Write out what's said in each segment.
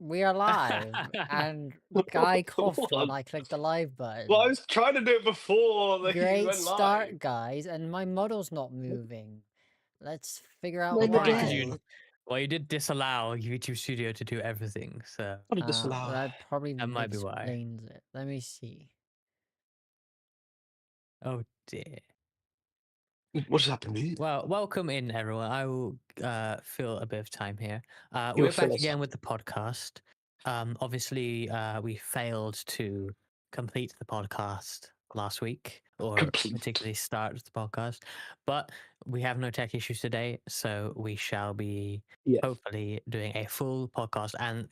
We are live, and Guy coughed when What? I clicked the live Well, I button. was trying to do it before you Great went live. start, guys, and my model's not moving. Let's figure out My Well, probably because why. you, well, you did disallow YouTube Studio to do everything, so What did this allow? That probably that might be why. explains it. Let me see. Oh dear. What just happened to you? Well, welcome in, everyone. I will fill a bit of time here. You were We're back full of again stuff. with the podcast. Obviously, we failed to complete the podcast last week, or Complete. particularly start the podcast, but we have no tech issues today, so we shall be Yeah. hopefully doing a full podcast. And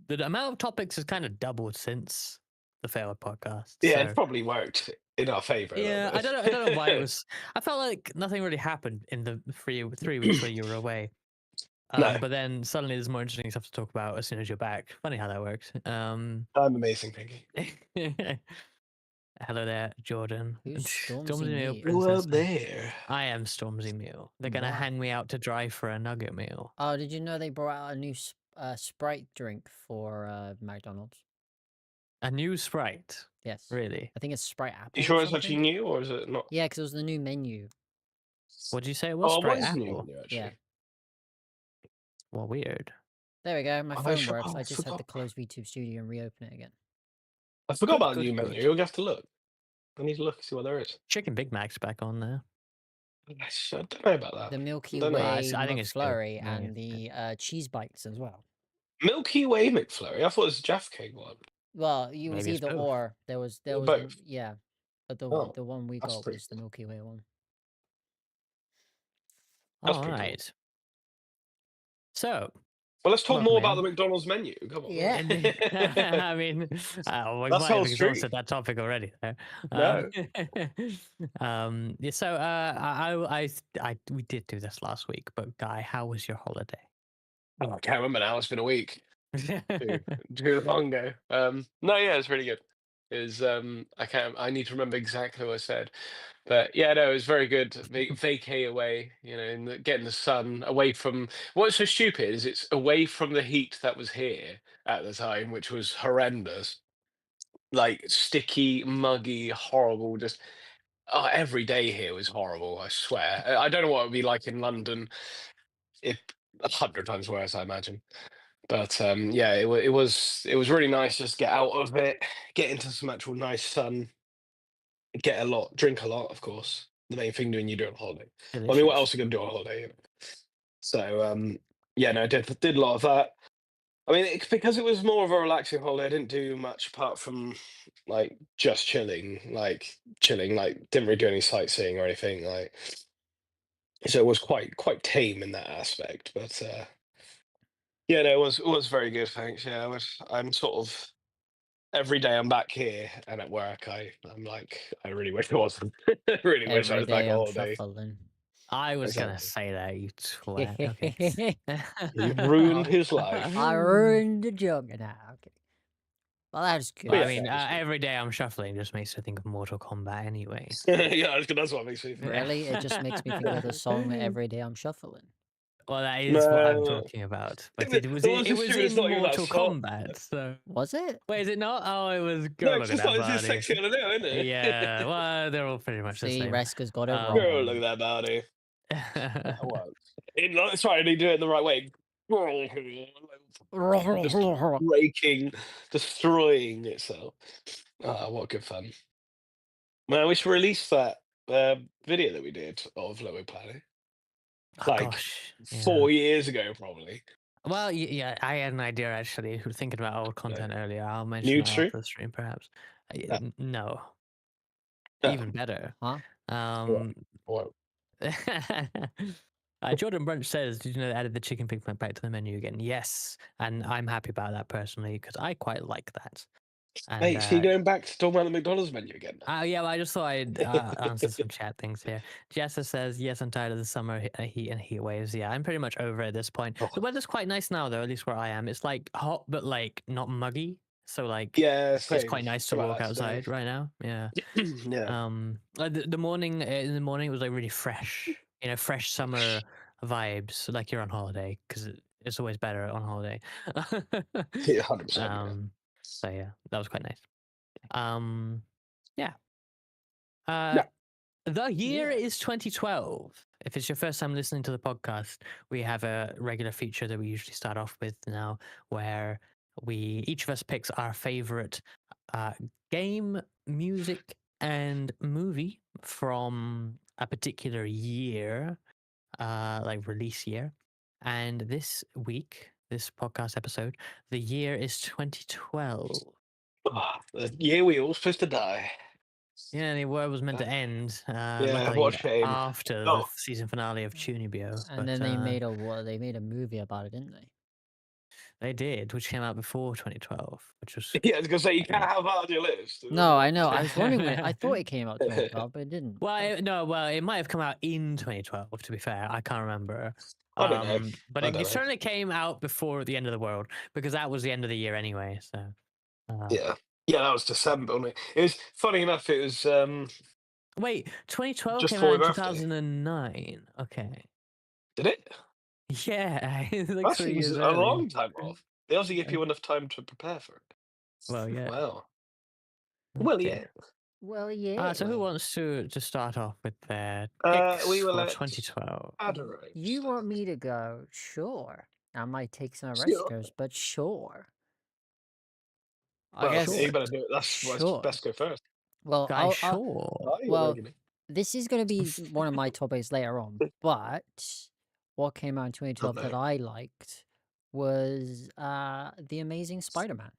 the amount of topics has kind of doubled since the failed podcast. Yeah, So it probably worked in our favour a little yeah, bit. I don't know why it was. I felt like nothing really happened in the 3 weeks where you were away. No, But then suddenly there's more interesting stuff to talk about as soon as you're back. Funny how that works. I'm amazing, Pinky. Hello there, Jordan. Who's Stormzy Stormzy Meal Meal? Well, Princess. there. I am Stormzy Meal. They're gonna Wow. hang me out to dry for a nugget meal. Oh, did you know they brought out a new Sprite drink for McDonald's? A new Sprite. Yes. Really? I think it's Sprite Apple You or sure it's actually something. new, or is it not? Yeah, because it was the new menu. What'd you say it was? Oh, what Sprite is new, Apple. actually? Yeah. Well, weird. There we go. My Oh, phone works. oh, I I just had to forgot. close VTube Studio and reopen it again. I forgot Good, about the good, new good. menu. You'll have to look. I need to look and see what there is. Chicken Big Mac's back on there. I don't know about that. The Milky Don't know. Way I think it's good. McFlurry Yeah, and yeah. the cheese bites as well. Milky Way McFlurry. I thought it was a Jaffa Cake one. Well, it was Maybe it's either both. or. There was Both. yeah, but the Oh, one we that's got pretty was the cool. Milky Way one. That's All pretty cool. right. So, Well, let's talk welcome more about the in. McDonald's menu. Come on. Yeah. I mean, we That's might the whole have street. exhausted that topic already. There. No. Yeah, so we did do this last week, but Guy, how was your holiday? Oh, I can't remember now. It's been a week. Too long ago. No, yeah, it's really good. Is I need to remember exactly what I said, but yeah, no, it was very good. Vacay away, in getting the sun away from. What's so stupid is it's away from the heat that was here at the time, which was horrendous, like sticky, muggy, horrible. Just every day here was horrible. I swear. I don't know what it would be like in London. It 100 times worse, I imagine. But yeah, it was really nice just get out of it, get into some actual nice sun, drink a lot, of course. The main thing doing you do on holiday. Well, I mean, what Delicious. else are you gonna do on holiday? So yeah, no, I did a lot of that. I mean, because it was more of a relaxing holiday, I didn't do much apart from like just chilling, like didn't really do any sightseeing or anything. Like, so it was quite tame in that aspect. But yeah, no, it was very good. Thanks. Yeah, I'm sort of every day I'm back here and at work, I'm like, I really wish I wasn't. I really wish I Every was back day on I'm holiday. shuffling. I was gonna Exactly. say that, you twat. Okay. You've ruined Oh, his life. I ruined the joke now. Okay. Well, that's Well, But good. I yeah, mean, no, it's good. every day I'm shuffling just makes me think of Mortal Kombat anyway. Yeah, that's what makes me think. Really? It just makes me think of the song Every Day I'm Shuffling. Well, that is what I'm No, talking about. But the it was one's just stupid. It's in not even that Mortal song. Kombat. So Was it? wait, is it not? Oh, it was No, Girl it's Look at just That like it's just Body. sexy on the now, isn't Yeah, it? well, they're all pretty much the See, same. Reska's got it Girl, look at wrong. that body. Well, sorry, they do it in the right way. Just breaking, destroying itself. Ah, what good fun. Man, we should release that video that we did of Lower Planet Oh like gosh, yeah. 4 years ago, probably. Well, yeah, I had an idea actually. Who thinking about old content earlier? I'll mention Nude that stream? after the stream, perhaps. No. No, No. even better. Huh? What? Um, What? Jordan Brunch says, "Did you know they added the chicken Big Mac back to the menu again?" Yes, and I'm happy about that personally because I quite like that. And Mate, so you're going back to talk about the McDonald's menu again yeah, well, I just thought I'd answer some chat things here. Jessa says, "Yes, I'm tired of the summer heat and heat waves." Yeah, I'm pretty much over it at this point. Oh, The weather's quite nice now, though. At least where I am, it's like hot, but like not muggy. So like, yeah, it's same. quite nice It's to about walk that today. outside right now. Yeah. Yeah. Like the morning in the morning it was like really fresh. Fresh summer vibes, like you're on holiday because it's always better on holiday. Yeah, 100%. Yeah. So yeah, that was quite nice. Um, yeah. Uh, Yeah. the year Yeah. is 2012. If it's your first time listening to the podcast, we have a regular feature that we usually start off with now, where each of us picks our favorite game, music, and movie from a particular year, like release year. And this week, this podcast episode, the year is 2012. The year we all supposed to die. Yeah, the world was meant Uh, to end. Yeah, Luckily, what a shame. after the Oh, season finale of Tunibio, And but then they made they made a movie about it, didn't they? they did, which came out before 2012, which was yeah, I was gonna say you can't great. have that on your list. It No, doesn't I work. know. I was wondering when I thought it came out 2012, but it didn't. Well, it might have come out in 2012. To be fair, I can't remember. I don't know. But I it don't know. certainly came out before the end of the world because that was the end of the year anyway. So, Yeah. Yeah, that was December, wasn't it? It was funny enough, it was wait, 2012 just came for out my in birthday. 2009. Okay, Did it? yeah, it's like Actually, it 3 was years a earlier. long time off. They also give Yeah. you enough time to prepare for it. Well, yeah. Wow. Oh Well, yeah. dear. Well, yeah. So who wants to start off with their We picks will for let 2012? Adorate You start. want me to go? Sure. I might take some Sure. risks, but sure. I Well, guess you Sure. better do it. That's what's sure. best go first. Well, Guy, sure. Oh, you're well, making it. this is going to be one of my topics later on, but what came out in Oh, 2012 no. that I liked was The Amazing Spider-Man,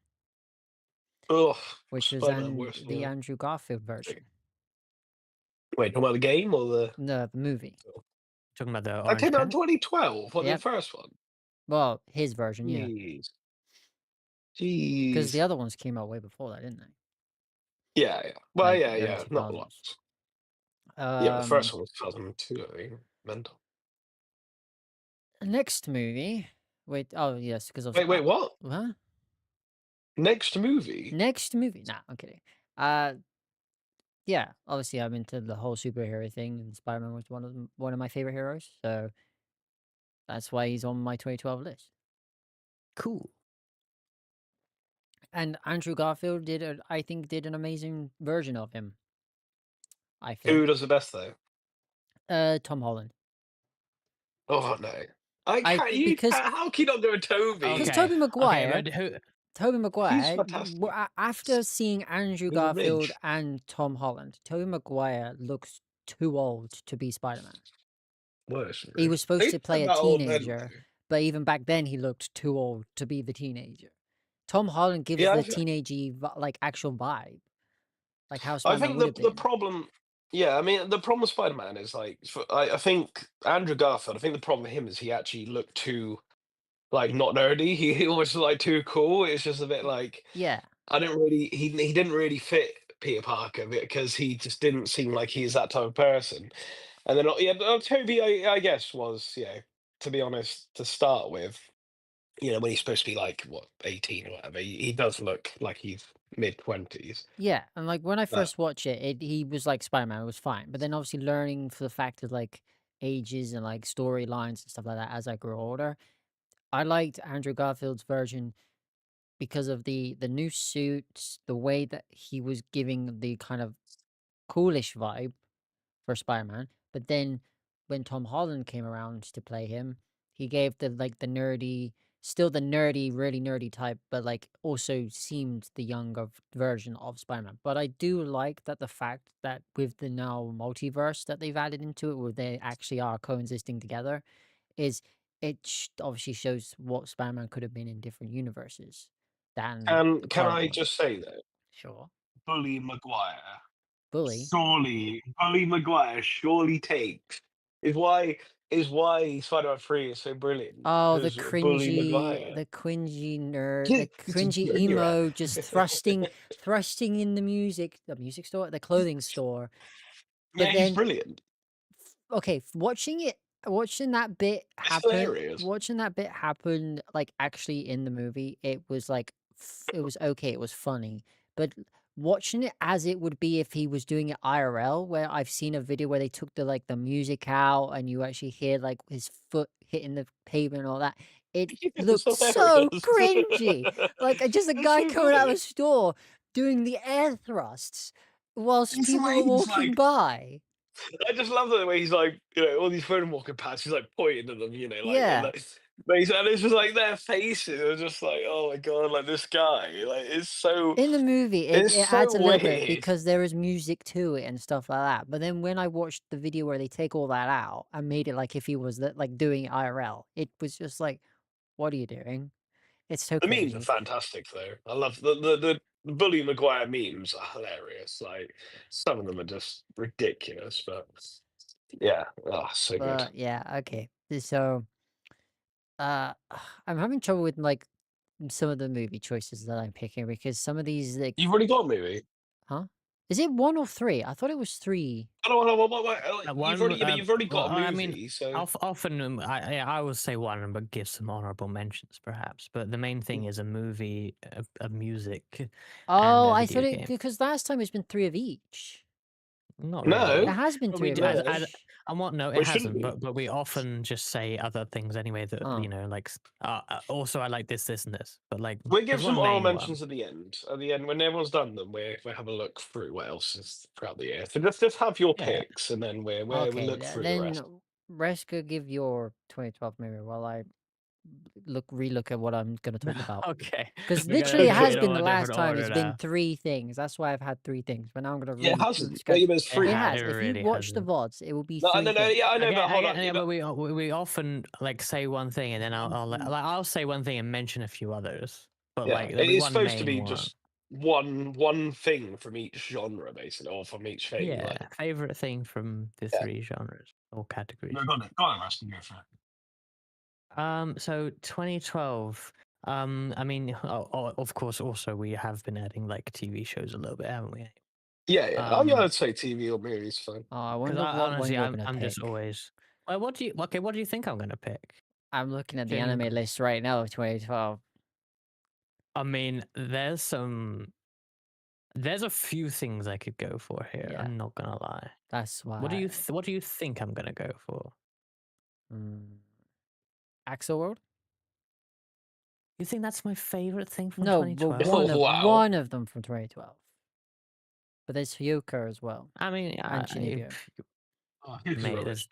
Oh, which was Spider-Man worst. the Yeah. Andrew Garfield version, Wait, talking about the game or the? the movie. Talking about the That orange came out in cat? 2012. What, the Yep. first one? Well, his version, yeah, Jeez. because the Jeez. other ones came out way before that, didn't they? Yeah, yeah. Well, Like yeah, early yeah. Not a lot. 2000s. Yeah, the first one was 2002, I think. Mental. Next movie. Wait. Oh yes, because of Wait, what? huh? Next movie? Next movie. Nah, I'm kidding. Uh, yeah. Obviously, I'm into the whole superhero thing, and Spider-Man was one of my favorite heroes. So that's why he's on my 2012 list. Cool. And Andrew Garfield I think, did an amazing version of him. I feel. Who does the best though? Tom Holland. Oh no. I can't. You Because can't. How can you not go with Toby? Okay. Tobey Okay, Maguire. but who? Tobey He's Maguire, fantastic. after seeing Andrew He's a Garfield ridge. and Tom Holland, Tobey Maguire looks too old to be Spider-Man. Worse. He was supposed He's to play a that old then. teenager, but even back then he looked too old to be the teenager. Tom Holland gives Yeah, the teenagey like actual vibe, like how I Spider-Man think would the have the been. problem. Yeah, I mean the problem with Spider-Man is like I think Andrew Garfield. I think the problem with him is he actually looked too like not nerdy. He almost looked like too cool. It's just a bit like Yeah, I didn't really he didn't really fit Peter Parker because he just didn't seem like he's that type of person. And then yeah, but, Toby I guess was to be honest to start with when he's supposed to be like what 18 or whatever he does look like he's mid-20s. yeah, and like when I Uh, first watched it, he was like Spider-Man, it was fine. But then obviously learning for the fact of like ages and like storylines and stuff like that as I grew older, I liked Andrew Garfield's version because of the new suits, the way that he was giving the kind of coolish vibe for Spider-Man. But then when Tom Holland came around to play him, he gave the nerdy, still the nerdy, really nerdy type, but like also seemed the younger version of Spider-Man. But I do like that the fact that with the now multiverse that they've added into it, where they actually are coexisting together, is obviously shows what Spider-Man could have been in different universes than the and can current I one. just say that Sure. Bully Maguire Bully. Bully Maguire surely takes is why Spider-Man 3 is so brilliant Oh, because Bully Maguire the cringy nerd, yeah, the it's a cringy junior emo, just thrusting in the music store, the clothing store. yeah, But he's then, brilliant. okay, watching that bit It's happen, hilarious. like actually in the movie, it was like, it was okay, it was funny. But watching it as it would be if he was doing it IRL, where I've seen a video where they took the music out and you actually hear like hitting the pavement and all that. It It's looked so hilarious. cringy. Like just a It's guy so coming out of funny. a store doing the air thrusts whilst It's the people way are he's walking like, by. I just love the way he's like, all these phone walking past, he's like pointing at them, like, and Yeah. like, and it's just like their faces are just like, oh my god, like this guy, like In the movie, it's it adds a so little bit weird. because there is music to it and stuff like that. But then when I watched the video where they take all that out and made it like if he was like doing it IRL, it was just like, what are you doing? It's so The memes are cringy. fantastic though. I love the Bully Maguire memes are hilarious. Like some of them are just ridiculous, but yeah, oh, so good. But yeah, okay. So uh I'm having trouble with like some of the movie choices that I'm picking because some of these like You've already got a movie. huh? Is it one or three? I thought it was three. I don't know what, you've One, already, yeah, but you've already well, got a I mean, movie, so often I would say one, but give some honorable mentions perhaps. But the main thing is a movie, a music, and Oh, a I video thought it game. because last time it's been three of each. Not It no, really. has been but three we of I, no, I, each. I want no, well, it it shouldn't hasn't. be. But we often just say other things anyway. That Oh. like also I like this, and this. But like, We'll give there's some one honorable main one. mentions at the end. At the end, when everyone's done them, we have a look through what else is throughout the year. So just have your Yeah. picks, and then we Okay, look through the then rest. Reska, give your 2012 movie while I relook at what I'm gonna talk about. Okay, Because we're gonna literally it do has it Okay. been all the a last different time, order it's been now. three things. That's why I've had three things. But now I'm gonna Yeah, it hasn't. Well, schedule. yeah, there's It, three. it It has. If you really watch the hasn't. VODs, it will be No, three no, no. things. Yeah, I know, but hold on. Yeah, but we often like say one thing and then I'll say one thing and mention a few others. But Yeah, like it there'll be is one supposed to main be one. just one thing from each genre, basically, or from each thing. Yeah, Like, favorite thing from the yeah. three genres or No, categories. go on, Rusty, go for it. So 2012. I mean, of course, also we have been adding like TV shows a little bit, haven't we? Yeah, yeah. Oh, yeah, Um, I'd say TV or movies, fine. Oh, I because wonder I what one honestly, you're gonna I'm just pick. always. Well, what do you think I'm gonna pick? I'm looking at the Can anime list right now of 2012. I mean, there's a few things I could go for here. Yeah, I'm not gonna lie. that's What do why. you what do you think I'm gonna go for? Mm, Axel World? You think that's my favorite thing from No, but 2012? Oh, wow. one of them from 2012. But there's Hyuka as well, I mean, and Shinigami. Oh, here's mate, rubbish.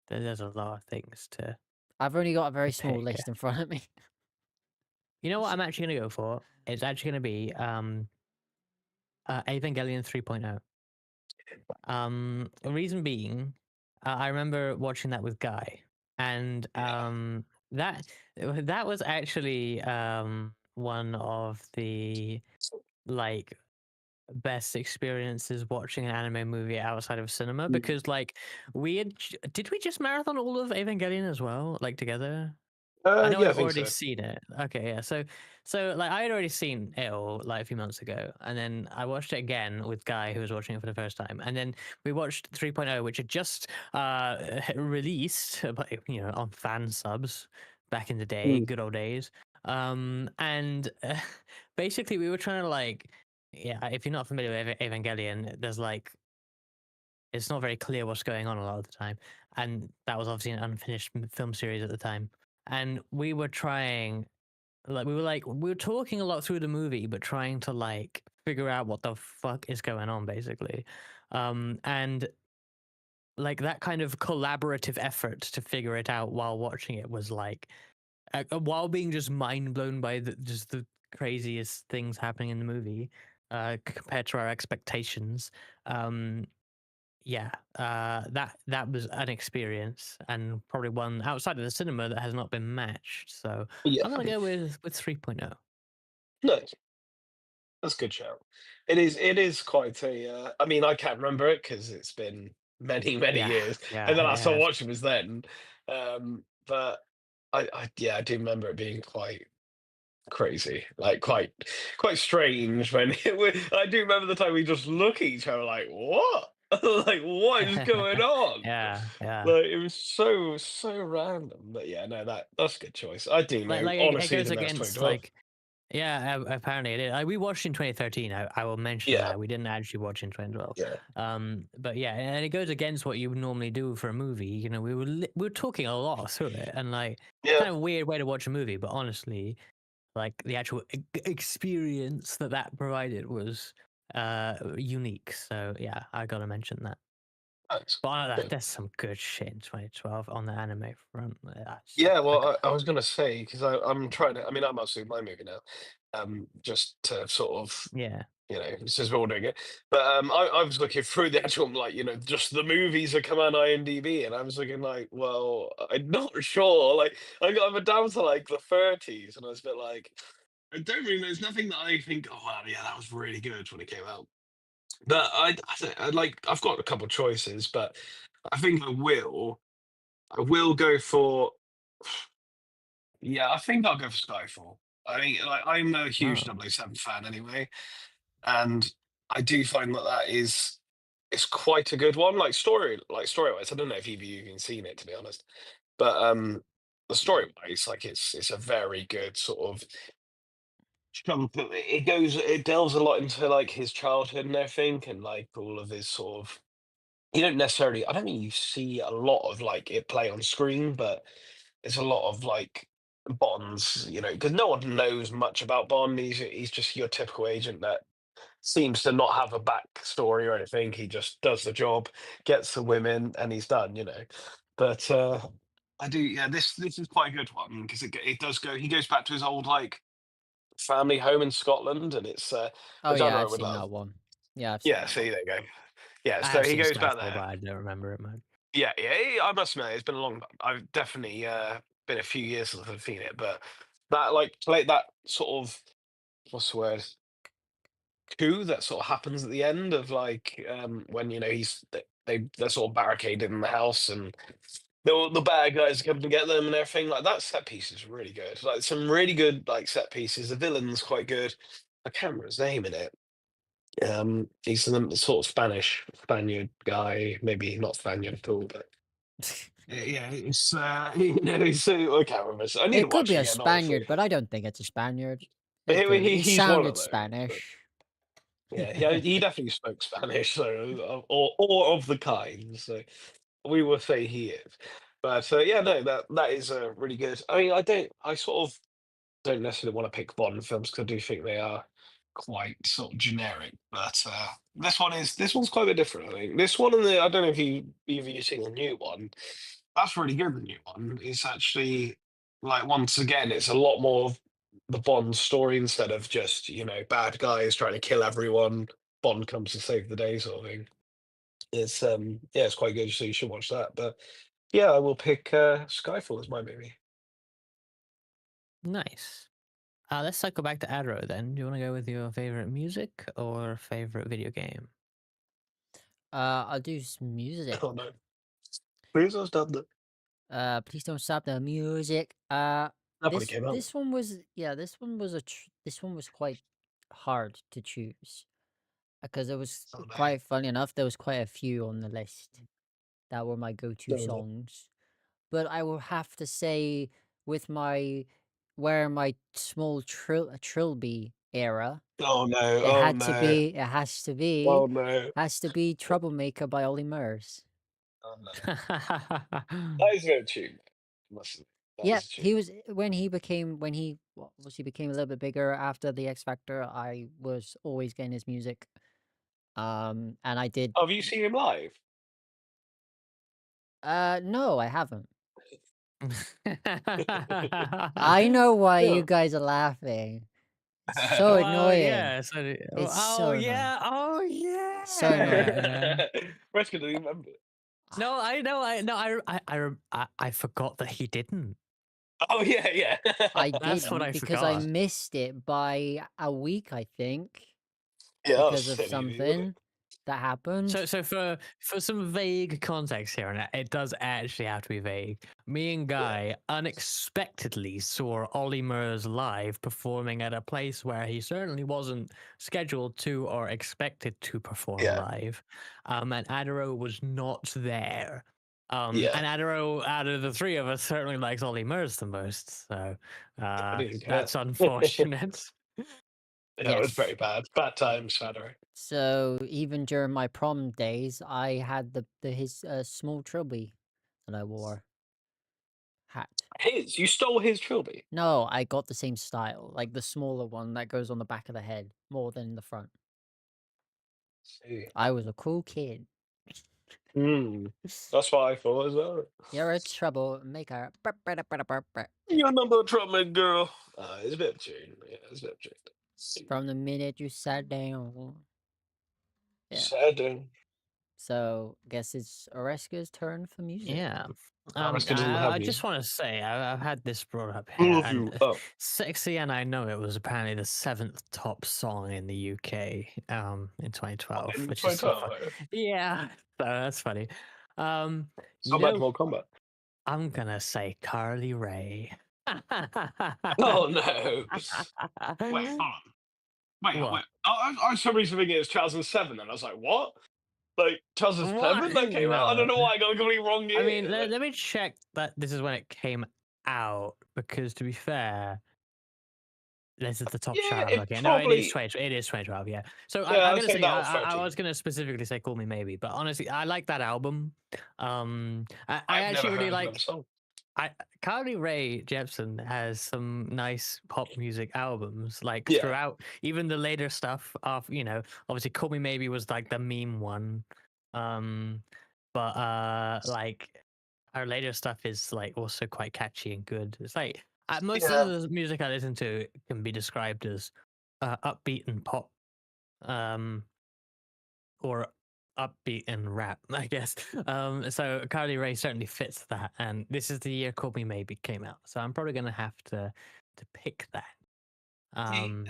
there's a lot of things I've only got a to very small pick. list in front of me. You know what I'm actually gonna go for? It's actually gonna be Evangelion 3.0. Reason being, I remember watching that with Guy, and Yeah. that that was actually one of the like best experiences watching an anime movie outside of cinema Mm. because like did we just marathon all of Evangelion as well like together? I know Yeah, I I'd think already so. seen it. Okay, yeah. So like I had already seen it all like a few months ago, and then I watched it again with Guy who was watching it for the first time, and then we watched 3.0, which had just released, but on fan subs back in the day, Mm. good old days. And basically we were trying to like, yeah, if you're not familiar with Evangelion, there's like it's not very clear what's going on a lot of the time, and that was obviously an unfinished film series at the time, and we were trying we were talking a lot through the movie but trying to like figure out what the fuck is going on basically, and like that kind of collaborative effort to figure it out while watching it was like while being just mind blown by just the craziest things happening in the movie compared to our expectations. um yeah, that was an experience and probably one outside of the cinema that has not been matched. So Yeah, I'm gonna go with 3.0. no, that's a good shout. It is quite a. I mean, I can't remember it because it's been many, many Yeah, years, and yeah, then it I saw has. watching was then. But yeah, I do remember it being quite crazy, like quite strange when I do remember the time we just look at each other like, what? Like, what is going on? Yeah, yeah. Like, it was so random. But yeah, no, that's a good choice. I do know, Like it honestly, goes even though it's against 2012. like Yeah, apparently it is. We watched in 2013. I will mention Yeah, that we didn't actually watch in 2012. yeah, But yeah, and it goes against what you would normally do for a movie. You know, we were talking a lot through it, and like it's yeah. kind of a weird way to watch a movie. But honestly, like the actual experience that provided was unique. So yeah, I gotta mention that. Thanks. But Yeah. there's some good shit in 2012 on the anime front. Yeah, I well, I was gonna say because I'm trying to. I mean, I'm absolutely my movie now. Just to sort of, yeah. since we're all doing it. But I was looking through the actual, like, just the movies that come on IMDb, and I was looking like, well, I'm not sure. Like, I'm down to like the 30s, and I was a bit like, I don't really. There's nothing that I think. Oh wow, yeah, that was really good when it came out. But I've got a couple choices, but I think I will go for. Yeah, I think I'll go for Skyfall. I mean, like, I'm a huge Oh. 007 fan anyway, and I do find that it's quite a good one. Story wise, I don't know if you've even seen it, to be honest, but the story wise, like, it's a very good sort of chunk. It delves a lot into like his childhood and everything, and like all of his sort of. You don't necessarily. I don't think you see a lot of like it play on screen, but there's a lot of like Bonds, because no one knows much about Bond. He's just your typical agent that seems to not have a backstory or anything. He just does the job, gets the women, and he's done. But I do, yeah. This is quite a good one because it does go. He goes back to his old like family home in Scotland, and it's Oh which I yeah, know I I've would seen love. that one. Yeah, I've seen Yeah, that see, one. there you go. Yeah, I so have he seen goes back Skyfall, there. but I don't remember it much. Yeah, yeah, I must admit, it's been a long. I've definitely been a few years since I've seen it, but that like that sort of what's the word coup that sort of happens at the end of like when they're sort of barricaded in the house and the bad guys come to get them and everything. Like, that set piece is really good. Like, some really good like set pieces. The villain's quite good. I can't remember his name in it. He's the sort of Spaniard guy, maybe not Spaniard at all, but yeah, it's I can't remember. I need to It could watch be it a again, honestly. Spaniard, but I don't think it's a Spaniard. It He, could be. he- He he's one of sounded those, but Spanish. yeah, he definitely spoke Spanish, so or of the kind. So we will say he is. But yeah, no, that is really good. I mean, I sort of don't necessarily want to pick Bond films because I do think they are quite sort of generic. But this one's quite a bit different. I think this one, and I don't know if either you seen the new one. That's really good. The new one. It's actually like, once again, it's a lot more of the Bond story instead of just bad guys trying to kill everyone. Bond comes to save the day, sort of thing. It's yeah, it's quite good. So you should watch that. But yeah, I will pick Skyfall as my movie. Nice. Let's cycle back to Adro then. Do you want to go with your favorite music or favorite video game? I'll do some music. Oh no, please don't stop that. Please don't stop the music. That probably came out. This one was, yeah, this one was quite hard to choose because it was Oh no, quite funny enough. There was quite a few on the list that were my go-to no, no. songs, but I will have to say with my where my small trilby era, Oh no, it oh had to no, be, it oh no, has to be Troublemaker by Ollie Murs. oh no. That is a good tune. Must admit. That Yeah, is a tune. he was when he was he became a little bit bigger after the X Factor. I was always getting his music. And I did. Oh, have you seen him live? No, I haven't. I know why you Yeah. guys are laughing. It's so Well, annoying. yeah. So, It's oh so annoying. yeah, oh So annoying. yeah. Rest can remember. No, I know. I no. I forgot that he didn't. Oh yeah, yeah. I That's what didn't I because I forgot. missed it by a week, I think, Yeah, that was because of silly, of you, wasn't it? something that happened. So for some vague context here, and it does actually have to be vague. Me and Yeah, Guy unexpectedly saw Ollie Murs live performing at a place where he certainly wasn't scheduled to or expected to perform yeah, live, and Adaro was not there. yeah. And Adaro, out of the three of us, certainly likes Ollie Murs the most. So I didn't care. that's unfortunate. Yeah, it was very Yes. bad. Bad times, Saturday. So even during my prom days, I had the his small trilby that I wore hat. His? You stole his trilby? No, I got the same style, like the smaller one that goes on the back of the head more than the front. See. I was a cool kid. Hmm. That's what I thought as well. You're a troublemaker. You're number trouble, girl. It's a bit of a tune. Yeah, it's a bit of a tune. From the minute you sat down. Yeah. Sad. So guess it's Oreska's turn for music. Yeah. Alaska doesn't have I you. just want to say I've had this brought up I here, love and you. Oh, "Sexy and I Know It" was apparently the seventh top song in the UK in 2012, in which is so 2012. fun. Yeah, so that's funny. Um, It's you not bad know, Mortal Kombat. I'm gonna say Carly Rae. Oh no. Wait, hold on. Wait. What? I for some reason thinking it was 2007, and I was like, what? Like What? 2007 that came out? I don't No. know why I got a completely wrong I mean, year. let me check that this is when it came out, because to be fair, this is the top Yeah, chart I'm it looking at. No, probably. it is 2012, yeah. So Yeah, I'm I'd gonna say say that was I 13. was gonna specifically say "Call Me Maybe," but honestly, I like that album. I I've actually never really heard another like. song. I Carly Rae Jepsen has some nice pop music albums, like Yeah, throughout, even the later stuff of, obviously "Call Me Maybe" was like the meme one. Um, but like her later stuff is like also quite catchy and good. It's like most of yeah, the music I listen to can be described as upbeat and pop, um, or upbeat and rap, I guess. So Carly Rae certainly fits that, and this is the year "Call Me Maybe" came out, so I'm probably gonna have to pick that. Um,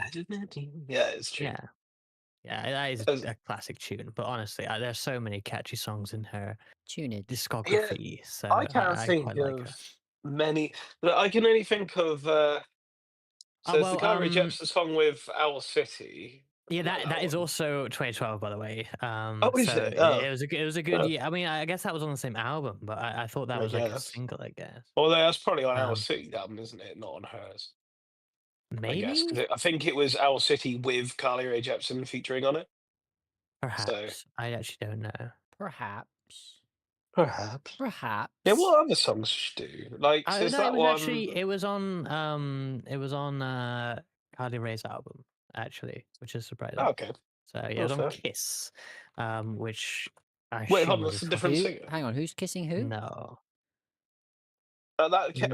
yeah. It's true. yeah, yeah, that is There's- a classic tune. But honestly, there's so many catchy songs in her Tunage. Yeah, discography, so I can't I quite think like her. of many. But I can only think of. Oh So it's the well, Kyrie Jepsen song with Owl City. yeah, Like that that is one. also 2012, by the way. Oh, is So it? Oh, it was a good oh, year. I mean, I guess that was on the same album, but I thought that I was like a guess. single, I guess. Although that's probably on Owl Um, City album, isn't it? Not on hers. I guess maybe, because I think it was Owl City with Carly Rae Jepsen featuring on it. So perhaps. I actually don't know. Perhaps. perhaps. Yeah, Perhaps. what other songs should she do? Like, so I is no, that one? it was on Carly Rae's album, actually, which is Oh, surprising. okay, So yeah, it oh, was on fair. Kiss, which I Wait, assume hold on, was that's a a top. different singer. Hang on, who's kissing who? No, Reska, that did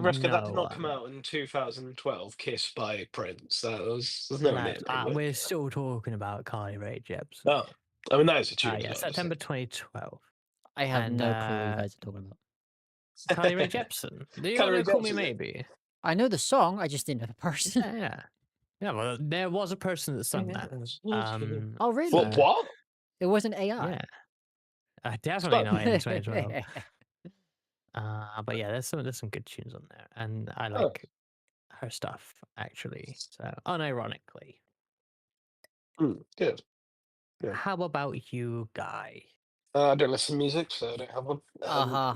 no not come one. out in 2012. Kiss by Prince. There's no near Lads, me. But we're still talking about Carly Rae Jepsen. oh, I mean that is a tune as Yeah, well. So. September 2012, I have and no clue what you guys are talking about. Carly Rae Jepsen. Do you not Carly Rae know "Call Me Jepsen, yeah. Maybe"? I know the song, I just didn't know the person. Yeah, yeah, yeah. Well, there was a person that sung that. Oh, What? really? So What? It wasn't yeah, AI. definitely Stop. not in 2012. But yeah, there's some good tunes on there, and I Oh, like her stuff actually. So unironically, good. Good. how about you, Guy? I don't listen to music, so I don't have one. No. Ha.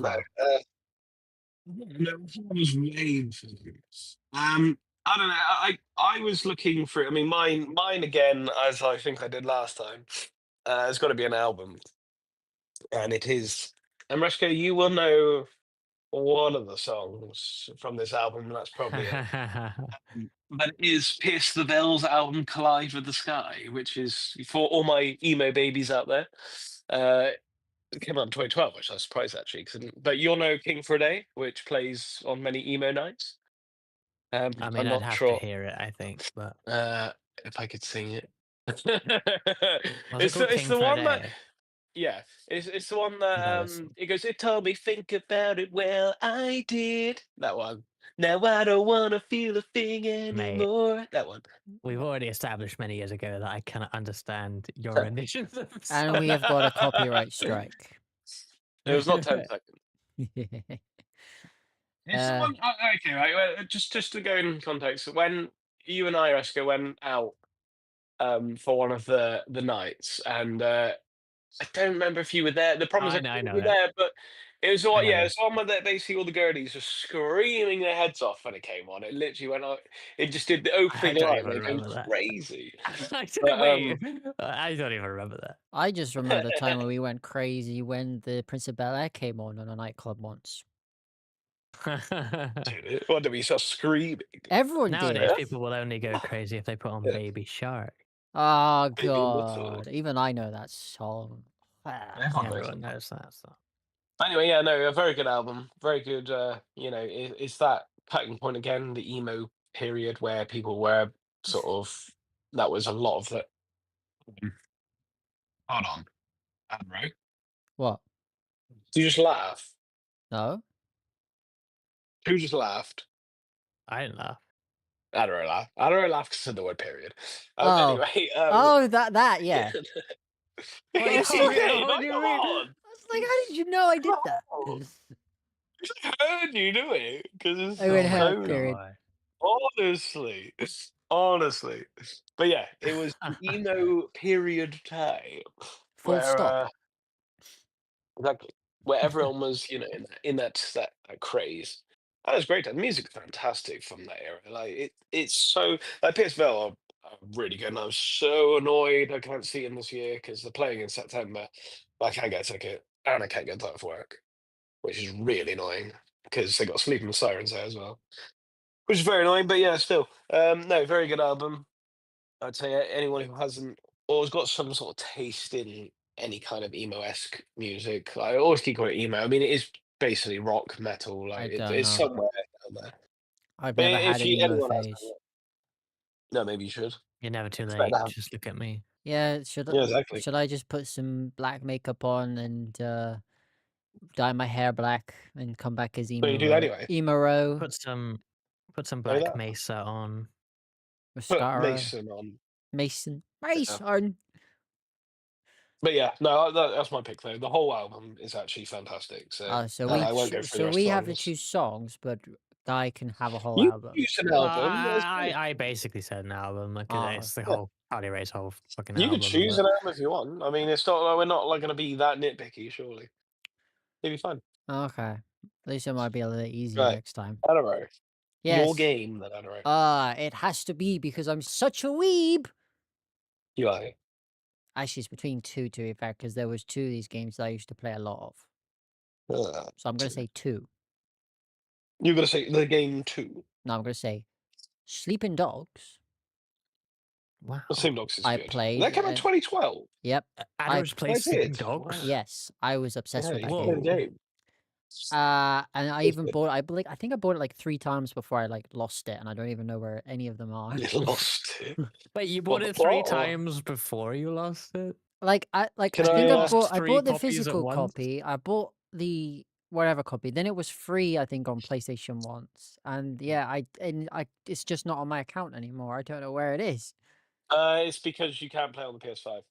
No, I was made for this. I don't know. I was looking for. I mean, mine again, as I think I did last time. It's got to be an album, and it is. And Resko, you will know one of the songs from this album, and that's probably it. But it is Pierce the Veil's album "Collide with the Sky," which is for all my emo babies out there. It came out in 2012, which I was surprised actually. But you'll know "King for a Day," which plays on many emo nights. I mean, I'm I'd not have to sure hear it, I think, but if I could sing it. was it called It's "King the for a one that Day"? yeah, it's the one that No, listen. it goes. It told me think about it. Well, I did that one. Now I don't wanna feel a thing Mate, anymore. That one. we've already established many years ago that I cannot understand your renditions of And we have got a copyright strike. It was not 10 seconds. It's the uh, one. Okay, right. Well, just to go in context, when you and I, Oscar, went out for one of the nights, and I don't remember if you were there. The problem is I I couldn't know be that. there, but It was all, I yeah, never. it's one where basically all the girlies were screaming their heads off when it came on. It literally went on. It just did the I opening don't line. even They went remember that. crazy. I But don't, wait, I don't even remember I just remember the time when we went crazy when the Prince of Bel Air came on a nightclub once. that. dude, what did we start screaming? Everyone Nowadays, did. Yeah, people will only go crazy if they put on yeah, Baby Shark. Oh baby little. god. Even I know that song. Ah. Everyone knows Everyone that. knows that song. Anyway, yeah, no, a very good album. Very good. It's that cutting point again, the emo period where people were sort of. That was a lot of the. Hold on, Adro. What? Do you just laugh? No? Who just laughed? I didn't laugh. Adro laugh. Adro laugh because of the word period. Oh. Anyway, Oh, that, yeah. What I do you was mean? like, okay, What no, do you come mean? on. I was like, how did you know I Come did that? on. I heard you do it because it's I went Oh my her so period. god. honestly, honestly. But yeah, it was an emo period time Full where stop. exactly where everyone was, in that craze. That was great. The music's fantastic from that era. Like it's so like PSVL are really good. And I'm so annoyed I can't see them this year because they're playing in September. But I can't get a ticket and I can't get time for work, which is really annoying because they got Sleeping Sirens there as well, which is very annoying. But yeah, still, no, very good album. I'd say anyone who hasn't or has got some sort of taste in any kind of emo-esque music. I always keep calling it emo. I mean, it is basically rock metal. I Like don't it's know. somewhere down there. I've But never had if an you emo anyone has, phase. no, maybe you should. You're never too It's better to late. have. Just look at me. Yeah, Yeah, exactly. should I just put some black makeup on and dye my hair black and come back as But you do anyway. Emo Put some Know Black that. Mesa on. Put Mascara Mason on. Mason Yeah. Mason. But yeah, no, that's my pick though. The whole album is actually fantastic. So So I won't go through the rest we of the have to songs. choose songs, but Guy can have a whole You album. use an Well, album. That's I, good. I, I basically said an album because Oh, it's the Yeah. whole Harley Race whole fucking You could album. choose But an album if you want. I mean, it's not like we're not like going to be that nitpicky, surely. It'll be fun. okay. At least it might be a little easier Right. next time. I don't know. Your Yes. game, then I don't know. It has to be because I'm such a weeb. You like? Actually, it's between two to be fair, because there was two of these games that I used to play a lot of. So I'm gonna Two. say two. You're gonna say the game two. No, I'm gonna say Sleeping Dogs. The wow, Same Dogs is I good. played. That came out 2012. Yep. I Adder's I plays Sleeping did. Wow. Dogs. yes, I was obsessed Yeah, with you that should play the game. Whoa. game. And I It's even good. bought. I think I bought it like 3 times before I like lost it, and I don't even know where any of them are. You lost it. Wait, you What bought the it three plot? Or times before you lost it? can I So think you I? lost I three bought the copies at physical once? copy. I bought the whatever copy. Then it was free, I think, on PlayStation once. And yeah, it's just not on my account anymore. I don't know where it is. It's because you can't play on the PS5.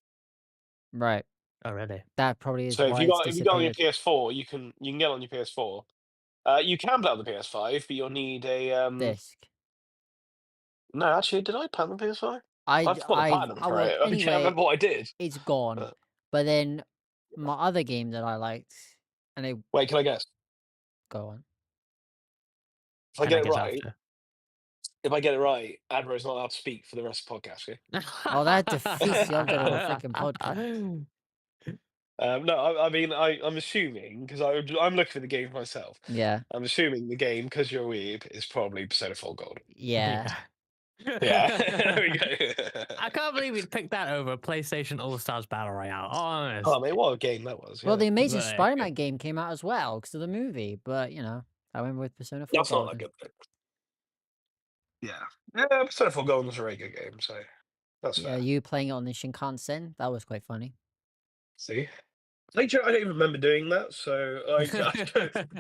Right. Oh, really? That probably is So if why you it's got on your disappeared. PS4, you can get on your PS4. You can play on the PS5, but you'll need a Disc. No, actually, did I plan the PS5? I I've got a pattern for well it. I can't anyway, remember what I did. it's gone. Uh, But then my other game that I liked, and it Wait, can I guess? go on. If I Can I get it guess right, after? if I get it right, Adro's not allowed to speak for the rest of the podcast. Oh, that defeats the object of a Okay? freaking podcast. No, I mean, I'm assuming because I'm looking for the game myself. Yeah. I'm assuming the game because you're a weeb is probably Persona 4 Gold. Yeah. Yeah. Yeah, there we go. I can't believe we picked that over PlayStation All Stars Battle Royale. Honest. Oh, mate, what a game that was! Well, Yeah, the Amazing But Spider-Man game came out as well because of the movie, but I went with Persona 4 that's not that Golden. good. Though. Yeah, Persona 4 Gold was a very good game, so that's Yeah, fair. you playing it on the Shinkansen, that was quite funny. See. I don't even remember doing that, so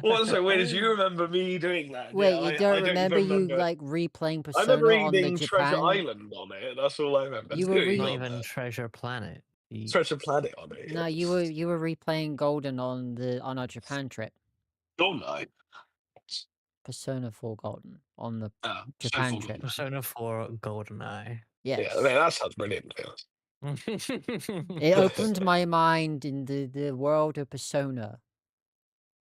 what's so weird is you remember me doing that. Yeah, Wait, you I don't don't remember even you remember. like replaying I remember Persona on the reading Treasure Japan? Island on it. That's all I remember You were doing not on even there. Treasure Planet. Treasure Planet on it. No, Yeah. you were replaying Golden on our Japan trip. Oh no. Persona 4 Golden on the So Japan full trip. Persona 4 GoldenEye. Yeah, Yes. man, that sounds brilliant. To be honest. It opened my mind in the world of Persona.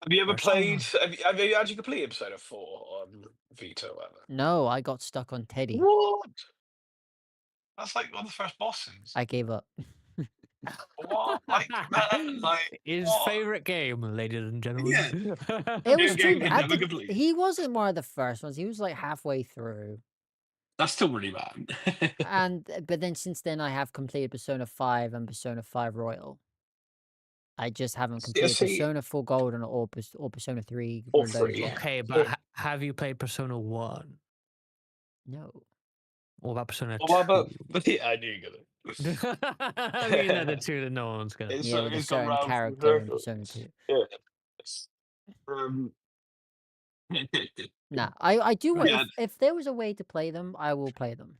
Have you ever played? Persona. Have you actually completed Persona 4 on Vita or whatever? No, I got stuck on Teddy. What? That's like one of the first bosses. I gave up. What? Like, man, like, His what? favorite game, ladies and Yeah, gentlemen. It game was too game could bad. never complete. He wasn't one of the first ones. He was like halfway through. That's still really bad. But then since then I have completed Persona 5 and Persona 5 Royal. I just haven't Yeah, completed see, Persona 4 Golden or Persona 3 all Reload three. yet. Okay, but Yeah. have you played Persona 1? No. What about Persona Well, what about? 2? Yeah, I knew you These are the gonna. two that no one's gonna. Yeah, with a It's gone certain round full character in circle. Persona 2. Yeah. It's, Um, Nah, I do want yeah, if there was a way to play them, I will play them.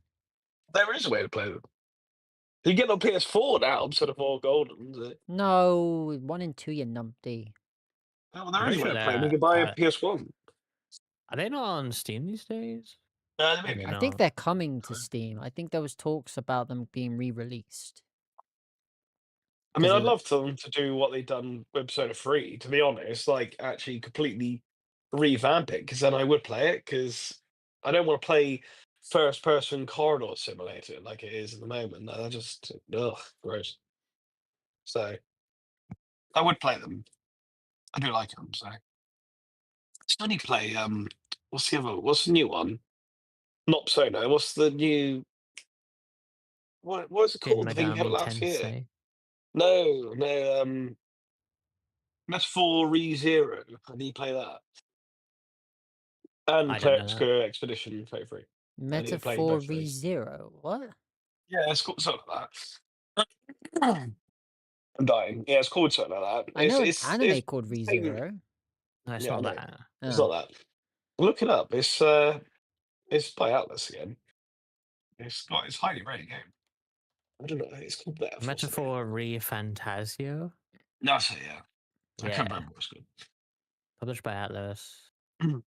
there is a way to play them. You get on PS4 now instead of all golden. Is it? No, 1 and 2, you numpty. Oh, I'm there pretty is a way sure to play them. You they're. can buy a PS1. Are they not on Steam these days? Maybe Maybe I not. think not. they're coming to Steam. I think there was talks about them being re-released I mean, because I'd of the love them to do what they've done with Persona 3, to be honest, like, actually completely revamp it, because then I would play it, because I don't wanna play first-person corridor simulator like it is at the moment. I just ugh, gross. So, I would play them. I do like them, so. I still need to play, what's the new one? Not Persona, what's the new what is it Shin called? The thing you had Megami last year? Tensei. No, no, Metaphor ReZero. I need to play that. And I don't know Clerics that. Expedition Favourite. I need to play Metaphor both of those. ReZero. What? Yeah, it's called something like that. I'm dying. Yeah, it's called something like that. I know an It's anime called thing. ReZero. No, it's Yeah, I not know. that. It's Oh. not that. Look it up. It's by Atlas again. It's highly rated game. I don't know. It's called that for something. Metaphor Re Fantasio. That's it. Yeah, I can't Yeah, remember what's good. published by Atlas.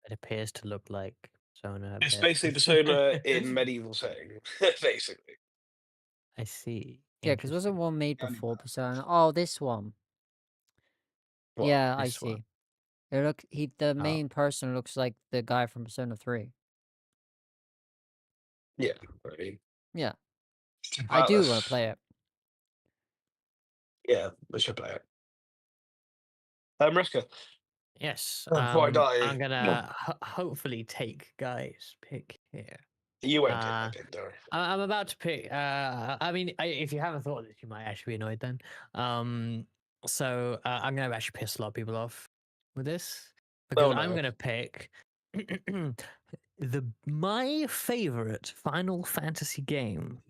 It appears to look like Persona a It's bit. basically Persona in medieval setting, basically. I see. Yeah, because wasn't Interesting. one made Only before bad. Persona? Oh, this one. What? Yeah, I This one. see. The Oh, main person looks like the guy from Persona 3. Yeah, I mean, Yeah, I do want to Atlas. play it. Yeah, we should play it. Riska, yes. before I I'm die, gonna hopefully take Guy's pick here. you won't take my Uh, pick, don't worry. I'm about to pick. I mean, if you haven't thought of this, you might actually be annoyed then. So I'm gonna actually piss a lot of people off with this because Oh I'm no. gonna pick my favorite Final Fantasy game,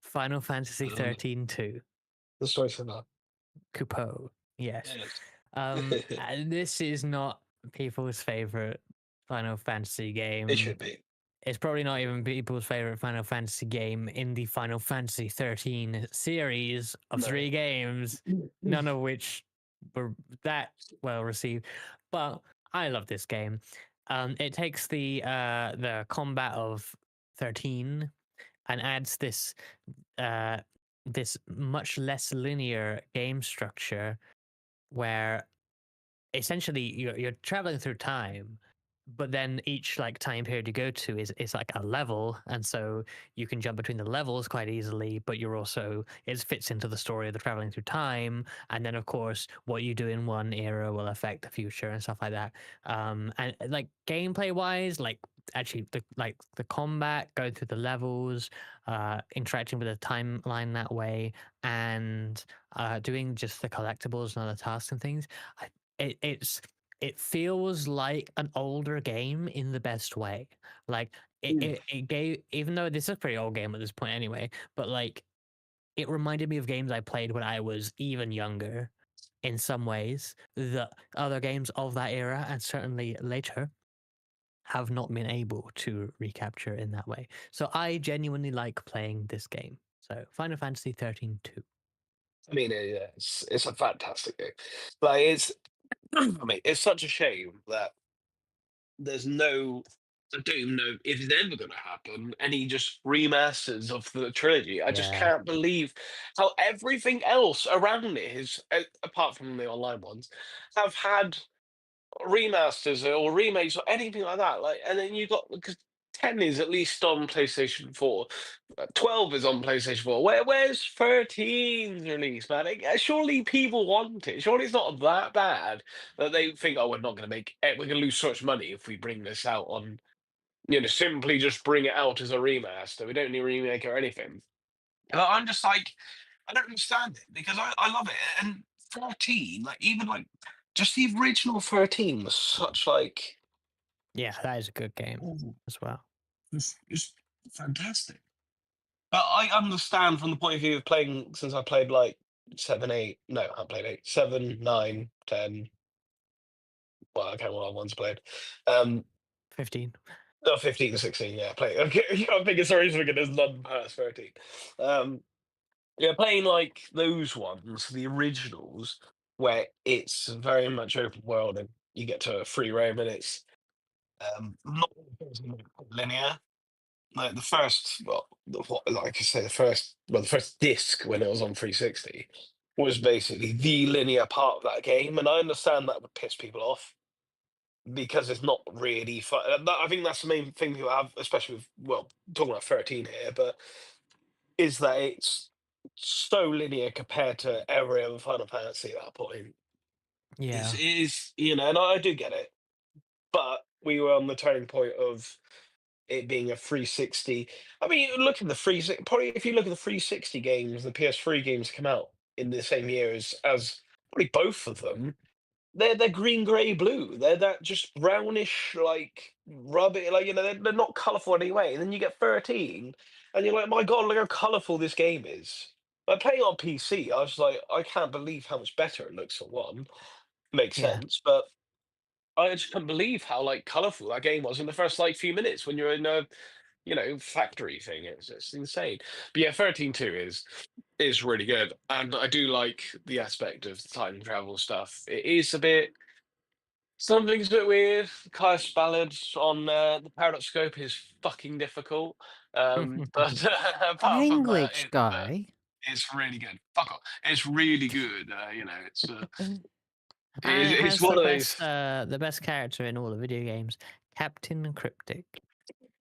Final Fantasy Um, 13 2, the story's for that. Kupo. Yes. Yes. And this is not people's favorite Final Fantasy It game. should be. It's probably not even people's favorite Final Fantasy game in the Final Fantasy 13 series of No. 3 games, none of which were that well received. But I love this game. It takes the combat of 13 and adds uh, this much less linear game structure where essentially you're traveling through time, but then each like time period you go to is like a level, and so you can jump between the levels quite easily, but you're also it fits into the story of the traveling through time, and then of course what you do in one era will affect the future and stuff like that. And like gameplay wise, like actually the combat going through the levels, interacting with the timeline that way, and doing just the collectibles and other tasks and things, it's it feels like an older game in the best way. Like it gave, even though this is a pretty old game at this point anyway, but like it reminded me of games I played when I was even younger in some ways that other games of that era and certainly later have not been able to recapture in that way. So I genuinely like playing this game. So Final Fantasy 13 2. I mean, yeah, it's a fantastic game. Like it's, I mean, it's such a shame that there's no. I don't even know if it's ever going to happen. Any just remasters of the trilogy. I just Yeah. can't believe how everything else around it is, apart from the online ones, have had remasters or remakes or anything like that. Like, and then you got because 10 is at least on PlayStation 4, 12 is on PlayStation 4. Where's 13's release, man? Surely people want it. Surely it's not that bad that they think, oh, we're not going to make it. We're going to lose so much money if we bring this out on, simply just bring it out as a remaster. We don't need a remake or anything. And I'm just like, I don't understand it because I love it. And 13, like even like just the original 13 was such like Yeah, that is a good game ooh, as well. it's fantastic. But I understand from the point of view of playing since I played like 7, 8. No, I haven't played 8, 7, 9, 10. Well, I can't remember what other ones I played. 15. No, 15 and 16, yeah, play. Okay, I'm thinking sorry for there's none past 13. Um Yeah, playing like those ones, the originals, where it's very much open world and you get to free roam and it's not linear. Like the first, well, like I say, the first disc when it was on 360 was basically the linear part of that game, and I understand that would piss people off because it's not really fun. I think that's the main thing people have, especially with well, talking about 13 here, but is that it's so linear compared to every other Final Fantasy at that point. Yeah. It is, and I do get it, but we were on the turning point of it being a 360. I mean, look at the 360. Probably if you look at the 360 games, the PS3 games come out in the same year as probably both of them. They're green, gray, blue. They're that just brownish, like rubber, like they're not colourful anyway. And then you get 13, and you're like, my god, look how colourful this game is. But playing on PC, I was like, I can't believe how much better it looks for one. Makes Yeah. sense, but I just can't believe how like colourful that game was in the first like few minutes when you're in a factory thing. It's insane. But yeah, 13.2 is really good, and I do like the aspect of the time travel stuff. It is a bit. Something's a bit weird. Caius Ballad on the Paradox Scope is fucking difficult. But An apart from that, English guy. it's really good. Fuck off. It's really good. And it It's has one of those the best character in all the video games, Captain Cryptic.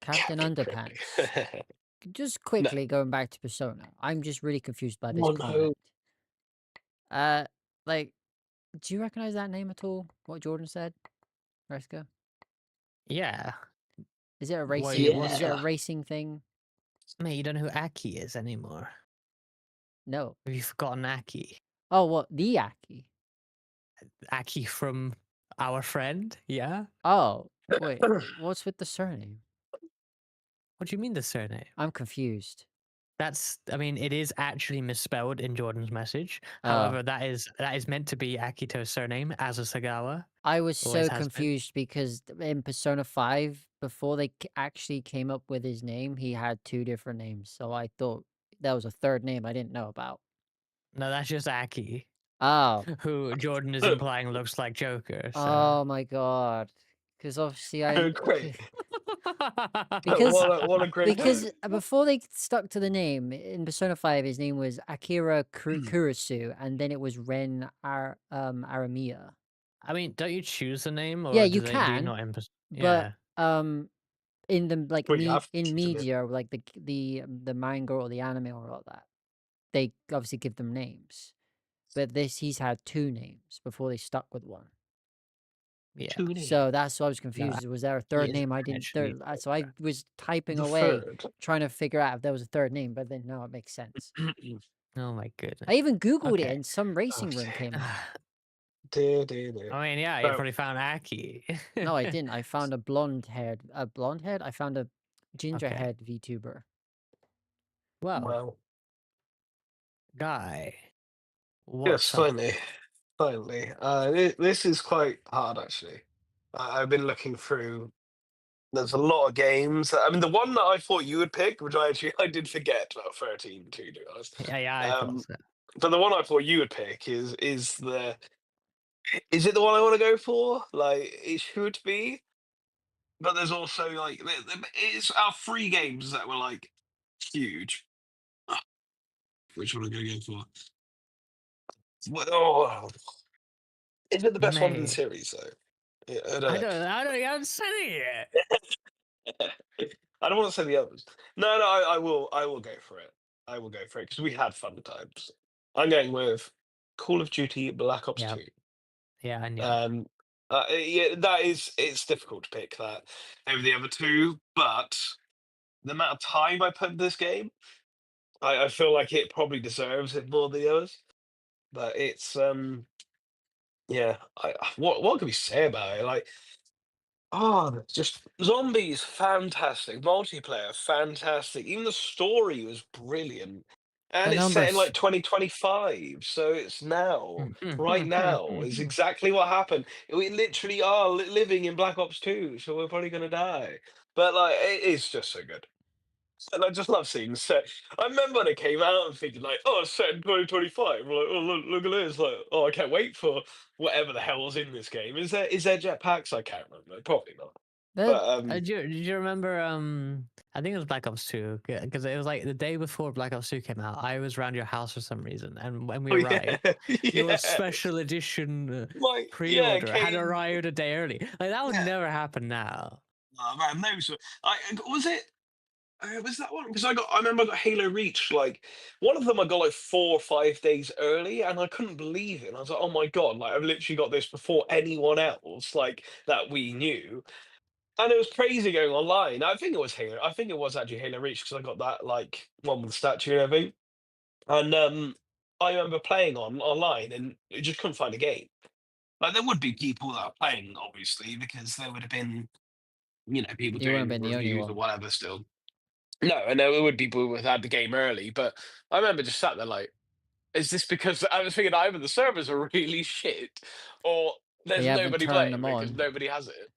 Captain Captain Cryptic. Underpants. Just No, quickly going back to Persona, I'm just really confused by this oh no. comment. Uh, like, do you recognize that name at all? What Jordan said, Reska? Yeah. Is it a Wait, racing? what's Is it Yeah. a racing thing? mate? You don't know who Aki is anymore. No. Have you forgotten Aki? Oh, what the Aki? Aki from our friend? Yeah. Oh, wait. What's with the surname? What do you mean the surname? I'm confused. I mean, it is actually misspelled in Jordan's message. Oh, However, that is meant to be Akito's surname as a Sagawa. I was Always so has been. confused because in Persona 5, before they actually came up with his name, he had two different names. So I thought that was a third name I didn't know about. No, that's just Aki, Oh, who Jordan is implying looks like Joker. So. oh my God. Because obviously Oh, great. because What a great because name. before they stuck to the name in Persona 5, his name was Akira Kurisu, and then it was Ren Aramiya. I mean, don't you choose the name, Yeah, or you do you can, not? but Yeah. in the like Well, you have in to do. media, like the manga or the anime or all that, they obviously give them names. But he's had two names before they stuck with one. Yeah. Two names. So that's why I was No, confused. Was there a he third is name I didn't? actually So I was typing The away, third. trying to figure out if there was a third name, but then now it makes sense. Oh my I goodness. even Googled it Okay. and some Oh racing room came up. dear. I mean, yeah, you So, probably found Aki. No, I didn't. I found a blonde head? I found a ginger Okay. head VTuber. Well, well, guy, yes, what's up? finally. This is quite hard actually. I've been looking through. There's a lot of games. I mean, the one that I thought you would pick, which I did forget about 13 too, to be honest. Yeah, I thought Um, so. but the one I thought you would pick is it the one I want to go for? Like it should be, but there's also like it's our three games that were like huge. Ah, which one am I going to go for? Oh, is it the best one in the Mate, series though? I don't I don't. You haven't said it yet. know. I don't want to say the others. No, no, I will. I will go for it. I will go for it because we had fun times. I'm going with Call of Duty Black Ops Yeah, 2. yeah, I knew it. Um, yeah, that is. It's difficult to pick that over the other two, but the amount of time I put in this game, I feel like it probably deserves it more than the others. But it's yeah. What can we say about it? Like, oh, just zombies, fantastic. Multiplayer, fantastic. Even the story was brilliant. The And it's set in numbers. like 2025, so it's now, right now, is exactly what happened. We literally are living in Black Ops 2, so we're probably gonna die. But like, it is just so good. And I just love seeing set. I remember when it came out and thinking like, oh, it's set in 2025. We're like, oh, look at this. Like, oh, I can't wait for whatever the hell was in this game. Is there jetpacks? I can't remember. Probably not. The But Do you remember? I think it was Black Ops 2 because it was like the day before Black Ops 2 came out. I was around your house for some reason, and when we oh yeah, arrived, your yeah. special edition Yeah, it pre-order had came. arrived a day early. Like that would Yeah. never happen now. Oh man, no. So was it. Was that one? Because I remember I got Halo Reach. Like one of them, I got like 4 or 5 days early, and I couldn't believe it. And I was like, "Oh my god!" Like I've literally got this before anyone else, like that we knew. And it was crazy going online. I think it was Halo. I think it was actually Halo Reach because I got that like one with the statue and everything. And I remember playing online and you just couldn't find a game. Like there would be people that are playing, obviously, because there would have been people you wouldn't have doing been the only reviews or one. whatever. Still, no, and there would be people who had the game early. But I remember just sat there like, is this because I was thinking either the servers are really shit or They there's haven't nobody turned playing them because on. nobody has it.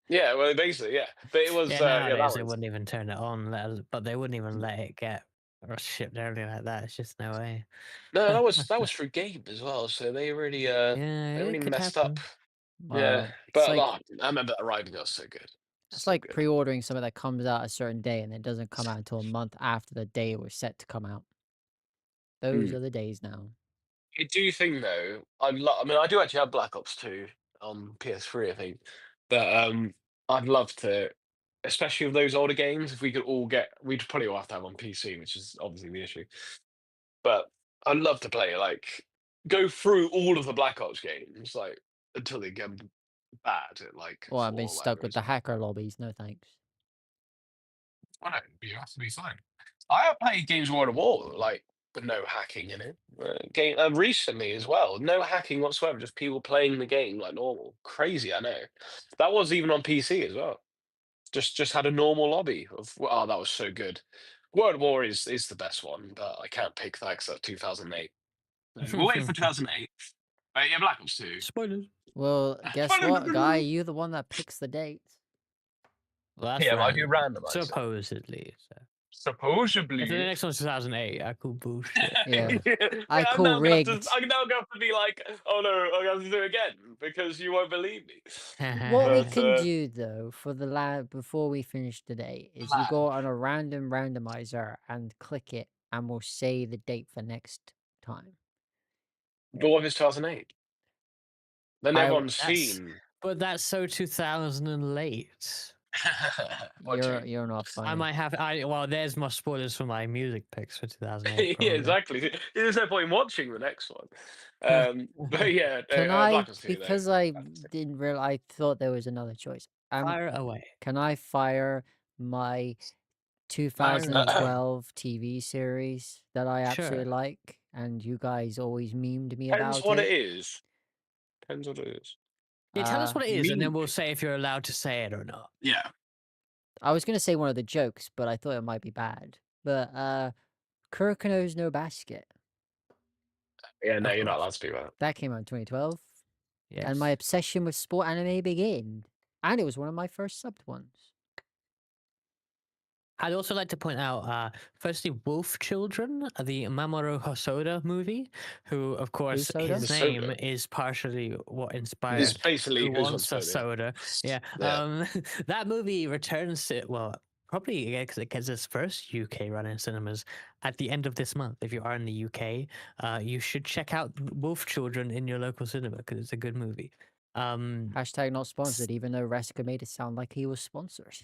Yeah, well, basically, yeah. But it was, Yeah, yeah, that nowadays they was. wouldn't even turn it on, but they wouldn't even let it get or shipped early like that. It's just no way. No, that was through Gabe as well. So Yeah, they really it could messed up. happen. Yeah, It's but like I remember arriving. It was so good, it's so like good. pre-ordering something that comes out a certain day and it doesn't come out until a month after the day it was set to come out. Those Mm. are the days now. I do think though, I mean, I do actually have Black Ops 2 on PS3, I think, but I'd love to, especially with those older games, if we could all we'd probably all have to have on PC, which is obviously the issue. But I'd love to play like go through all of the Black Ops games like until they get bad at like Well, I've been for whatever stuck with reason. the hacker lobbies. No thanks. I don't. You have to be fine. I have played games World of War like with no hacking in it. Game recently as well, no hacking whatsoever. Just people playing the game like normal. Crazy, I know. That was even on PC as well. Just had a normal lobby of. Oh, that was so good. World of War is the best one, but I can't pick that because that's 2008. So we'll wait for 2008. Yeah, Black Ops 2. Spoilers. Well, guess what, guy? You the one that picks the dates. Well, that's Yeah, I do random. randomize it. Supposedly. So. If the Supposedly. next one's 2008, I call bullshit. Yeah. Yeah, I I'm call now gonna have to. rigged. I'm now gonna have to be like, oh no, I'm gonna have to do it again because you won't believe me. What we But can do though for the lab before we finish today is you lab. go on a random randomizer and click it, and we'll say the date for next time. But what if it's 2008? Then I everyone's That's seen. but that's so 2000 and late. What do you mean? you're not I funny. might have. Well, there's my spoilers for my music picks for 2008. Yeah, Probably. exactly. There's no point in watching the next one. But yeah, Can Black I, Ops 2 though. because I Fantastic. didn't realize, I thought there was another choice. Fire away. Can I fire my Fire away. 2012 TV series that I Sure. absolutely like, and you guys always memed me Depends about what it it? is. Depends what it is. Yeah, tell us Uh, what it is, and then Me? we'll say if you're allowed to say it or not. Yeah. I was gonna say one of the jokes, but I thought it might be bad. But Kirk knows no basket. Yeah, no, Of you're not course. allowed to do that. That came out in 2012, and my Yes. obsession with sport anime began, and it was one of my first subbed ones. I'd also like to point out, firstly, Wolf Children, the Mamoru Hosoda movie, who, of course, soda? his The name soda. is partially what It's inspired basically Who who's wants Wants a soda. Soda. Yeah. Yeah. That movie returns to, well, probably because it gets its first UK run in cinemas at the end of this month. If you are in the UK, you should check out Wolf Children in your local cinema because it's a good movie. Hashtag not sponsored, even though Reska made it sound like he was sponsored.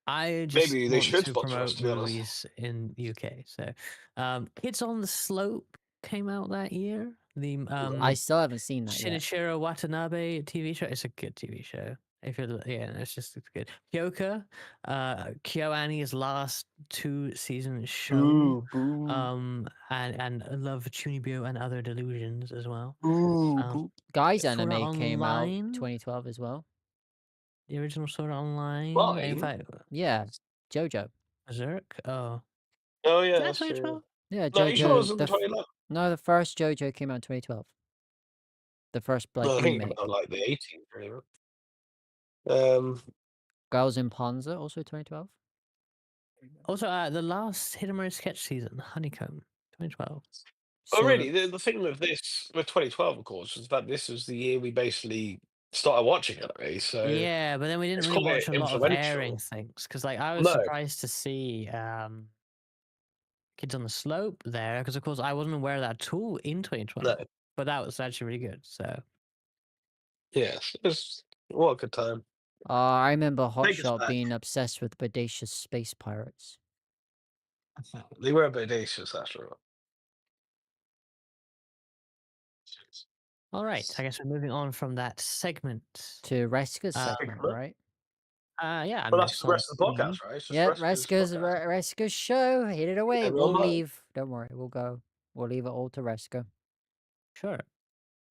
I just Maybe they want should to sponsor us, promote to be honest. movies in UK. So, Kids on the Slope came out that year. The I still haven't seen that yet. Shinichiro Watanabe TV show. It's a good TV show. If you're, yeah, it's good. Kyoka, KyoAni's last 2 season show. Boo, And Love Chunibyo and Other Delusions as well. Um, boo. Guys Sword Art anime came out Online, 2012 as well. the original Sword Art Online. In Mine? fact, Yeah, JoJo. Berserk. Oh, Oh, is yeah, that that's true. 2012? Yeah, No, you sure it was JoJo. in 2011? No, the first JoJo came out in 2012. The first like No, I think it came remake. out like the 18th, really. Um, Girls in Panzer, also 2012. Also, the last Hidamari sketch season, Honeycomb, 2012. oh, Sort really? of. The thing with this, with 2012, of course, was that this was the year we basically started watching anime, so Yeah, but then we didn't it's really quite watch a lot of airing influential. things because, like, I was No, surprised to see Kids on the Slope there because, of course, I wasn't aware of that at all in 2012. no. But that was actually really good. So, Yes, it was, what a good time. I remember Take us Hotshot back. being obsessed with bodacious space pirates. They were bodacious after all. all right, I guess we're moving on from that segment. To Reska's Um, segment, right? yeah, But and that's next the on rest of the screen. podcast, right? It's just Yep, Reska's podcast. Reska's show. Hit it away. Everyone We'll mind? leave. Don't worry. We'll go. We'll leave it all to Reska. Sure.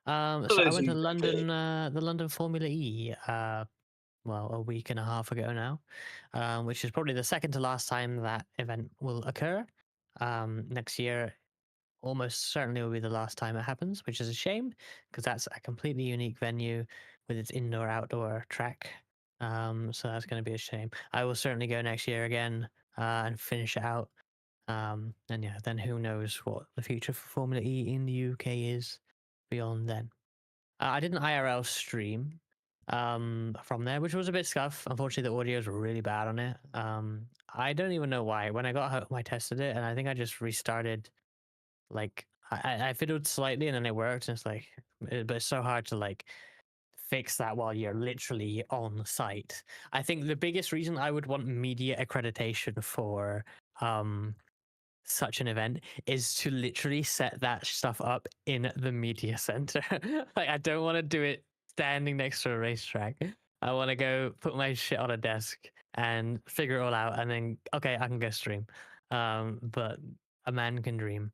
For So I those went of to you who London, the London Formula E, well, a week and a half ago now, which is probably the second to last time that event will occur. Next year, almost certainly will be the last time it happens, which is a shame because that's a completely unique venue with its indoor outdoor track. So that's going to be a shame. I will certainly go next year again and finish it out. And yeah, then who knows what the future for Formula E in the UK is beyond then. I did an IRL stream from there, which was a bit scuff. Unfortunately, the audio is really bad on it. I don't even know why. When I got home, I tested it, and I think I just restarted. Like I fiddled slightly, and then it worked. And it's like, but it's so hard to like fix that while you're literally on site. I think the biggest reason I would want media accreditation for such an event is to literally set that stuff up in the media center. Like, I don't want to do it standing next to a racetrack. I want to go put my shit on a desk and figure it all out, and then okay, I can go stream. But a man can dream.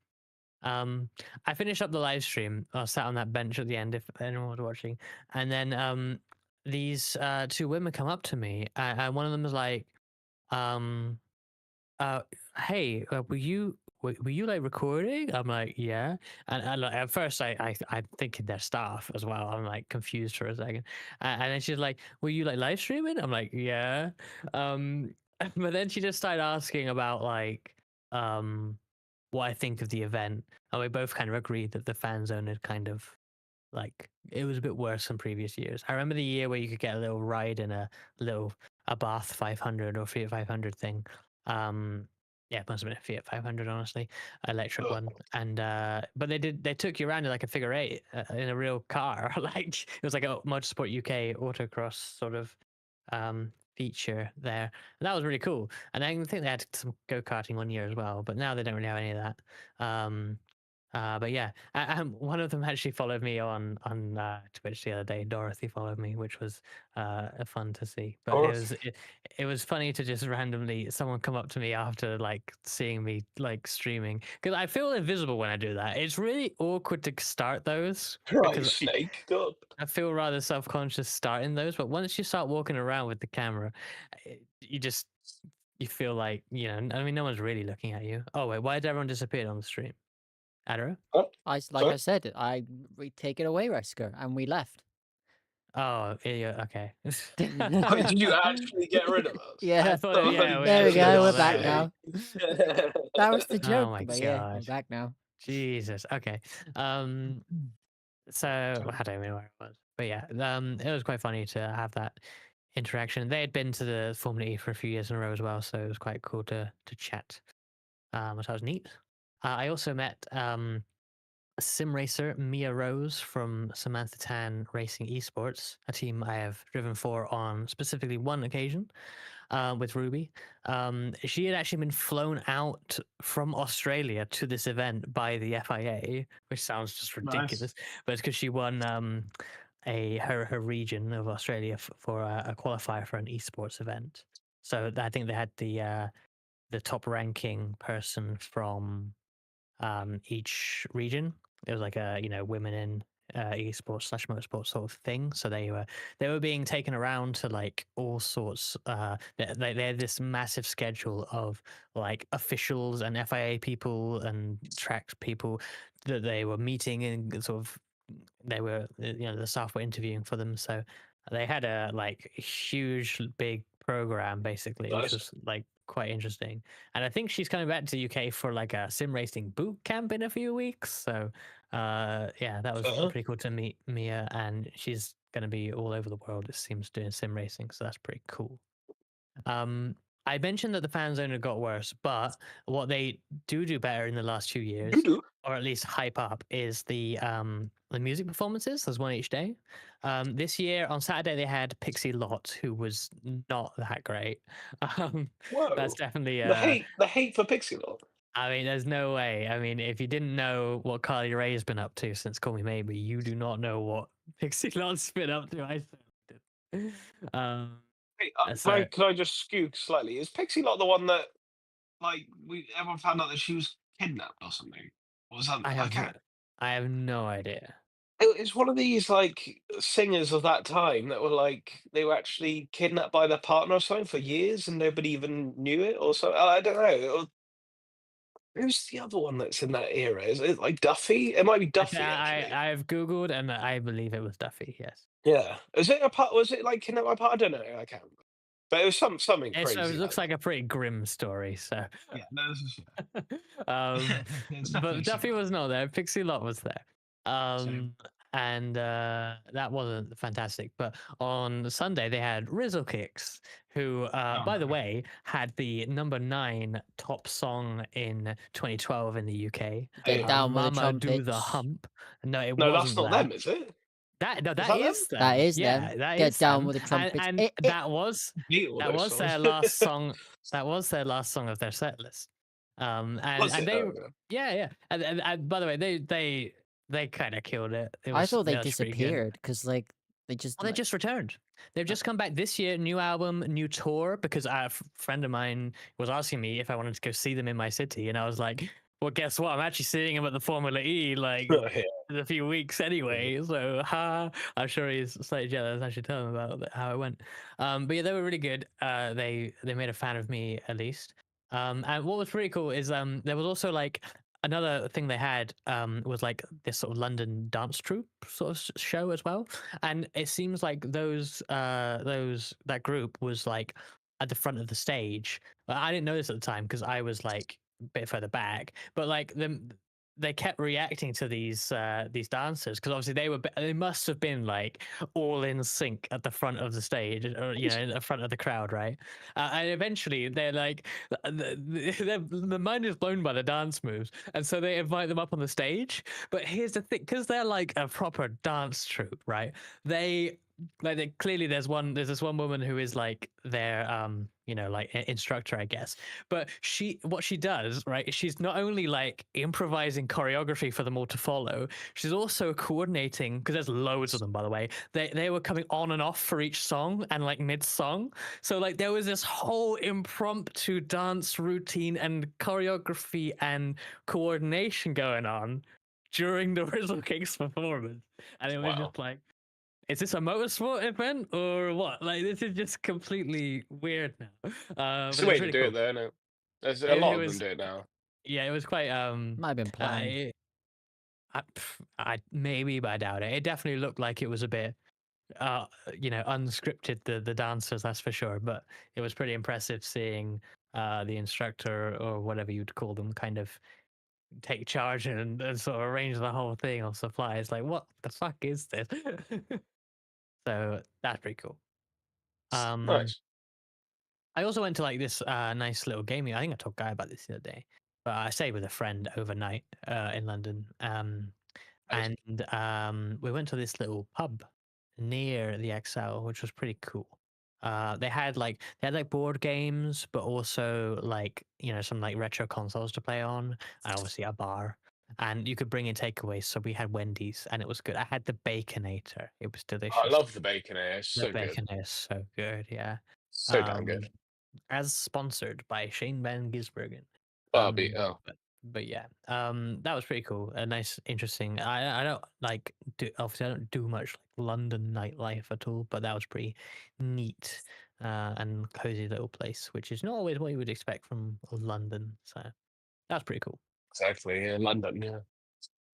I finished up the live stream. I sat on that bench at the end if anyone was watching, and then these two women come up to me, and one of them was like, um, uh, "Hey, were you like recording?" I'm like, "Yeah," and like, at first I'm thinking they're staff as well. I'm like confused for a second, and then she's like, "Were you like live streaming?" I'm like, "Yeah," but then she just started asking about like what I think of the event, and we both kind of agreed that the fan zone had kind of like it was a bit worse than previous years. I remember the year where you could get a little ride in a Bath 500 or Fiat 500 thing. Yeah, it must have been a Fiat 500, honestly, electric Ugh. one. And but they took you around in like a figure eight in a real car. Like it was like a Motorsport UK autocross sort of feature there. And that was really cool. And I think they had some go karting one year as well, but now they don't really have any of that. But yeah, one of them actually followed me on Twitch the other day. Dorothy followed me, which was fun to see. But Or it was funny to just randomly someone come up to me after like seeing me like streaming because I feel invisible when I do that. It's really awkward to start those right, because Snake. God. I feel rather self conscious starting those. But once you start walking around with the camera, you just you feel like I mean, no one's really looking at you. Oh wait, why did everyone disappear on the stream? Adara? Oh, Like sorry. I said, we take it away, Reska, and we left. Oh, yeah, okay. Wait, did you actually get rid of us? I Yeah. thought, For yeah, we There we actually go. got We're back there. now. sake. That was the Oh joke, my but yeah, we're god. back now. Jesus. Okay. So I don't know where it was, but yeah, it was quite funny to have that interaction. They had been to the Formula E for a few years in a row as well, so it was quite cool to chat. Which was neat. I also met sim racer Mia Rose from Samantha Tan Racing Esports, a team I have driven for on specifically one occasion with Ruby. She had actually been flown out from Australia to this event by the FIA, which sounds just Nice. ridiculous, but it's because she won her region of Australia for a qualifier for an esports event. So I think they had the top ranking person from each region. It was like a women in esports slash motorsport sort of thing. So they were being taken around to like all sorts. They had this massive schedule of like officials and FIA people and track people that they were meeting, and sort of they were the staff were interviewing for them. So they had a like huge big program basically, which Nice. was like quite interesting. And I think she's coming back to the UK for like a sim racing boot camp in a few weeks. So yeah, that was Uh-huh. pretty cool to meet Mia, and she's going to be all over the world, it seems, doing sim racing. So that's pretty cool. Um, I mentioned that the fan zone had got worse, but what they do better in the last 2 years, Doo-doo. or at least hype up, is the music performances. There's one each day. This year on Saturday they had Pixie Lott, who was not that great. Um, that's Whoa. definitely The hate for Pixie Lott. I mean, there's no way. I mean, if you didn't know what Carly Rae's been up to since Call Me Maybe, you do not know what Pixie Lott's been up to. I certainly did. Hey, So can I just skew slightly? Is Pixie Lott the one that like we everyone found out that she was kidnapped or something? Or was that I I have can't. I have no idea. It's one of these like singers of that time that were like they were actually kidnapped by their partner or something for years and nobody even knew it or so. I don't know. Who's the other one that's in that era? Is it like Duffy? It might be Duffy actually. I've googled and I believe it was Duffy. Yes. Yeah. Is it a part? Was it like kidnapped by part? I don't know. I can't remember. But it was something So it crazy like looks that. like a pretty grim story. So, Yeah. No, this is um, it's but definitely Duffy similar. was not there. Pixie Lott was there. Same. And that wasn't fantastic. But on Sunday they had Rizzle Kicks, who, Oh by the no. way, had the number 9 top song in 2012 in the UK. Get Hey, down with the Mama Do the trumpets. Hump. No, it no, that's wasn't not that. them, is it? That no, Is that that them? is That them. is them. Yeah, that Get is down them. with the trumpets. And that was Hate all those songs. their last song. That was their last song of their set list. Was And it? they Oh, yeah. yeah. And by the way, they kind of killed it. I thought they That was pretty good. disappeared because like they just Well, they like just returned. They've just come back this year, new album, new tour. Because friend of mine was asking me if I wanted to go see them in my city, and I was like, "Well, guess what? I'm actually seeing him at the Formula E like Yeah. in a few weeks anyway." So, I'm sure he's slightly jealous. I should tell him about how it went. But yeah, they were really good. They made a fan of me at least. And what was pretty cool is there was also like another thing they had was like this sort of London dance troupe sort of show as well, and it seems like that group was like at the front of the stage. I didn't know this at the time because I was like a bit further back, but like they kept reacting to these dancers because obviously they must have been like all in sync at the front of the stage, or in the front of the crowd, right? And eventually they're like the mind is blown by the dance moves, and so they invite them up on the stage. But here's the thing, because they're like a proper dance troupe, right? They clearly there's this one woman who is like their like instructor, I guess. But what she does, right, she's not only like improvising choreography for them all to follow, she's also coordinating, because there's loads of them, by the way. They were coming on and off for each song and like mid song. So like there was this whole impromptu dance routine and choreography and coordination going on during the Rizzle Kicks performance. And it was Wow. just like, is this a motorsport event or what? Like, this is just completely weird now. It's But the it was way to really do it, cool. though, isn't it? There's a It lot of them was, do it now. yeah, it was quite, might have been planned. I maybe, but I doubt it. It definitely looked like it was a bit, unscripted, the dancers, that's for sure. But it was pretty impressive seeing the instructor, or whatever you'd call them, kind of take charge and sort of arrange the whole thing on supply. It's like, what the fuck is this? So that's pretty cool. Um, Nice. I also went to like this nice little gaming. I think I told Guy about this the other day, but I stayed with a friend overnight in London. Nice. and we went to this little pub near the XL, which was pretty cool. They had like board games, but also like some like retro consoles to play on, and obviously a bar. And you could bring in takeaways, so we had Wendy's, and it was good. I had the Baconator; it was I delicious. love the bacon here. It's The so good. bacon is so good, yeah. So damn good. Um, as sponsored by Shane Van Gisbergen. Barbie. Oh, But yeah, that was pretty cool. A nice, interesting. I don't like do obviously I don't do much like London nightlife at all, but that was pretty neat and cozy little place, which is not always what you would expect from London. So that's pretty cool. exactly. Yeah, London. Yeah.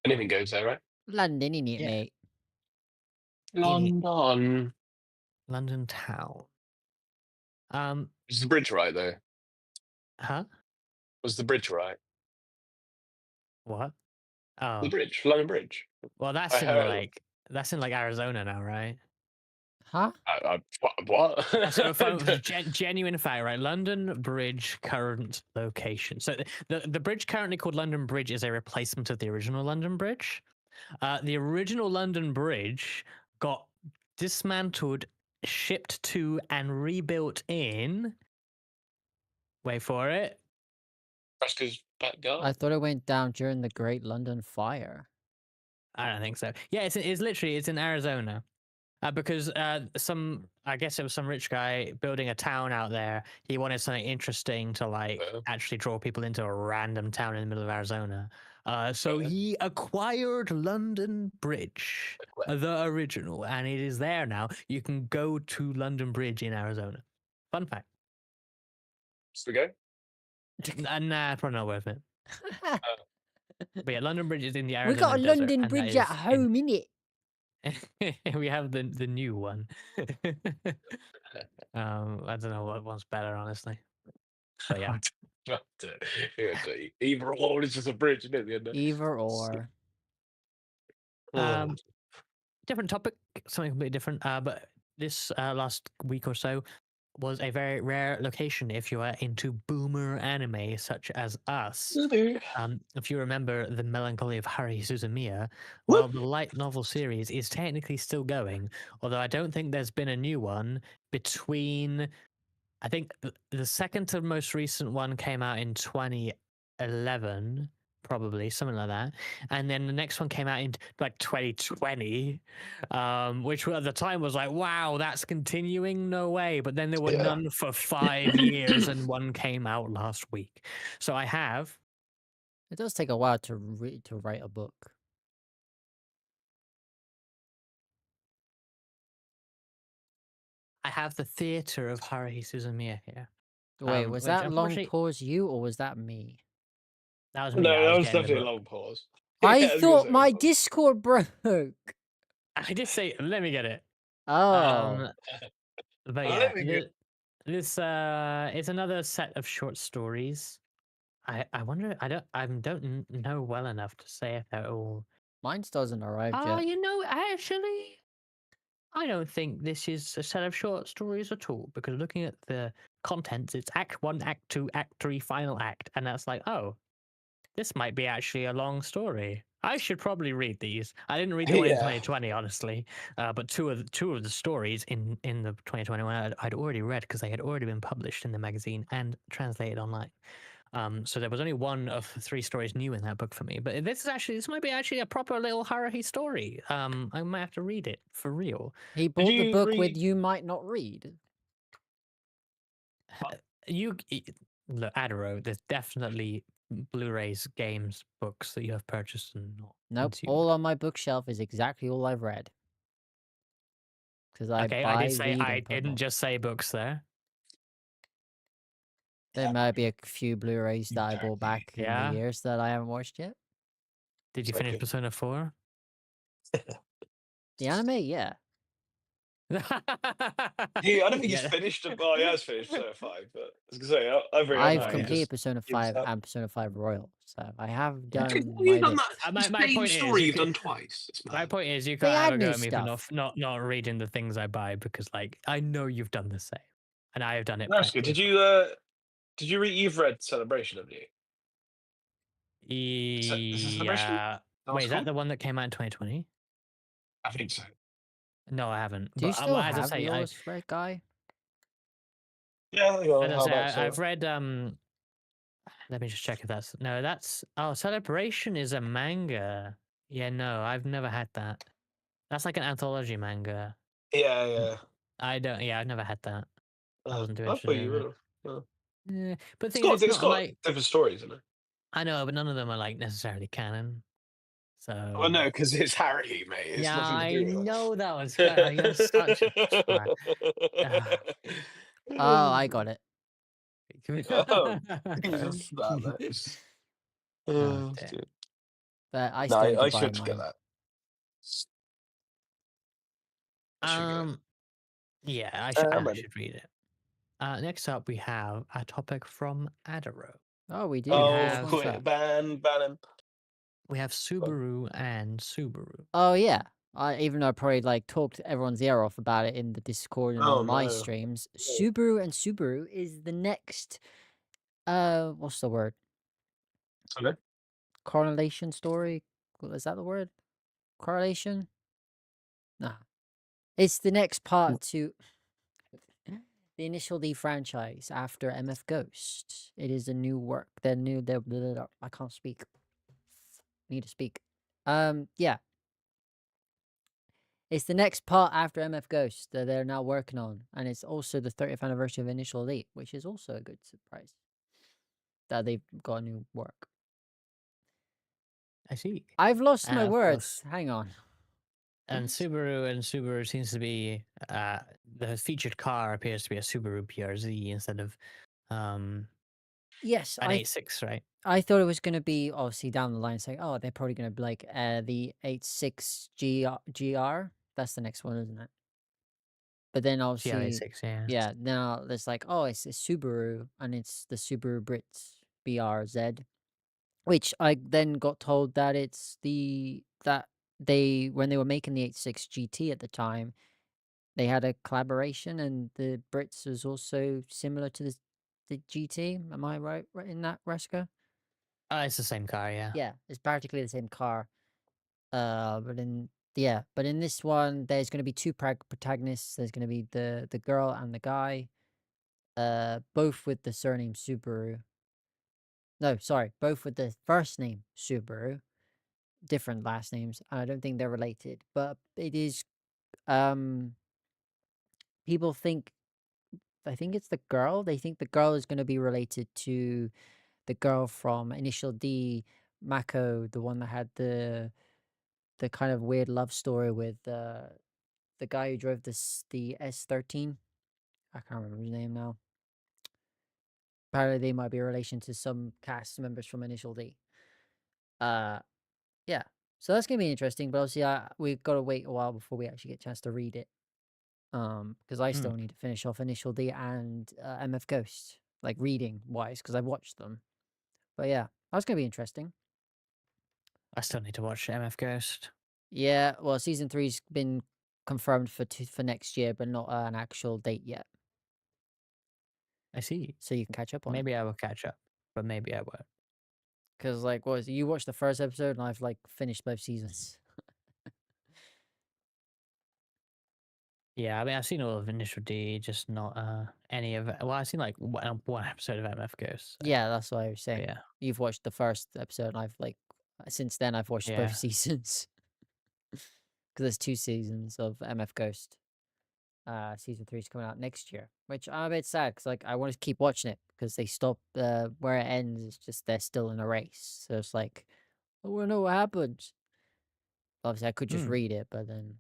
Anything goes there, right? London, in it, Yeah, mate. in it, London. London town. Um, Is the bridge right though? huh? Was the bridge right? What? The Oh, bridge, London Bridge. well, I heard. that's in like Arizona now, right? Huh? What? So, genuine fact, right? London Bridge current location. So, the bridge currently called London Bridge is a replacement of the original London Bridge. The original London Bridge got dismantled, shipped to, and rebuilt in. Wait for it. Fresco's back garden. I thought it went down during the Great London Fire. I don't think so. Yeah, it's in Arizona. Because I guess it was some rich guy building a town out there. He wanted something interesting to like Uh, actually draw people into a random town in the middle of Arizona. So uh, he acquired London Bridge, the original, and it is there now. You can go to London Bridge in Arizona. Fun fact. Should we go? Nah, probably not worth it. But yeah, London Bridge is in the We Arizona got a desert, London and that Bridge at is in. home, innit? We have the new one. I don't know what one's better, honestly. But yeah, Either or, it's just a bridge, isn't it? At the end of Either or. Oh, um, different topic, something completely different. But this last week or so was a very rare location if you are into boomer anime such as us. If you remember the Melancholy of Haruhi Suzumiya, well, the light novel series is technically still going, although I don't think there's been a new one between. I think the second to most recent one came out in 2011, probably something like that, and then the next one came out in like 2020, which at the time was like, wow, that's continuing, no way. But then there were yeah. none for 5 years, and one came out last week. So It does take a while to write a book. I have the Theater of Haruhi Suzumiya here. Wait, was Which that long unfortunately pause you or was that me? that was me. No, I that was was getting the definitely a book. long pause. I Yeah, I was gonna thought say it was my long. Discord broke. I did say, let me get it. Oh, But Oh, yeah, let me go. this is another set of short stories. I wonder. I don't know well enough to say if they're all. mine still hasn't arrived Oh, yet. actually, I don't think this is a set of short stories at all, because looking at the contents, it's Act 1, Act 2, Act 3, Final Act, and that's like, oh, this might be actually a long story. I should probably read these. I didn't read the one in Yeah. 2020, honestly, but two of the stories in the 2021 I'd already read because they had already been published in the magazine and translated online. So there was only one of 3 stories new in that book for me. But this might be actually a proper little Haruhi story. I might have to read it for real. He Did bought the you book with read? You Might Not Read. You look, Adaro, there's definitely Blu-rays, games, books that you have purchased and not Nope, consumed. all on my bookshelf is exactly all I've read. Because I Okay, I did buy, say read, I and put didn't more. just say books there. There might be a few Blu-rays that I bought Tacky. back in the Yeah. years that I haven't watched yet. Did you So finish good. Persona 4? The anime, yeah. I don't think he's Yeah. finished. Well, he has finished Persona 5, but I was gonna say I've read I've now. He completed just Persona gives 5 up. and Persona 5 Royal, so I have How done you my done bit. that? The My same point is, story you you've could. done twice. It's My mad. point is, you They can't have add a go new at me for stuff. not reading the things I buy, because like I know you've done the same, and I have done it That's good. plenty Did as well. you read? You've read Celebration, haven't you? Is it Celebration? Yeah, That Wait, was is that called? the one that came out in 2020? I think so. No, I haven't. Do you But still as I have say, yours, Red Guy? Yeah, as I how say, about I've so? read. Let me just check if that's no. That's Celebration is a manga. Yeah, no, I've never had that. That's like an anthology manga. Yeah, N- yeah. I don't. Yeah, I've never had that. I wasn't too I interested thought you in would it. have. Yeah. Yeah, but the thing is, it's It's not got like different stories in it. I know, but none of them are like necessarily canon. Well, So no, because it's Harry, mate. It's yeah, nothing to I do with know that was good. Oh, you're such a twat. Ah. Oh, I got it. Oh, Jesus, that knows. Oh Oh, dear. dude. But I No, still need to I buy should get mine. that. I should get it. Um. Yeah, I'm I ready. should read it. Next up, we have a topic from Adaro. Oh, we We do. Which Oh, have one's quit, that? ban him. Subaru and Subaru. Oh yeah. Even though I probably like talked everyone's ear off about it in the Discord and Oh on my no. streams, Subaru and Subaru is the next what's the word? Okay. Correlation story? Is that the word? Correlation? Nah. It's the next part to the Initial D franchise after MF Ghost. It is a new work. I can't speak. Need to speak. Yeah. It's the next part after MF Ghost that they're now working on, and it's also the 30th anniversary of Initial D, which is also a good surprise that they've got new work. I see. I've lost my Of words. course. Hang on. And Subaru seems to be the featured car appears to be a Subaru PRZ instead of um Yes, an 86, right? I thought it was gonna be obviously down the line saying, oh, they're probably gonna be like the 86 GR. That's the next one, isn't it? But then obviously, GR86, yeah. yeah, now there's like, oh, it's a Subaru and it's the Subaru Brits BRZ, which I then got told that it's that they when they were making the 86 GT at the time, they had a collaboration and the Brits was also similar to the GT. Am I right in that, Reska? It's the same car, yeah. Yeah, it's practically the same car. But in this one, there's going to be two protagonists. There's going to be the girl and the guy, both with the surname Subaru. No, sorry, both with the first name Subaru, different last names. I don't think they're related, but it is. Um, people think. I think it's the girl. They think the girl is going to be related to the girl from Initial D, Mako, the one that had the kind of weird love story with the guy who drove the S13. I can't remember his name now. Apparently, they might be a relation to some cast members from Initial D. Uh, yeah. So that's gonna be interesting. But obviously, we've got to wait a while before we actually get a chance to read it. Because I Hmm. still need to finish off Initial D and MF Ghost, like reading wise, because I've watched them. But yeah, that's gonna be interesting. I still need to watch MF Ghost. Yeah. Well, season three's been confirmed for next year, but not an actual date yet. I see. So you can catch up on it. Maybe I will catch up, but maybe I won't. Because like, what was it? You watched the first episode, and I've like finished both seasons. Yeah, I mean, I've seen all of Initial D, just not any of it. Well, I've seen like one episode of MF Ghost. So, Yeah, that's what I was but saying. yeah, You've watched the first episode, and I've like since then I've watched both yeah. seasons because there's two seasons of MF Ghost. Season three's coming out next year, which I'm a bit sad because like I want to keep watching it because they stop where it ends. It's just they're still in a race, so it's like I want to know what happens. Obviously, I could just Hmm. read it, but then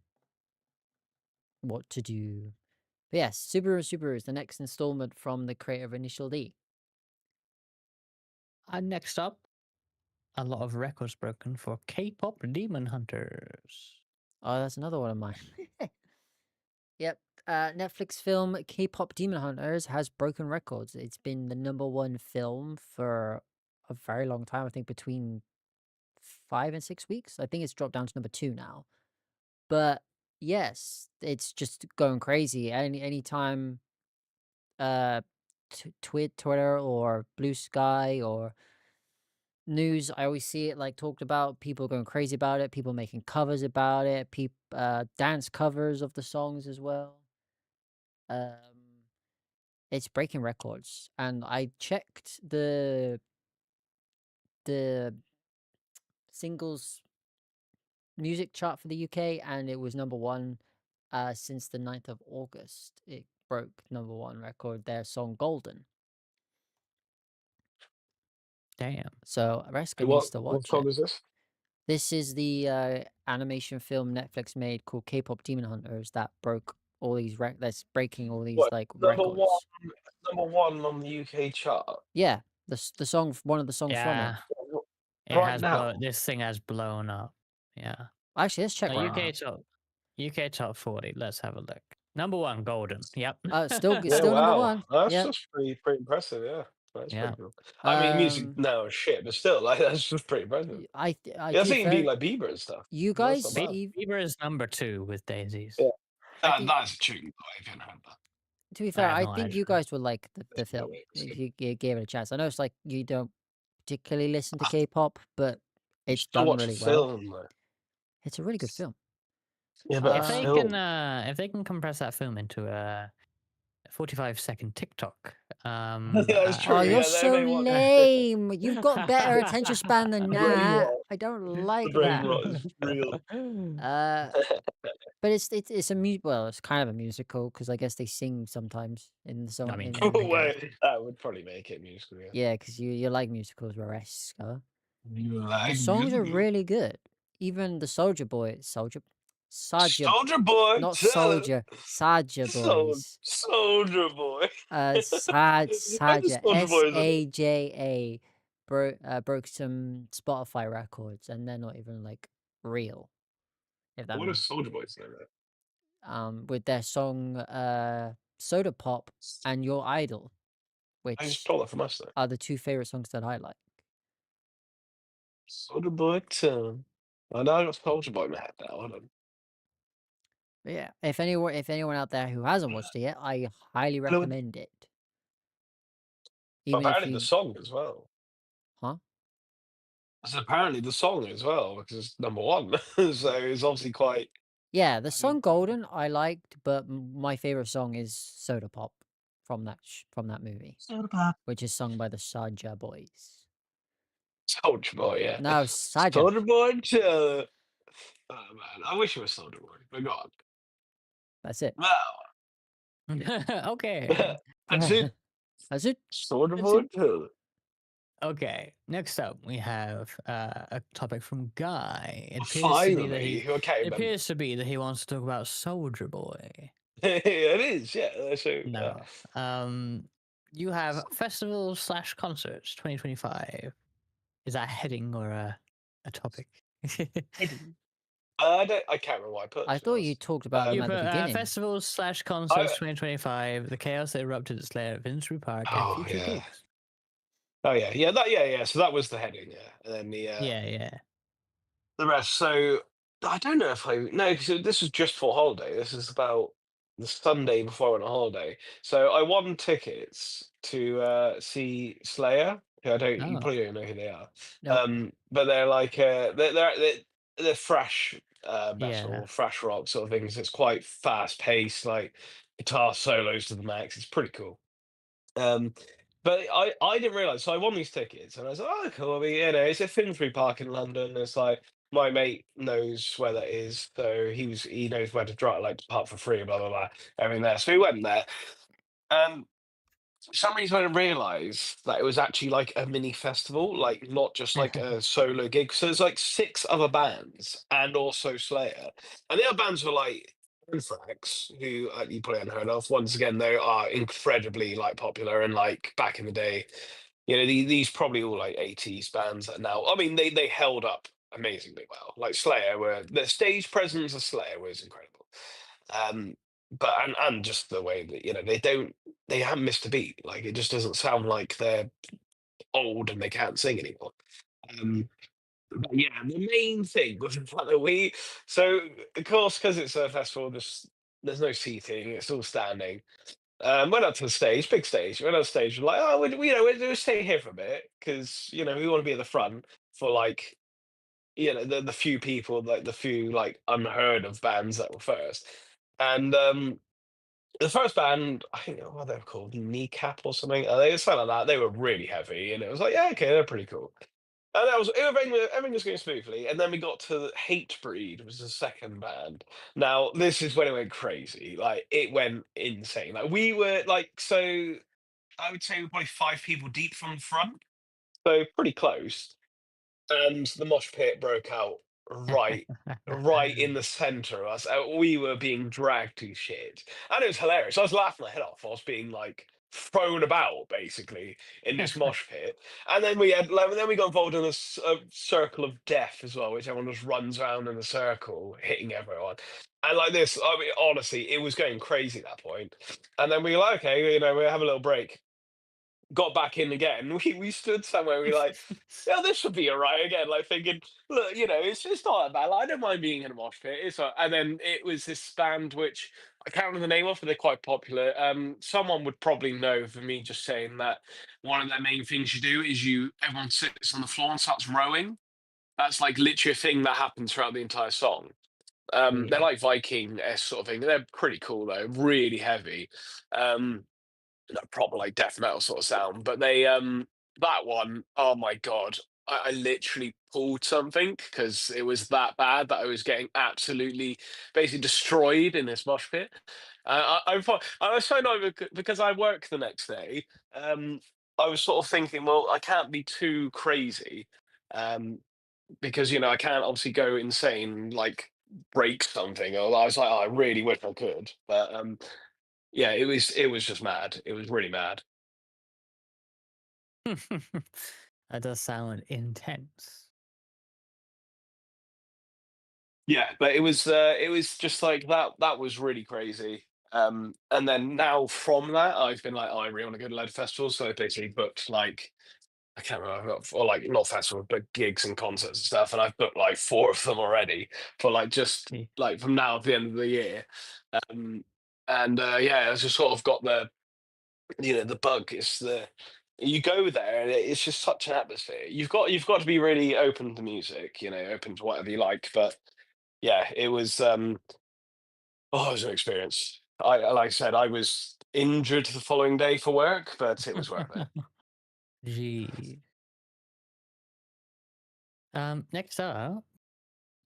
what to do? But yes, Subaru is the next installment from the creator of Initial D. And next up, a lot of records broken for K-pop Demon Hunters. Oh, that's another one of mine. Yep. Netflix film K-pop Demon Hunters has broken records. It's been the number one film for a very long time. I think between 5 and 6 weeks. I think it's dropped down to number two now. But yes, it's just going crazy. Anytime Twitter or Blue Sky or news. I always see it like talked about, people going crazy about it, people making covers about it, dance covers of the songs as well. Um, it's breaking records, and I checked the singles music chart for the UK, and it was number one since the 9th of August. It broke number one record, their song Golden. Damn. So Reska needs What to what watch song it. is this? This is the animation film Netflix made called K-pop Demon Hunters that broke all these that's breaking all these What like number one? records. Number one on the UK chart Yeah, the song, one of the songs from it. Yeah. It right has blown. now. This thing has blown up. Yeah. Actually, let's check No, right now. UK top 40. Let's have a look. Number one, Golden. Yep. Yeah, Still number wow, one. that's Yeah. just pretty impressive. Yeah, that's Yeah. pretty cool. I mean, music Um, now is shit, but still, like that's just pretty impressive. Yeah, to that's be even being fair, like Bieber and stuff. you That's not guys, bad. Bieber is number two with Daisies. Yeah, I think that's a tune. I haven't heard that. to be I fair, have I no think idea. you guys would like the There's no film way it's if good. you gave it a chance. I know it's like you don't particularly listen to I K-pop, but you it's still done watch a really well. film though. It's a really good film. Yeah, but a Um, film. If they can compress that film into a 45-second TikTok, Yeah, that's oh, true. you're Yeah, so they want lame. You've got better attention span than brain that. rot. I don't The like brain that. rot is real. Uh, but it's a well, it's kind of a musical because I guess they sing sometimes in the I song mean, in the game. Well, that would probably make it musical. Yeah. Yeah, because you like musicals, Rareska. You The like songs are musical? really good. Even the Soldier, Soldier Boy, not tell it. Soldier, Saja boys. Soldier Boy. Why does Saja, Soldier Boy is in it? Saja broke some Spotify records, and they're not even like real, if that What if makes Soldier Boy's in it? with their song Soda Pop and Your Idol, I just which stole that from us though. are the two favorite songs that I like. Soldier Boy, tell him. I know I got Soldier Boy in my head now. Hold on. But yeah, if anyone out there who hasn't watched it yet, I highly Well, recommend it. Even if apparently the you, song as well. huh? It's apparently the song as well because it's number one. So it's obviously quite. Yeah, the song Golden I liked, but my favorite song is Soda Pop from that movie, Soda Pop. which is sung by the Saja Boys. Soldier Boy, yeah. No, Saja. Soldier Boy, tell it. Oh man, I wish it was Soldier Boy, but God. That's it. Okay. That's it. That's it. Soldier That's Boy, it. tell it. Okay. Next up, we have a topic from Guy. Finally, okay, It appears to be that he wants to talk about Soldier Boy. it is, yeah. So, No. You have festivals/concerts 2025. Is that a heading or a topic? I can't remember what I put. I To be thought you honest. talked about them You at put the beginning. festivals/concerts 2025. The chaos that erupted at Slayer at Finsbury Park and Oh future yeah. gigs. Oh yeah. So that was the heading, yeah, and then Yeah. the rest. So I don't know if I no, because this was just for holiday. This is about the Sunday before I went on holiday. So I won tickets to see Slayer. Who I don't, you Oh, probably don't know who they are. Nope. But they're like they're thrash yeah. metal, thrash rock sort of things. It's quite fast paced, like guitar solos to the max. It's pretty cool. Um, but I didn't realize. So I won these tickets, and I was like, "Oh, cool." I mean, it's at Finsbury Park in London. It's like my mate knows where that is, so he knows where to drive, like to park for free, blah blah blah. Everything there. So we went there, and for some reason I didn't realize that it was actually like a mini festival, like not just like a solo gig. So there's like six other bands and also Slayer, and the other bands were like Anthrax, who you probably haven't heard of. Once again, they are incredibly like popular and like back in the day. These probably all like 80s bands that now. I mean, they held up amazingly well. Like Slayer, were the stage presence of Slayer was incredible. Um, but and just the way that they haven't missed a beat. Like it just doesn't sound like they're old and they can't sing anymore. Um, but yeah, the main thing was the fact that so of course because it's a festival, there's no seating, it's all standing. Went up to the stage, big stage. Went on stage, we're like, oh, we'll stay here for a bit because we want to be at the front for like the few people, like the few like unheard of bands that were first. And the first band, I think what they were called, Kneecap or something. They something like that. They were really heavy, and it was like, yeah, okay, they're pretty cool. And everything was going smoothly. And then we got to Hatebreed, was the second band. Now, this is when it went crazy. Like, it went insane. Like, we were like, so I would say we're probably 5 people deep from the front, so pretty close. And the mosh pit broke out right in the center of us. We were being dragged to shit, and it was hilarious. I was laughing my head off. I was being like thrown about basically in this mosh pit, and then then we got involved in a circle of death as well, which everyone just runs around in a circle hitting everyone. And like this, I mean, honestly, it was going crazy at that point. And then we were like, okay, we'll have a little break. Got back in again. We stood somewhere. We were like, yeah, this should be all right again. Like thinking, look, it's not that bad. Like, I don't mind being in a mosh pit. And then it was this band which I can't remember the name of, but they're quite popular. Someone would probably know for me just saying that one of their main things you do is everyone sits on the floor and starts rowing. That's like literally a thing that happens throughout the entire song. They're Yeah. like Viking sort of thing. They're pretty cool though, really heavy. Um, proper like death metal sort of sound. But that one, oh my god, I literally pulled something because it was that bad that I was getting absolutely basically destroyed in this mosh pit. I was so annoyed because I work the next day. Um, I was sort of thinking, well, I can't be too crazy, because I can't obviously go insane like break something. Or I was like, oh, I really wish I could, but yeah, it was just mad. It was really mad. That does sound intense. Yeah, but it was just like that was really crazy. And then now from that, I've been like, oh, I really want to go to a load of festivals. So I basically booked like I can't remember, or like not festivals, but gigs and concerts and stuff. And I've booked like 4 of them already for like just Yeah. like from now to the end of the year. Um, and yeah, I just sort of got the bug. It's the you go there and it's just such an atmosphere. You've got to be really open to music, open to whatever you like. But yeah, it was an experience. Like I said, I was injured the following day for work, but it was worth it. Gee. Next up,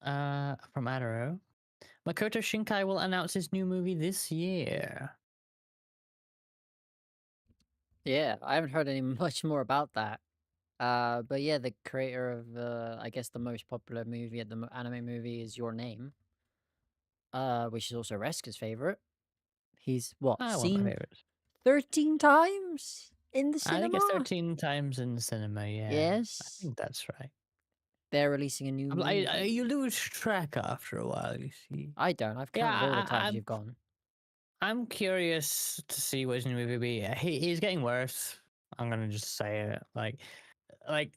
from Adaro, Makoto Shinkai will announce his new movie this year. Yeah, I haven't heard any much more about that. But yeah, the creator of I guess the most popular movie at the anime movie is Your Name, which is also Reska's favorite. He's what One of my seen favorites. 13 times in the I think it's cinema. 13 times in the cinema. Yeah, I Yes, think that's right. they're releasing a new You movie. lose track after a while. You see. I don't. I've Yeah, counted all the times you've gone. I'm curious to see what his new movie will be. He's getting worse. I'm gonna just say it. Like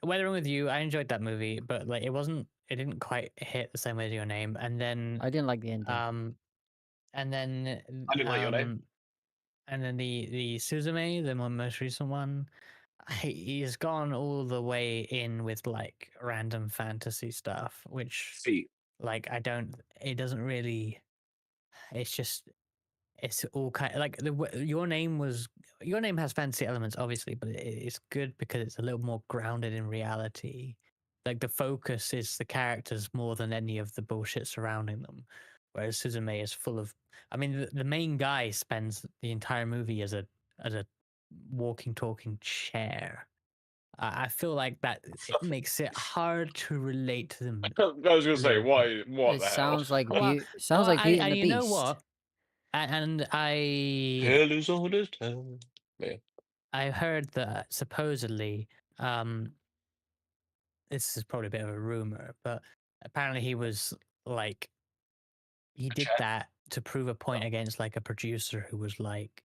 Weathering with You, I enjoyed that movie, but like it didn't quite hit the same way as Your Name. I didn't like the ending. Um, and then I didn't like your name. um, and then the Suzume, the most recent one, he's gone all the way in with like random fantasy stuff, which Feet. like it doesn't really. It's just it's all kind of like Your Name has fantasy elements obviously, but it's good because it's a little more grounded in reality. Like the focus is the characters more than any of the bullshit surrounding them, whereas Suzume is full of. I mean, the main guy spends the entire movie as a walking talking chair. I feel like that it makes it hard to relate to them I was gonna a say, little bit. why? What It the hell? sounds like Well, sounds like Beauty and and the you know Beast. what? And I Hell is on his town. Yeah. I heard that supposedly, um, this is probably a bit of a rumor, but apparently he was like he A did chair. that to prove a point against like a producer who was like,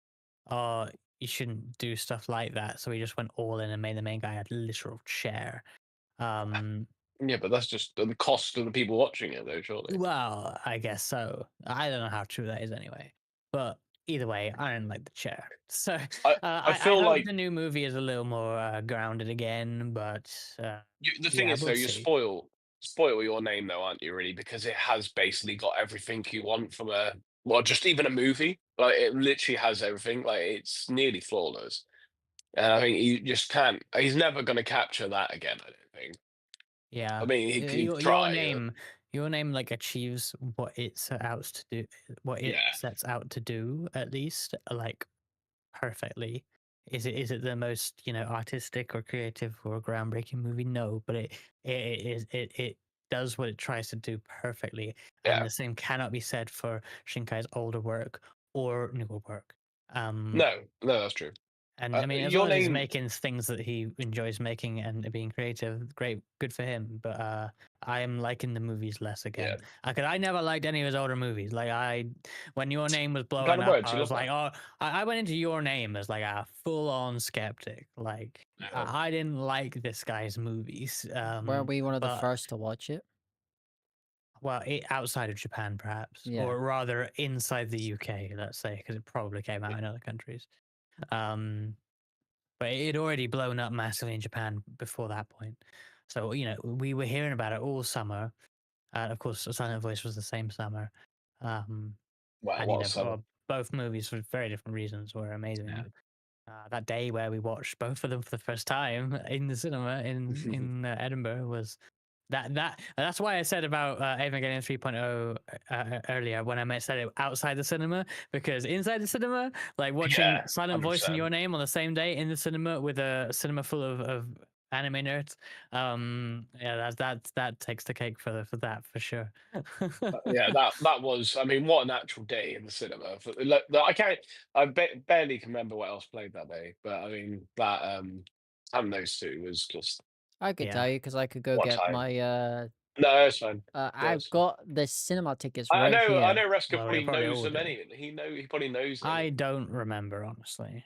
"Oh, you shouldn't do stuff like that." So he just went all in and made the main guy a literal chair. Um, Yeah, but that's just the cost of the people watching it, though. Surely. well, I guess so. I don't know how true that is anyway, but either way, I don't like the chair. So I I feel hope like the new movie is a little more grounded again. But the thing yeah, is though, we'll you see. spoil your name though, aren't you? Really, because it has basically got everything you want from a well, just even a movie. Like it literally has everything. Like it's nearly flawless. And I think you just can't. He's never going to capture that again. I don't think. I Yeah, mean, he could your try. name, your name like achieves what it sets out to do, what it Yeah, sets out to do at least, like perfectly. Is it the most artistic or creative or groundbreaking movie? No, but it does what it tries to do perfectly, and yeah. the same cannot be said for Shinkai's older work or newer work. Um, No, no, that's true. and I mean, as Your long as he's name, making things that he enjoys making and being creative, great, good for him. But I am liking the movies less yeah. again. I never liked any of his older movies. Like when Your Name was Kind blowing of up, words. I You was love like, that. oh, I went into Your Name as like a full-on skeptic. Like Yeah. I didn't like this guy's movies. Weren't we one of the But first to watch it? well, outside of Japan, perhaps, Yeah. or rather inside the UK, let's say, because it probably came out in other countries. Um, but it had already blown up massively in Japan before that point. So, we were hearing about it all summer. Of course, Silent Voice was the same summer. Um, Wow, and, what a summer. both movies for very different reasons were amazing. Yeah. That day where we watched both of them for the first time in the cinema in Edinburgh was that's why I said about Evangelion 3.0 earlier when said it outside the cinema, because inside the cinema, like watching Yeah, Silent Voice and 100%. Your Name on the same day in the cinema with a cinema full of anime nerds, yeah, that takes the cake for that for sure. Yeah, that was. I mean, what an actual day in the cinema. I can't. Barely can remember what else played that day, but I mean that having those two was just I could tell Yeah. you because I could go what get time. my No, it's fine. No, I've it's fine. got the cinema tickets I right know. I here. know. Reska Well, we probably probably knows all them do. anyway. He probably knows them I anyway. don't remember, honestly.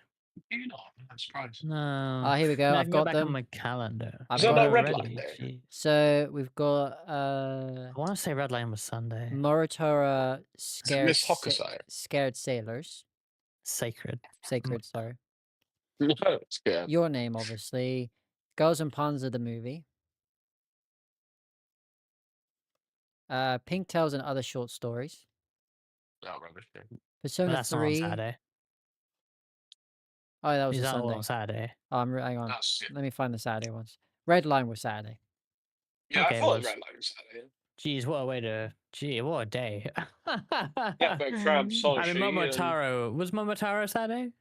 Do you not? I'm surprised. No. Here we I go. mean, I I've can go got back on them. my calendar. Is I've I that got it got that red line already. day? Jeez. so we've got I want to say Red Line was Sunday. Muratora Is it Miss Hokusai? Scared Sailors. Sacred. Sacred, sorry. No, it's good. Your Name, obviously. Girls and Panzer the movie. Pink Tails and Other Short Stories. Oh, rubbish. Yeah. But Persona that's not on 3. Saturday. Oh, that was Is a that all on Sunday. Saturday? Hang on. That's Let me find the Saturday ones. Red Line was Saturday. yeah. I Okay, it thought the was. red line was Saturday. Geez, what a way to. Gee, what a day. Yeah, but Crab I mean, Solitary and Momotaro. Was Momotaro Saturday?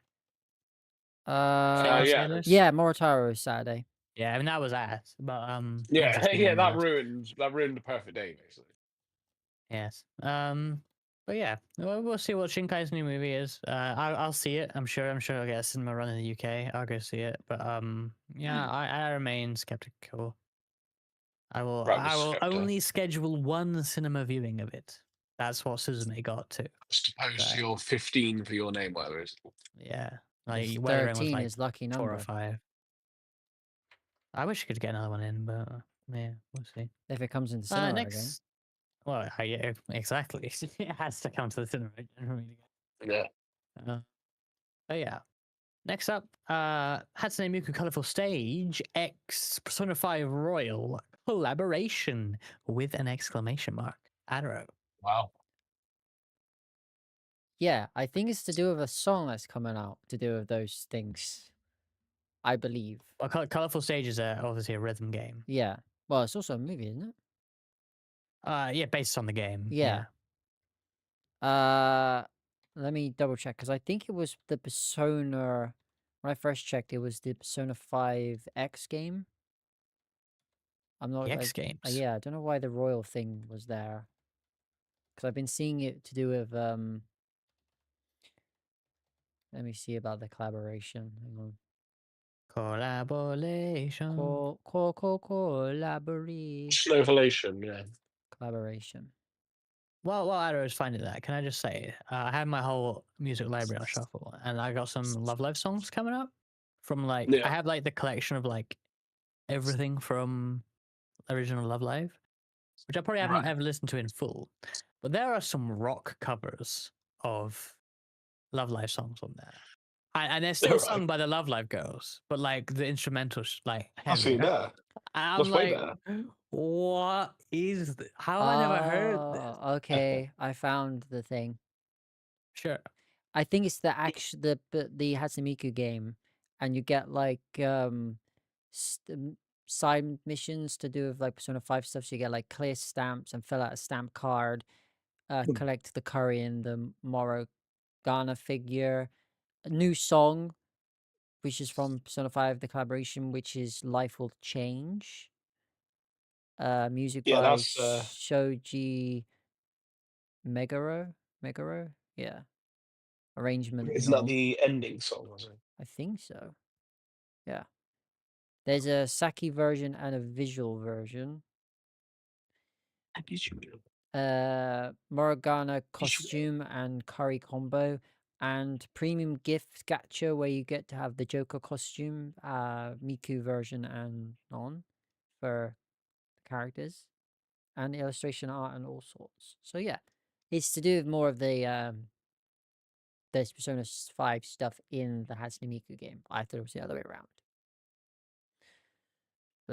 Sacred yeah, Sailors? Yeah, Moritaro was Saturday. Yeah, I mean, that was ass. But yeah, interesting yeah. nonetheless. That ruined the perfect day basically. Yes. But yeah, we'll see what Shinkai's new movie is. I'll see it. I'm sure. I'll get a cinema run in the UK. I'll go see it. But yeah, Hmm. I remain skeptical. I will. Crab was I will skeptic. only schedule one cinema viewing of it. That's what Suzume got to. As opposed So to your 15 for your name, whatever it is. yeah, This like Weathering was 13 like is lucky 4 or number. 5. I wish I could get another one in, but yeah, we'll see. If it comes into cinema again. Next. Well, yeah, exactly. It has to come to the cinema. Yeah. But yeah. Next up, Hatsune Miku Colorful Stage X Persona 5 Royal collaboration with an exclamation mark. Arrow. Wow. Yeah, I think it's to do with a song that's coming out to do with those things. I believe. Well, Colorful Stage is obviously a rhythm game. Yeah. Well, it's also a movie, isn't it? Yeah, based on the game. Yeah. Let me double check because I think it was the Persona. When I first checked, it was the Persona 5 X game. I'm not. The X games. Yeah, I don't know why the Royal thing was there. Because I've been seeing it to do with Let me see about the collaboration. Hang on. Collaboration. Collaboration. Snowflation, yeah. Collaboration. Well, Arrow is finding that. Can I just say, I have my whole music library on shuffle, and I got some Love Live songs coming up. From I Yeah. have the collection of everything from original Love Live, which I probably haven't Right. ever listened to in full. But there are some rock covers of Love Live songs on there. And they're Yeah, still right. sung by the Love Live girls, but like the instrumentals like I've seen heavier. that. I'm That's way like, better. what is how have I never heard this? Oh, okay. I found the thing. Sure. I think it's the Hatsune Miku game, and you get like side missions to do with like Persona 5 stuff. So you get like clear stamps and fill out a stamp card, collect the curry and the Morogana figure, a new song, which is from Persona 5, the collaboration, which is Life Will Change. Music Yeah, by that's Shoji Meguro? Yeah. Arrangement isn't that null. the ending song, was it? I think so. Yeah. There's a Saki version and a visual version. Morgana costume and curry combo, and premium gift gacha where you get to have the Joker costume, Miku version and non for characters, and illustration art and all sorts. So yeah, it's to do with more of the Persona 5 stuff in the Hatsune Miku game. I thought it was the other way around.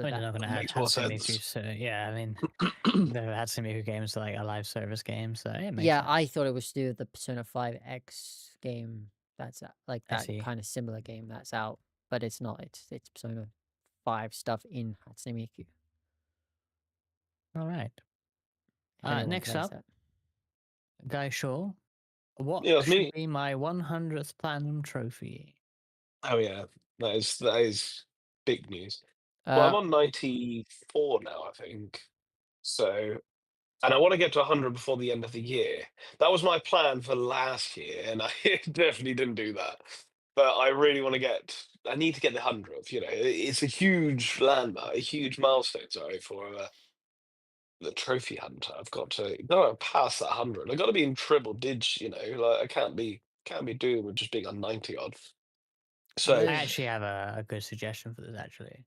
I But mean, they're that not going to That add makes more Hatsune Miku, sense. so yeah, I mean, the Hatsune Miku games are like a live service game, so it makes yeah, I sense. thought it was to do with the Persona 5 X game that's like I that see. kind of similar game that's out, but it's not. It's Persona 5 stuff in Hatsune Miku, All right. if anyone Next plays up, that. Guy Shaw. What Yeah, it was should me. be my 100th platinum trophy? Oh yeah, that is big news. Well, I'm Uh, on 94 now, I think. So, and I want to get to 100 before the end of the year. That was my plan for last year, and I definitely didn't do that. But I really want to get. I need to get the 100th. It's a huge landmark, a huge milestone. Sorry for the trophy hunter. I've got to pass that 100. I've got to be in triple digits. Like I can't be doing with just being on 90 odd. So I there's actually have a good suggestion for this, actually.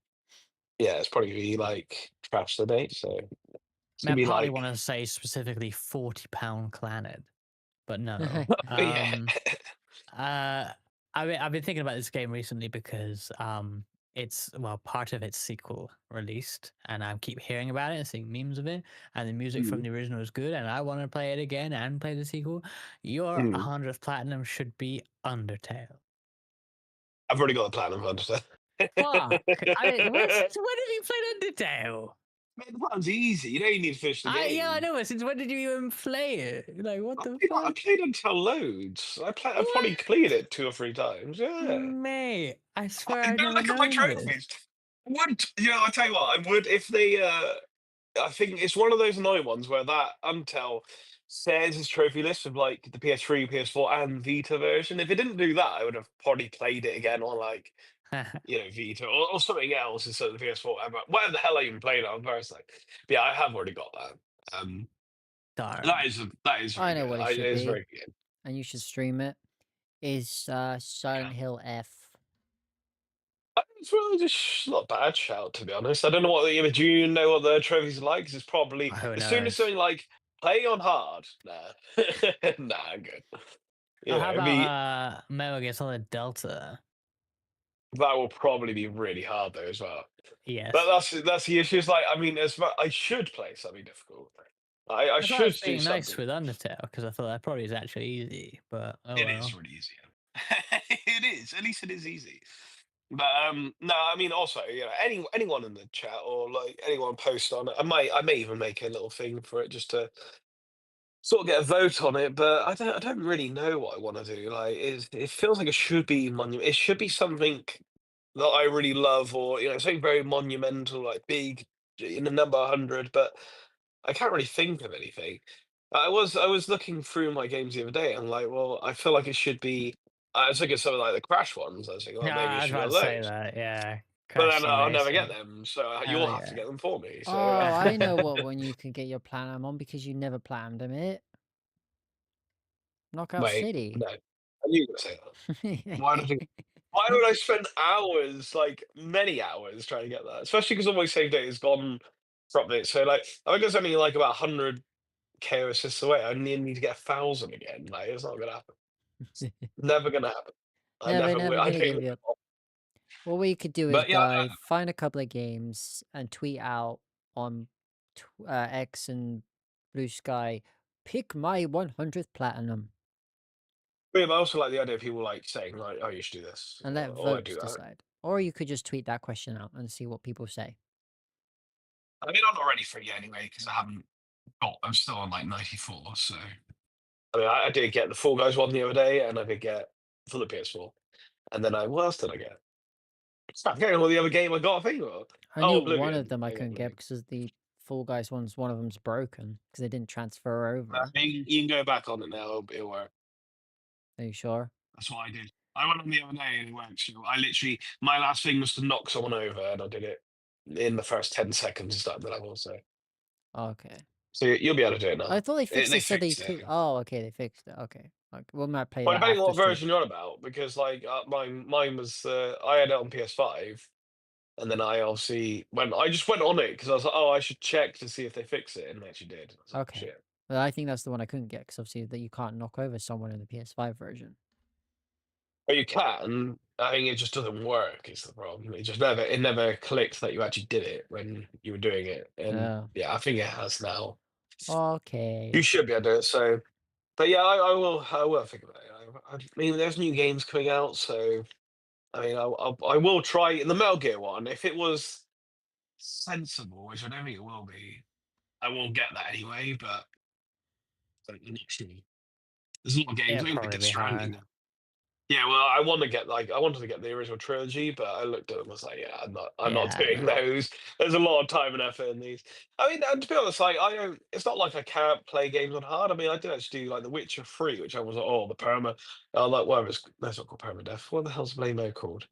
yeah, it's probably gonna be like trash the date. So it's I mean, gonna I be partly like want to say specifically 40-pound Clannad, but no. yeah. Uh, I've been thinking about this game recently because it's well part of its sequel released, and I keep hearing about it and seeing memes of it, and the music from Mm, the original is good, and I want to play it again and play the sequel. Your mm. 100th platinum should be Undertale. I've already got a plan in front of Fuck! it. Since when have you played Undertale? Man, the plan's easy. You don't even need to finish the Yeah, I game. know. But since when did you even play it? Like, what the I fuck? played until loads. I've probably What? cleared it 2 or 3 times. Yeah. Mate, I swear I've Don't never look at my known this. trophies. I would, I tell you what, I would if they. I think it's one of those annoying ones where that Untel says his trophy list of like the PS3, PS4, and Vita version. If it didn't do that, I would have probably played it again on like Vita or something else instead of the PS4. Whatever the hell I even played on first. Like, but yeah, I have already got that. Darn. That is very I know good. what it It should is be, very good. and you should stream it. Is Silent Hill F. It's really just not a bad shout, to be honest. I don't know do you know what the trophies are like? 'Cause it's probably Who as soon as knows? something like play on hard. Nah, nah, I'm good. Oh, how It'd about be Metal Gear Solid Delta? that will probably be really hard though as well. But Yes. that's the issue. Is like I mean, I should play something difficult. I I thought I should was do being nice something. with Undertale because I thought that probably is actually easy, but oh It is well. really easy. It is. At least it is easy. But no, I mean also, anyone in the chat or like anyone post on it. I may even make a little thing for it just to sort of get a vote on it, but I don't really know what I want to do. Like it feels like it should be it should be something that I really love or something very monumental, like big in the number 100, but I can't really think of anything. I was looking through my games the other day and like, well, I feel like it should be I was thinking some of like the Crash ones. I was thinking, well, Yeah, maybe it I was should about go to say those. that. Yeah, But Crash then Team I'll never get Racing. them, so Hell you'll have to yeah. get them for me. So Oh, I know what one you can get your platinum on because you never platinumed it. Knockout wait, City. no, I knew you were gonna say that. Why did I why would I spend hours, like many hours, trying to get that? Especially because all my save data is gone from it. So like, I think it's only like about 100k assists away. I need to get 1,000 again. Like, it's not gonna happen. Never gonna happen. I Never, never will. never I gonna don't give even you up. know. What we could do is, But yeah, guy, find a couple of games and tweet out on X and Blue Sky, pick my 100th platinum, I also like the idea of people like saying like, "Oh, you should do this," and let or "I votes do that." decide. Or you could just tweet that question out and see what people say. I mean, I'm not ready for it yet anyway because I haven't got. I'm still on like 94, so I mean, I did get the Fall Guys one the other day, and I did get for the PS4, and then what else did I get? Stop getting all the other game I got. I think. I Oh, knew one of Oblivion. them I I got couldn't get Oblivion. because the Fall Guys one's one of them's broken because they didn't transfer over. You can go back on it now. It'll work. Are you sure? That's what I did. I went on the other day and it worked. So I literally, my last thing was to knock someone over, and I did it in the first 10 seconds. Started the level, Okay. so you'll be able to do it I now. thought they fixed They it so they fixed it. could. Oh, okay, they fixed it. Okay, like we might play Well, that depending on after what stream. version you're on about, because like mine was I had it on PS5, and then I obviously I just went on it because I was like, oh, I should check to see if they fix it, and they actually did. I was like, Okay, shit. but I think that's the one I couldn't get because obviously that you can't knock over someone in the PS5 version. But you can. I think it just doesn't work. Is the problem? It never clicked that you actually did it when you were doing it, and Oh, yeah, I think it has now. You okay. should be able to do it. So, but yeah, I will think about it. I mean, there's new games coming out, so I mean, I will try the Metal Gear one if it was sensible, which I don't think it will be. I will get that anyway, but I'm not sure. There's a lot of games. It'll I like probably Death be Stranding hard. now. Yeah, well, I wanted to get the original trilogy, but I looked at them and was like, yeah, I'm not Yeah, doing no. those. There's a lot of time and effort in these. I mean, and to be honest, like I don't. It's not like I can't play games on hard. I mean, I did actually do like The Witcher 3, which I was like, oh, the perma, like whatever it's that's not called permadeath. What the hell's the blame mode called?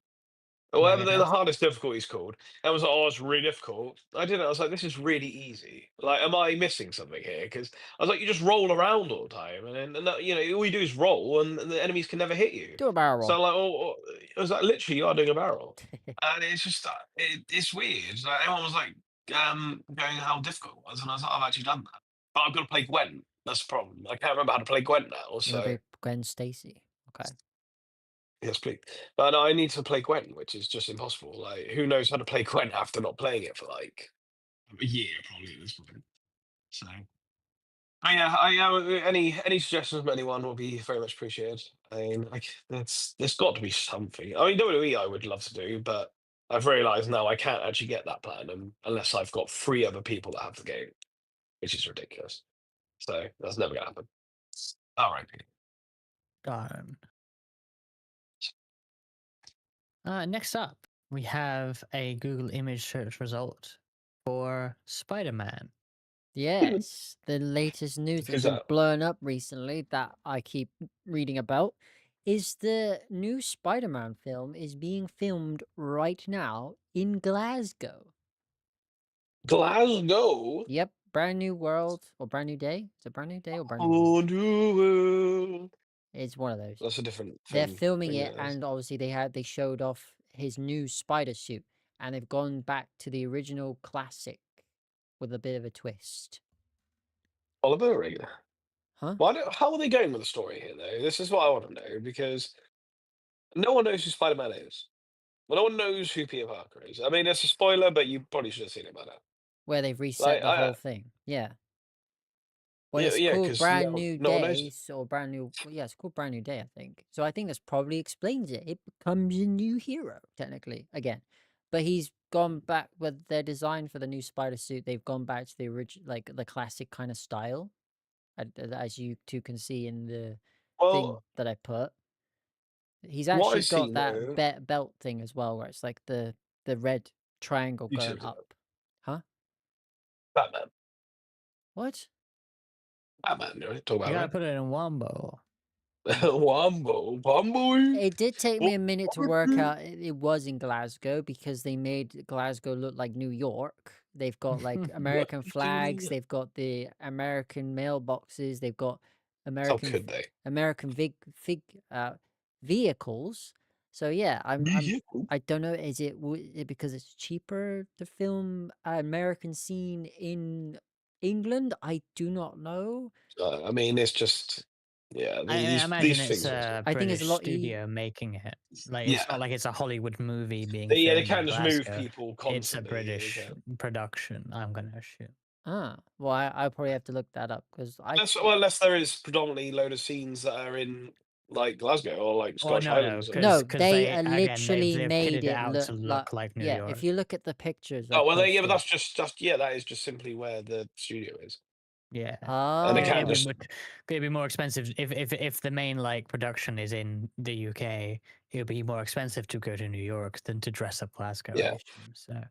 Whatever the Megadeth. hardest difficulty is called. I was like, oh, it's really difficult. I did it. I was like, this is really easy. Like, am I missing something here? Because I was like, you just roll around all the time, all you do is roll, and the enemies can never hit you. Do a barrel So roll. like, it was like literally you are doing a barrel, and it's just it's weird. Like, everyone was like, going how difficult it was, and I was like, I've actually done that, but I've got to play Gwen. That's the problem. I can't remember how to play Gwen now. You want So to play Gwen Stacy? Okay. yes, please. But I need to play Gwen, which is just impossible. Like, who knows how to play Gwen after not playing it for like a year, probably at this point. So, yeah, any suggestions from anyone will be very much appreciated. I mean, like, there's got to be something. I mean, WWE, I would love to do, but I've realised now I can't actually get that platinum unless I've got three other people that have the game, which is ridiculous. So that's never gonna happen. All right. Darn. Next up, we have a Google image search result for Spider-Man. Yes, the latest news that's Who's been that? blown up recently that I keep reading about is the new Spider-Man film is being filmed right now in Glasgow. Glasgow. Yep, brand new world or brand new day. Is it brand new day or brand new world? Oh, no. It's one of those. That's a different They're thing. filming Yeah, it, and obviously they showed off his new spider suit, and they've gone back to the original classic with a bit of a twist. Oliver Ring. Huh? How are they going with the story here, though? This is what I want to know because no one knows who Spider-Man is. Well, no one knows who Peter Parker is. I mean, it's a spoiler, but you probably should have seen it by now. Where they've reset Like, the whole thing. Yeah. When yeah, it's yeah, called because Brand no, New no one knows. Day, or Brand New, well, yeah, it's called Brand New Day, I think. So I think this probably explains it. It becomes a new hero, technically, again. But he's gone back with their design for the new spider suit. They've gone back to the original, like the classic kind of style, as you two can see in the thing Well, that I put. He's what actually I've got seen that though, belt thing as well, where it's like the red triangle you going said up. Huh? Batman. What? Batman, right? Talk You about gotta right? put it in Wombo. Wombo. It did take me What? a minute to work out it was in Glasgow because they made Glasgow look like New York. They've got like What? American flags, they've got the American mailboxes, they've got How American could they? American vehicles. So yeah, I don't know. Is it because it's cheaper to film an American scene in England? I do not know. I mean, it's just. Yeah, I imagine these it's things are. a I think it's a British lot e studio making it. Like it's Yeah, not like it's a Hollywood movie being they filmed in can't just move Glasgow. people It's a constantly. They British can't. production, I'm gonna assume. well, I probably have to look that up because Unless there is predominantly load of scenes that are in like Glasgow or like Oh Scottish no, Highlands because no, or. because they they again literally they've made kitted it it out look to like look like New yeah. If York. you look at the pictures I Oh well, yeah, but posted, that's yeah, that is just simply where the studio is, Yeah, and they it'd can't oh, be just. it'd be more expensive if the main like production is in the UK. It'd be more expensive to go to New York than to dress up Glasgow, I Yeah, assume. So,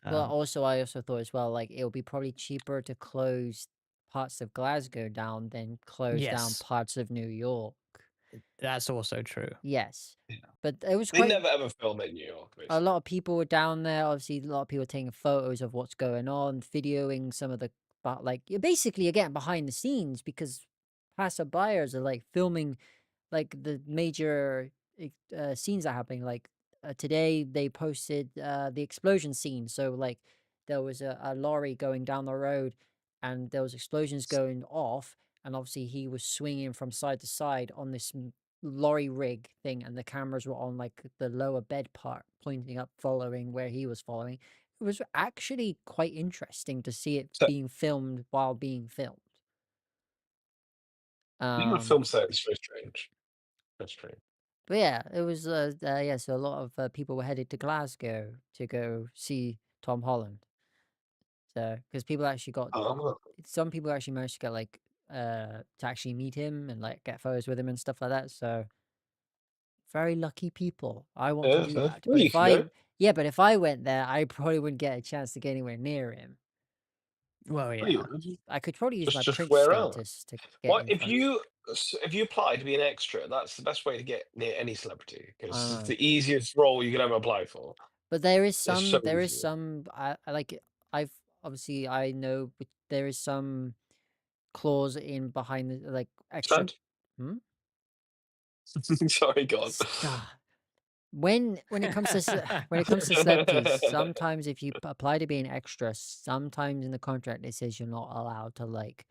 but um, also I also thought as well like it'll be probably cheaper to close parts of Glasgow down than close down yes, parts of New York. that's also true. Yes, yeah. but it was They quite never ever film in New York, a lot basically. of people were down there. Obviously, a lot of people taking photos of what's going on, videoing some of the, but like you're basically again behind the scenes because passerbyers are like filming like the major scenes that are happening. Like today, they posted the explosion scene. So like there was a lorry going down the road, and there was explosions going off, and obviously he was swinging from side to side on this lorry rig thing, and the cameras were on like the lower bed part, pointing up, following where he was following. It was actually quite interesting to see it So being filmed while being filmed. being a Um, film set is very strange. That's strange. But yeah, it was yeah. So a lot of people were headed to Glasgow to go see Tom Holland. So because people actually got Oh, some people actually managed to get like to actually meet him and like get photos with him and stuff like that. So very lucky people. I want to yeah, do so, that. well, But you if can go. I yeah, but if I went there, I probably wouldn't get a chance to get anywhere near him. Well, Well, you yeah. would. I could probably use my Just prince wear out. status to get What in if front. you apply to be an extra? That's the best way to get near any celebrity I because don't it's know. the easiest role you could ever apply for. But It's so there is easy. some I like I've obviously I know there is some clause in behind the like extra Stand. hmm? Sorry, God. Stop. When it comes to when it comes to celebrities, sometimes if you apply to be an extra, sometimes in the contract it says you're not allowed to like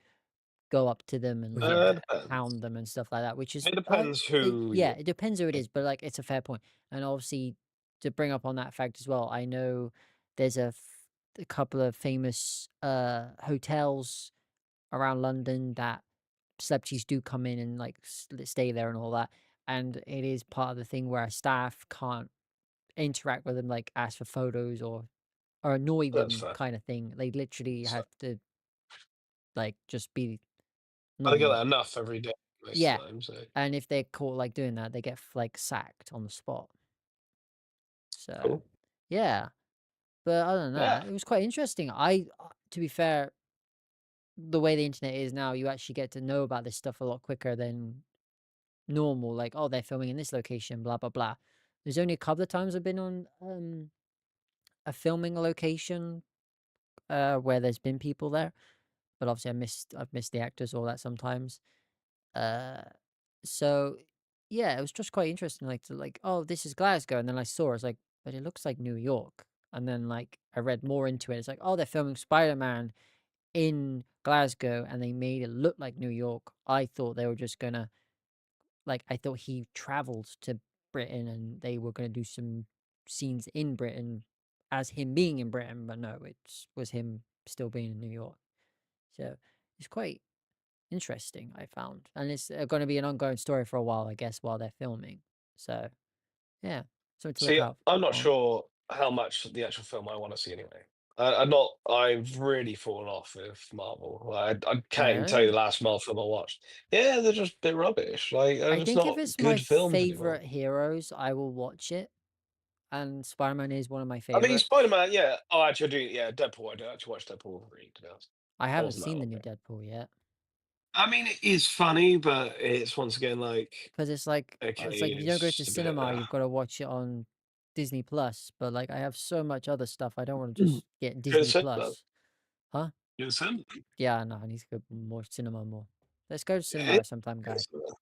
go up to them and like Yeah. Depends. pound them and stuff like that, which is It depends who yeah, you. it depends who it is, but like it's a fair point. And obviously to bring up on that fact as well, I know there's a couple of famous hotels around London that celebrities do come in and like stay there and all that. And it is part of the thing where staff can't interact with them, like ask for photos or annoy That's them, fair. kind of thing. They literally So, have to like just be I think I get normal. that enough every day most Yeah, of the time. So and if they're caught like doing that, they get like sacked on the spot. So cool. yeah, but other than Yeah. that, it was quite interesting. To be fair, the way the internet is now, you actually get to know about this stuff a lot quicker than normal. Like, oh, they're filming in this location, blah blah blah. There's only a couple of times I've been on a filming location where there's been people there, but obviously I've missed the actors all that sometimes. Uh, so yeah, it was just quite interesting. Like to like, oh, this is Glasgow, and then I saw, I was like, but it looks like New York. And then like I read more into it. It's like, oh, they're filming Spider Man in Glasgow, and they made it look like New York. I thought they were just gonna like I thought he traveled to Britain and they were gonna do some scenes in Britain as him being in Britain, but no, it was him still being in New York. So it's quite interesting, I found, and it's going to be an ongoing story for a while, I guess, while they're filming. So yeah, something to look See, out I'm not on. sure how much the actual film I want to see anyway. I'm not. I've really fallen off with Marvel. I Oh, can't even tell you really? the last Marvel film I watched. Yeah, they're just they're rubbish. Like they're I just think if not it's my good films anymore. favorite heroes, I will watch it, and Spider Man is one of my I mean, favorites. Spider Man. Yeah. Oh, actually, I do. Yeah, Deadpool. I do actually watch Deadpool Wolverine. To be honest, I I haven't wasn't that seen the long new ago. Deadpool yet I mean, it is funny, but it's once again like because okay, it's like if you don't go to it's a bit. cinema, you've got to watch it on Disney Plus. But like I have so much other stuff, I don't want to just get Go to Disney cinema. Plus, huh? Go to cinema. Yeah, no, I need to go more cinema more. Let's go to Yeah, cinema sometime, go to guy. cinema.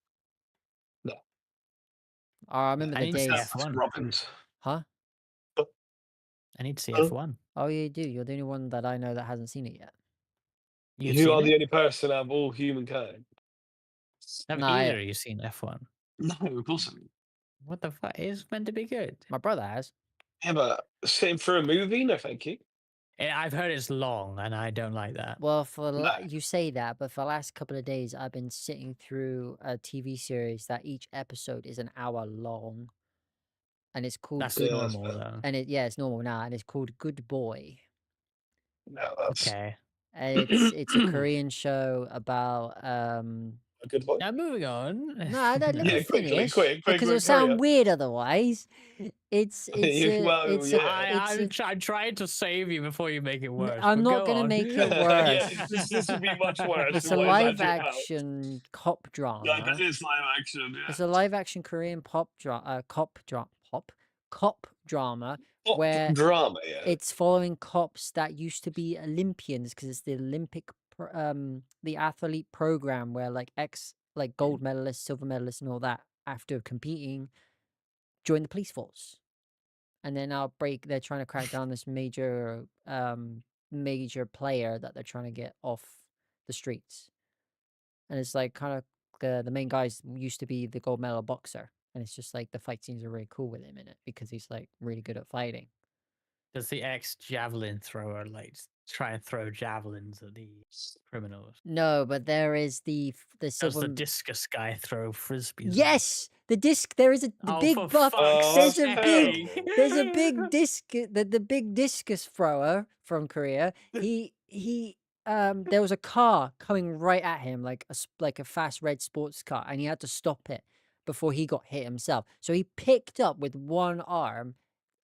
No, Oh, I no. remember I the need to see days, That's F1. Robbins. huh? I need to see Huh? F1. Oh, yeah, you do. You're the only one that I know that hasn't seen it yet. You've You seen are it? the only person out of all humankind. Have No, either of you seen F1? No, of course not. What the fuck? It's meant to be good. my brother has. Yeah, but sitting for a movie? No, thank you. I've heard it's long, and I don't like that. Well, for No. you say that, but for the last couple of days, I've been sitting through a TV series that each episode is an hour long, and it's called That's Good. Yeah, that's normal, fair. though. And it's normal now, and it's called Good Boy. No, that's Okay. And it's a Korean show about a good point. Now moving on. no, no, let me Yeah, quickly, finish quick, quick, because it'll quick, hurry sound up. weird otherwise. Well, yeah. I'm trying to save you before you make it worse, I'm but not go gonna on. make it Yeah, worse. this would be much worse It's than a what it's live actually about. action cop Yeah, that drama. is live action, yeah. It's a live action Korean cop drama Pop where drama, yeah. it's following cops that used to be Olympians because it's the the athlete program where like like gold medalists, silver medalists, and all that after competing join the police force, and then they're trying to crack down this major player that they're trying to get off the streets, and it's like kind of the main guys used to be the gold medal boxer, and it's just like the fight scenes are really cool with him in it because he's like really good at fighting. Does the ex-javelin thrower try and throw javelins at the criminals? No, but there is the Does silver. the discus guy throw frisbees? Yes, the disc. There is the Oh, for big buff. fuck's Oh, that's sake! There's a big disc. The big discus thrower from Korea. There was a car coming right at him, like like a fast red sports car, and he had to stop it before he got hit himself. So he picked up with one arm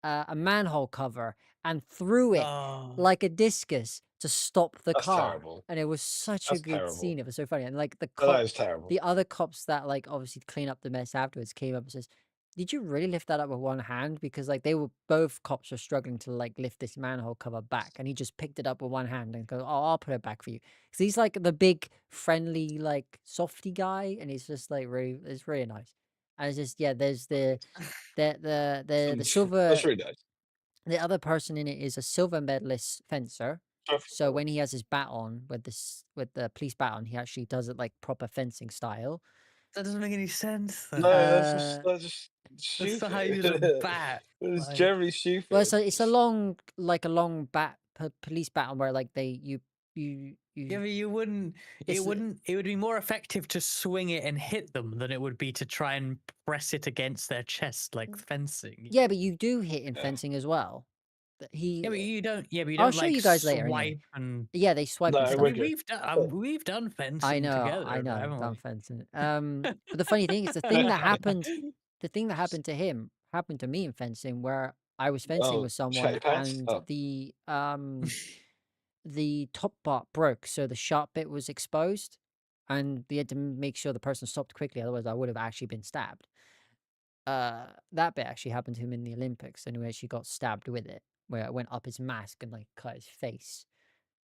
a manhole cover and threw it Oh, like a discus to stop the That's car. terrible. And it was such a That's good scene. terrible. It was so funny. And like No, that is terrible. the other cops that like obviously clean up the mess afterwards came up and says, "Did you really lift that up with one hand?" Because like they were both cops were struggling to like lift this manhole cover back, and he just picked it up with one hand and goes, "Oh, I'll put it back for you." Because he's like the big friendly like softy guy, and he's just like it's really nice. And it's just there's the That's silver. really nice. The other person in it is a silver medalist fencer. Perfect. So when he has his bat on with the police bat on, he actually does it like proper fencing style. that doesn't make any sense. Though. No, Uh, that's just That's not how you use a stupid. bat. It's Like, generally well, stupid. it's a long like a long bat police bat on where like yeah, but you wouldn't. it's It would be more effective to swing it and hit them than it would be to try and press it against their chest like fencing. yeah, but you do hit in Yeah. fencing as well. Yeah, but you don't. Yeah, but you I'll don't show like you guys later anyway. swipe and. Yeah, they swipe and No, I stuff. we're mean, good. we've done fencing I together, know, haven't done we? fencing. But the funny thing is the thing that happened to him happened to me in fencing where I was fencing Oh, with someone chatty pants? and Oh. the top part broke, so the sharp bit was exposed, and we had to make sure the person stopped quickly, otherwise I would have actually been stabbed. That bit actually happened to him in the Olympics, and he actually got stabbed with it, where it went up his mask and like cut his face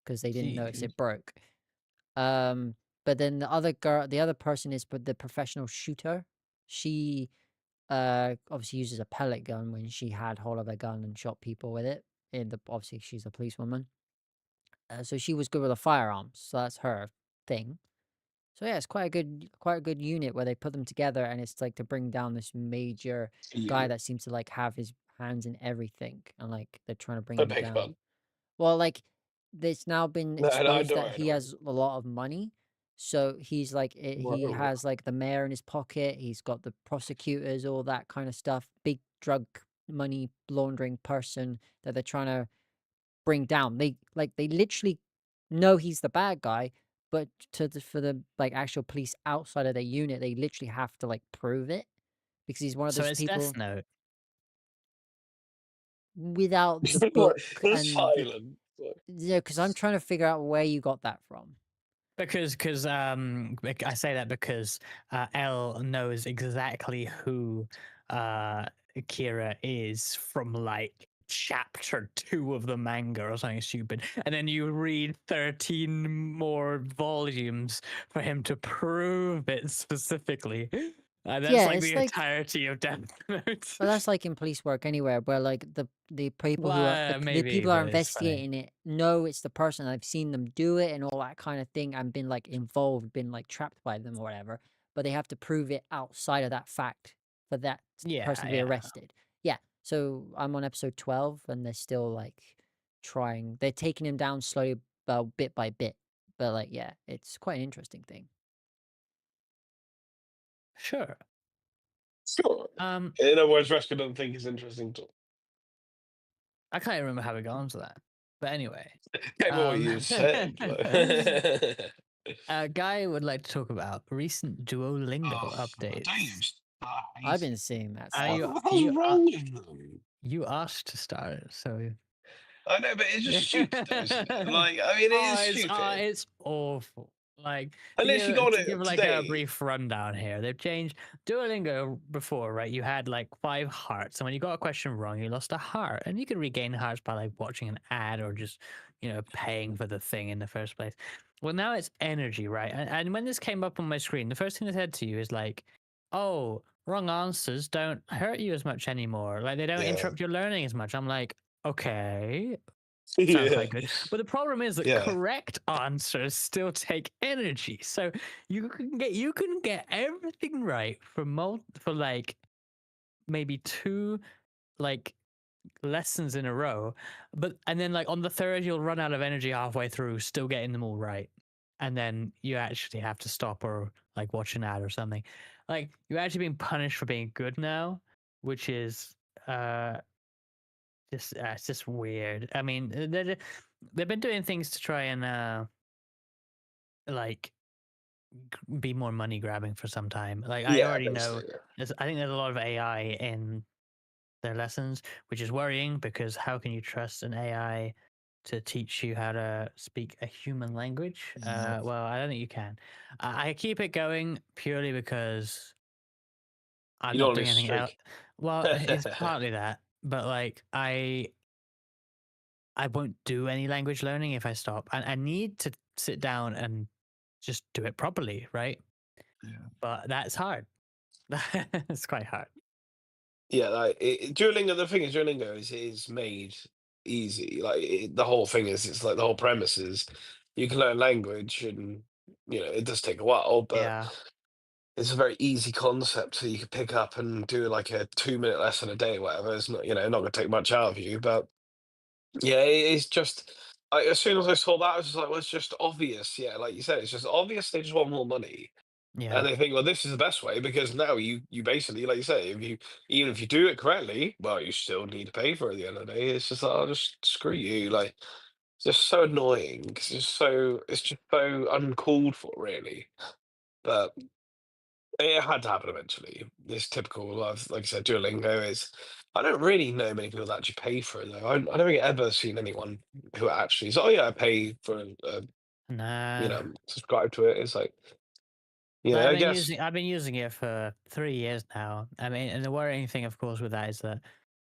because they didn't notice Jeez. it broke. Um, but then the other person is the professional shooter. She obviously uses a pellet gun when she had hold of a gun and shot people with it. Obviously she's a policewoman. So she was good with the firearms. So that's her thing. So yeah, it's quite a good unit where they put them together, and it's like to bring down this major guy Yeah. that seems to like have his hands in everything, and like they're trying to bring I him beg your down. pardon. Well, like it's now been No, no, exposed don't that worry, he don't worry. has a lot of money. So he's like he Whoa. has like the mayor in his pocket. He's got the prosecutors, all that kind of stuff. Big drug money laundering person that they're trying to bring down. They literally know he's the bad guy, but for the like actual police outside of their unit, they literally have to like prove it because he's one of So those it's Death people Note. without the What? book The and silent. because I'm trying to figure out where you got that from. Because I say that because L knows exactly who Kira is from like chapter 2 of the manga or something stupid, and then you read 13 more volumes for him to prove it specifically. That's Yeah, like it's the like entirety of Death Note. well, that's like in police work anywhere, where like the people who are the Maybe, people who are but it's funny. investigating it know it's the person. I've seen them do it and all that kind of thing, and been like involved, been like trapped by them or whatever. but they have to prove it outside of that fact for that person Yeah, to be yeah. arrested. Yeah. So I'm on episode 12 and they're still like trying, they're taking him down slowly, bit by bit. But like, yeah, it's quite an interesting thing. Sure. Sure. Um, In other words, Rescue doesn't think it's interesting to I can't remember how we got onto that. But anyway, get what um, you said. But Guy would like to talk about recent Duolingo oh, I don't updates. use. I I've hate been it. seeing that Are What stuff. the hell's wrong with them? you asked to start, so I know, but it's just stupid, though, isn't it? Like, I mean, it is stupid. it's awful. Like I literally got to give it like a today. brief rundown here. They've changed Duolingo before, right? You had like 5 hearts, and when you got a question wrong, you lost a heart, and you could regain hearts by like watching an ad or just paying for the thing in the first place. Well, now it's energy, right? And when this came up on my screen, the first thing that said to you is like, "Oh, wrong answers don't hurt you as much anymore. Like they don't Yeah. interrupt your learning as much." I'm like, okay, sounds Yeah. quite good. But the problem is that Yeah. correct answers still take energy. So you can get everything right for for like maybe 2 like lessons in a row, and then like on the third you'll run out of energy halfway through, still getting them all right. And then you actually have to stop or like watch an ad or something. Like you're actually being punished for being good now, which is uh it's just weird. I mean, they've been doing things to try and like be more money grabbing for some time. Like I Yeah, already know, basically. Yeah. I think there's a lot of AI in their lessons, which is worrying because how can you trust an AI to teach you how to speak a human language? Yeah. Well, I don't think you can. I keep it going purely because I'm You don't not want to doing anything else. streak. Well, it's partly that, but like I won't do any language learning if I stop. And I need to sit down and just do it properly, right? Yeah. But that's hard. It's quite hard. Yeah, like Duolingo. The thing is, Duolingo is made easy. Like the whole thing is, it's like the whole premise is you can learn language, and it does take a while, but Yeah. it's a very easy concept. So you can pick up and do like a 2 minute lesson a day, or whatever. It's not not going to take much out of you, but yeah, it's just. As soon as I saw that, I was just like, well, it's just obvious. Yeah, like you said, it's just obvious they just want more money. Yeah. And they think, well, this is the best way because now you basically, like you say, if you even if you do it correctly, well, you still need to pay for it at the end of the day. It's just like, oh, just screw you. Like, it's just so annoying. It's just so uncalled for, really. But it had to happen eventually. It's typical of, like I said, Duolingo is. I don't really know many people that actually pay for it though. I don't think I've ever seen anyone who actually says, "Oh yeah, I pay for No. subscribe to it." It's like, Like I guess I've been using it for 3 years now. I mean, and the worrying thing, of course, with that is that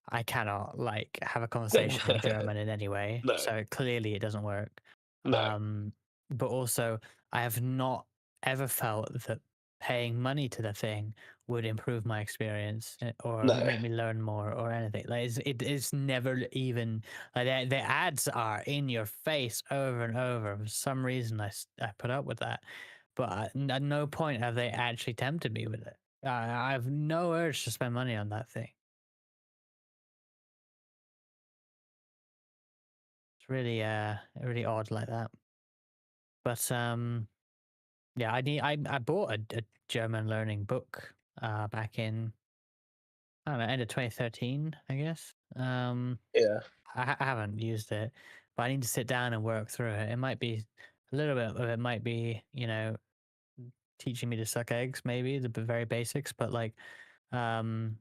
I cannot like have a conversation in German in any way. no, So clearly it doesn't work. no. But also I have not ever felt that paying money to the thing would improve my experience or No. make me learn more or anything. Like it's never even like the ads are in your face over and over. For some reason, I put up with that, but at no point have they actually tempted me with it. I have no urge to spend money on that thing. It's really odd like that. But yeah, I bought a German learning book back in I don't know, end of 2013, I guess. Yeah. I haven't used it, but I need to sit down and work through it. It might be a little bit of it might be, teaching me to suck eggs, maybe the very basics, but like um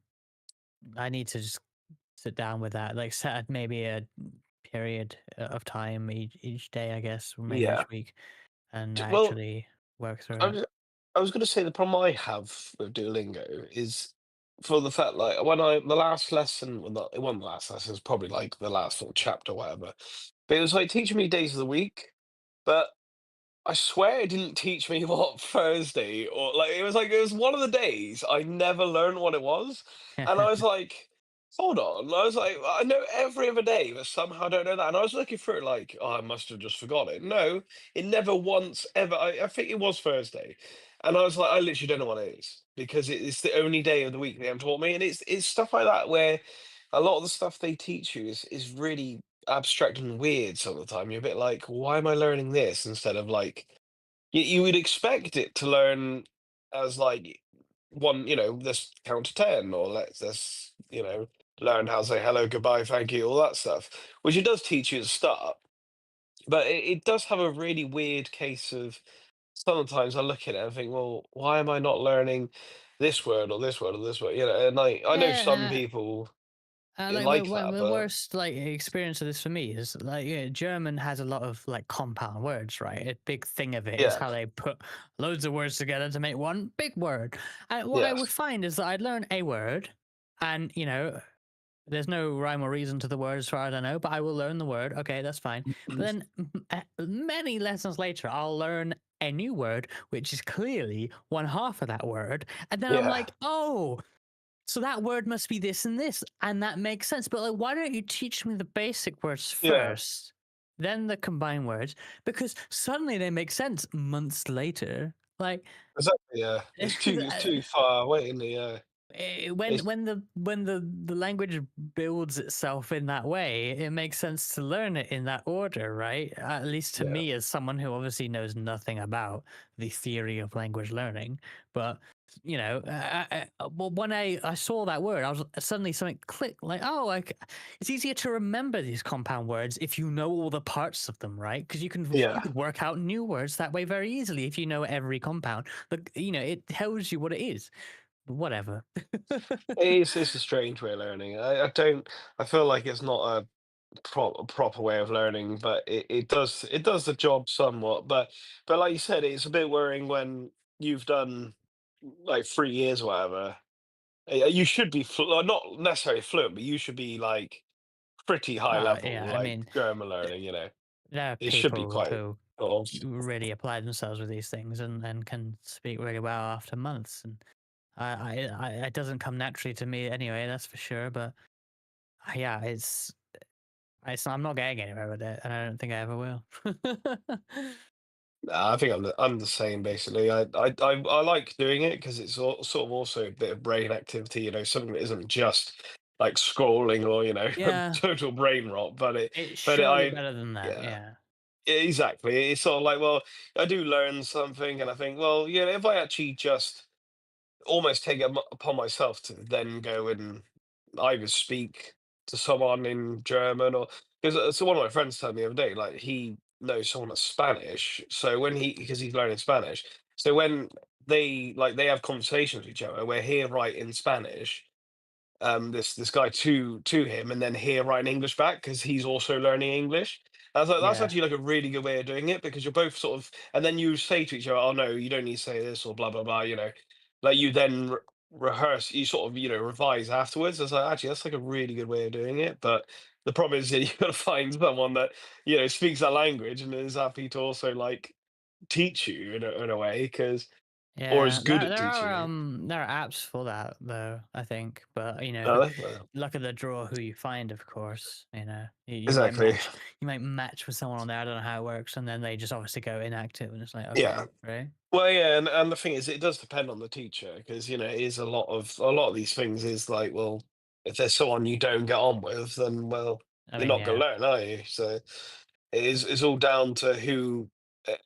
I need to just sit down with that, like set maybe a period of time each day, I guess, or maybe Yeah. each week, and Well, actually work through I it. was I was gonna say the problem I have with Duolingo is for the fact like when the last lesson, well, not it wasn't the last lesson, it was probably like the last sort of chapter, or whatever. But it was like teaching me days of the week, but I swear it didn't teach me what Thursday or like it was one of the days I never learned what it was. And I was like, hold on. I was like, I know every other day, but somehow I don't know that. And I was looking through it like, oh, I must have just forgot it. No, it never once ever I think it was Thursday. And I was like, I literally don't know what it is because it's the only day of the week they haven't taught me, and it's stuff like that where a lot of the stuff they teach you is really abstract and weird. Some of the time, you're a bit like, why am I learning this instead of like you would expect it to learn as like one, let's count to 10, or let's learn how to say hello, goodbye, thank you, all that stuff, which it does teach you at the start, but it does have a really weird case of sometimes I look at it and think, well, why am I not learning this word or this word or this word? And I know some Yeah, people like like that, the but worst like experience of this for me is like German has a lot of like compound words, right? A big thing of it is yeah, how they put loads of words together to make one big word. And what I yeah, would find is that I'd learn a word, and there's no rhyme or reason to the word as far as I know, but I will learn the word. Okay, that's fine. But then many lessons later, I'll learn a new word, which is clearly one half of that word, and then I'm yeah, like, oh. So that word must be this and this, and that makes sense. But like, why don't you teach me the basic words yeah, first, then the combined words? Because suddenly they make sense months later. Like exactly, yeah. It's too far away, isn't it? Yeah, when it's the language builds itself in that way, it makes sense to learn it in that order, right? At least to yeah, me, as someone who obviously knows nothing about the theory of language learning, but well, when I saw that word, I was suddenly something clicked. Like, oh, like it's easier to remember these compound words if you know all the parts of them, right? Because you yeah. could work out new words that way very easily if you know every compound. But it tells you what it is. Whatever. It's a strange way of learning. I don't. I feel like it's not a proper way of learning, but it does the job somewhat. But like you said, it's a bit worrying when you've done like 3 years or whatever. You should be not necessarily fluent, but you should be like pretty high Yeah, level, I like mean, grammar th- learning. there are It should be people quite who sort of. really apply themselves with these things and can speak really well after months. And it doesn't come naturally to me anyway, that's for sure. But yeah, I'm not getting anywhere with it, and I don't think I ever will. Nah, I think I'm the same basically. I like doing it because it's sort of also a bit of brain activity. Something that isn't just like scrolling or Yeah, total brain rot. But it, it's but it, surely I better than that. yeah, Yeah, exactly. It's sort of like, well, I do learn something, and I think, well, if I actually just almost take it upon myself to then go and either speak to someone in German, or because so one of my friends told me the other day, like he knows someone that's Spanish, so when because he's learning Spanish, so when they have conversations with each other, where he'll write in Spanish, this guy to him, and then hear write English back because he's also learning English. I was like, that's yeah, actually like a really good way of doing it because you're both sort of, and then you say to each other, oh no, you don't need to say this or blah blah blah. Like you then rehearse, you sort of revise afterwards. I was like, actually, that's like a really good way of doing it. But the problem is that you've got to find someone that speaks that language and is happy to also like teach you in a way, because or is yeah. good at There teaching are you. there are apps for that though, I think. But Well, luck of the draw who you find, of course. You might exactly. match with someone on there. I don't know how it works, and then they just obviously go inactive, and it's like, okay, Yeah. right? Well, yeah, and the thing is, it does depend on the teacher because it is a lot of these things is like, well, if there's someone you don't get on with, then well, I you're mean, not going yeah, to learn, are you? So it's all down to who.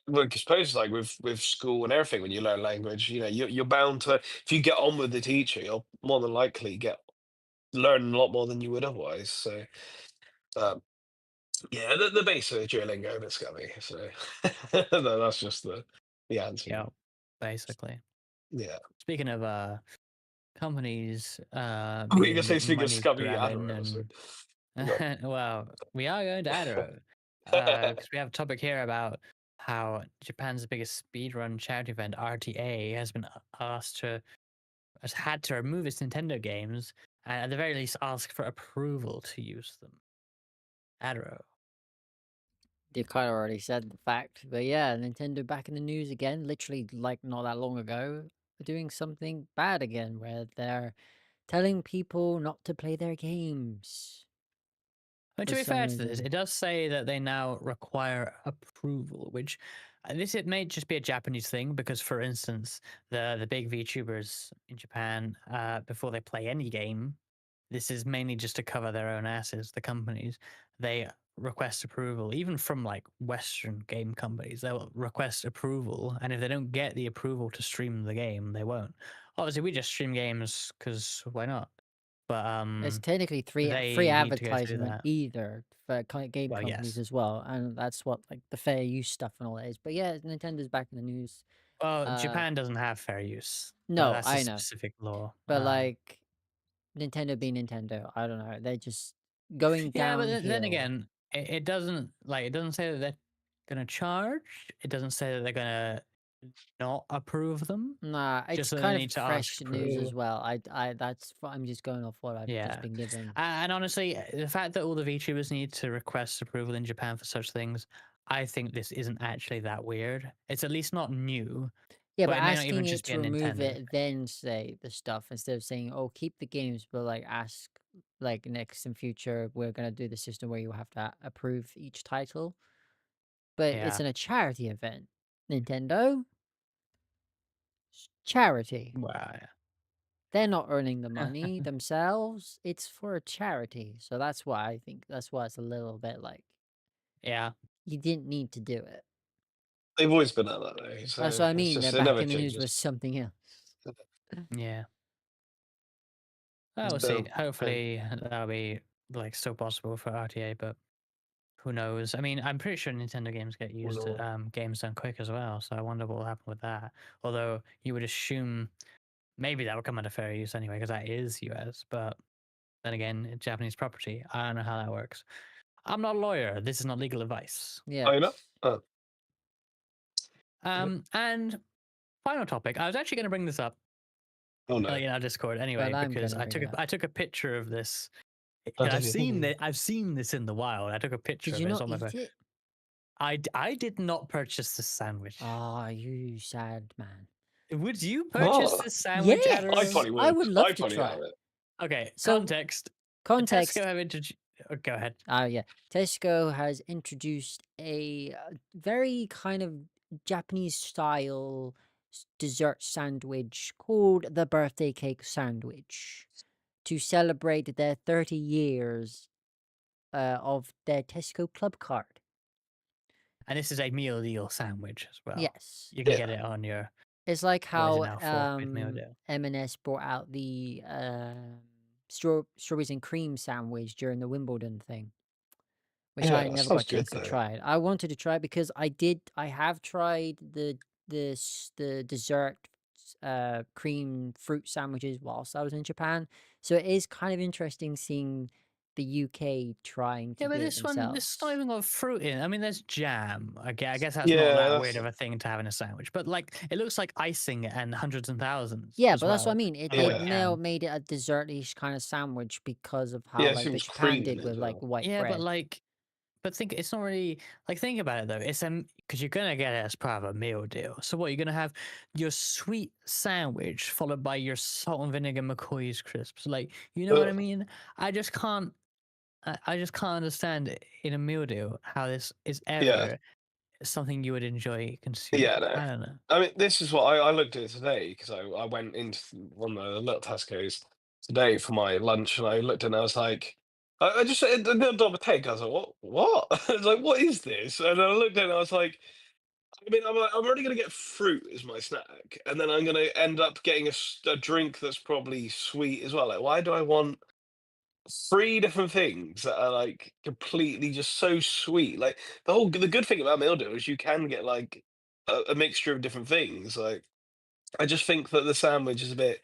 Well, I suppose like with school and everything, when you learn language, you're bound to, if you get on with the teacher, you'll more than likely get learn a lot more than you would otherwise. So um, yeah, the base of Duolingo, but scummy. So that's just the answer. yeah, basically. Yeah. Speaking of companies What are you gonna say? being Speaking of money scummy grabbing Adderall, so and go well, we are going to Adaro on. because we have a topic here about how Japan's biggest speedrun charity event, RTA, has had to remove its Nintendo games and at the very least ask for approval to use them. Adaro. They kind of already said the fact, but yeah, Nintendo back in the news again, literally like not that long ago, for doing something bad again, where they're telling people not to play their games. And for to be some fair to this, reason. it does say that they now require approval, which this it may just be a Japanese thing because, for instance, the big VTubers in Japan, before they play any game, this is mainly just to cover their own asses. The companies they request approval, even from like Western game companies, they'll request approval, and if they don't get the approval to stream the game, they won't. Obviously, we just stream games because why not? But It's technically free they need to go through advertisement that. either for game Well, companies yes. as well, and that's what like the fair use stuff and all that is. But yeah, Nintendo's back in the news. Well, Uh, Japan doesn't have fair use. no, That's a I know, specific law. but like Nintendo being Nintendo, I don't know. They're just going Yeah, but then downhill. again, it doesn't like it doesn't say that they're gonna charge. It doesn't say that they're gonna not approve them. Nah, Just it's that they kind of need to ask fresh news as approval. well. I'm just going off what I've just Yeah, been given. and honestly, the fact that all the VTubers need to request approval in Japan for such things, I think this isn't actually that weird. It's at least not new, Yeah, but but it may not even asking it just be to a remove Nintendo it, thing. then say the stuff instead of saying, "Oh, keep the games," but like ask, like next in future, we're gonna do the system where you have to approve each title. But it's Yeah. in a charity event. Nintendo charity. Wow. They're not earning the money themselves. It's for a charity, so that's why I think that's why it's a little bit like Yeah. you didn't need to do it. They've always been like that way, That's so what I it's mean. They're just it back never in the news changes. with something else. Yeah. I will see. So, Hopefully that'll be like still possible for RTA, but who knows? I mean, I'm pretty sure Nintendo games get used no. games done quick as well, so I wonder what will happen with that. Although you would assume maybe that would come under fair use anyway, because that is US, but then again, it's Japanese property. I don't know how that works. I'm not a lawyer. This is not legal advice. Oh, you know? Yes, Oh, okay. And final topic. I was actually going to bring this up Oh no. in our Discord anyway but I'm because gonna bring it up. I took a picture of this. Oh, And did you? I've seen this in the wild. I took a picture Did of you it. It's not on my phone. eat it? I did not purchase this sandwich. Ah, you sad man. Would you purchase What? this sandwich, I Adderall? Yes, probably I would. would I love to probably try have it. it. Okay, So, context. Tesco context. have introduced. Oh, go ahead. Yeah, Tesco has introduced a very kind of Japanese style dessert sandwich called the birthday cake sandwich to celebrate their 30 years of their Tesco club card. And this is a meal deal sandwich as well. Yes. You can get Yeah. it on your It's like what is it how now? 4 quid meal deal. M&S brought out the strawberries and cream sandwich during the Wimbledon thing, which Yeah, I that never got sounds a good chance to though. try it. I wanted to try it because I have tried the dessert cream fruit sandwiches whilst I was in Japan. So it is kind of interesting seeing the UK trying to Yeah, but do it this is not themselves. even got fruit in. I mean, there's jam. Okay, I guess that's not Yeah, that that's weird of a thing to have in a sandwich. But like, it looks like icing and hundreds and thousands Yeah, as but that's what I well. mean. It On like they yeah. now jam. made it a dessert-ish kind of sandwich because of how Yeah, it like the seems Japan cream did as with like well. white Yeah, but bread. like, but think it's not really like think about it though. It's because you're gonna get it as part of a meal deal. So what you're gonna have your sweet sandwich followed by your salt and vinegar McCoy's crisps. Like, you know what I Ugh. mean? I just can't. I just can't understand in a meal deal how this is Yeah, ever something you would enjoy yeah, consuming. no. I don't know. I mean, this is what I looked at today because I went into one of the little Tesco's today for my lunch and I looked and I was like, I just the double take. I was like, what? What? I was like, what is this? And I looked at it and I was like, I mean, I'm like, I'm already gonna get fruit as my snack, and then I'm gonna end up getting a drink that's probably sweet as well. Like, why do I want three different things that are like completely just so sweet? Like the good thing about meal deal is you can get like a mixture of different things. Like I just think that the sandwich is a bit.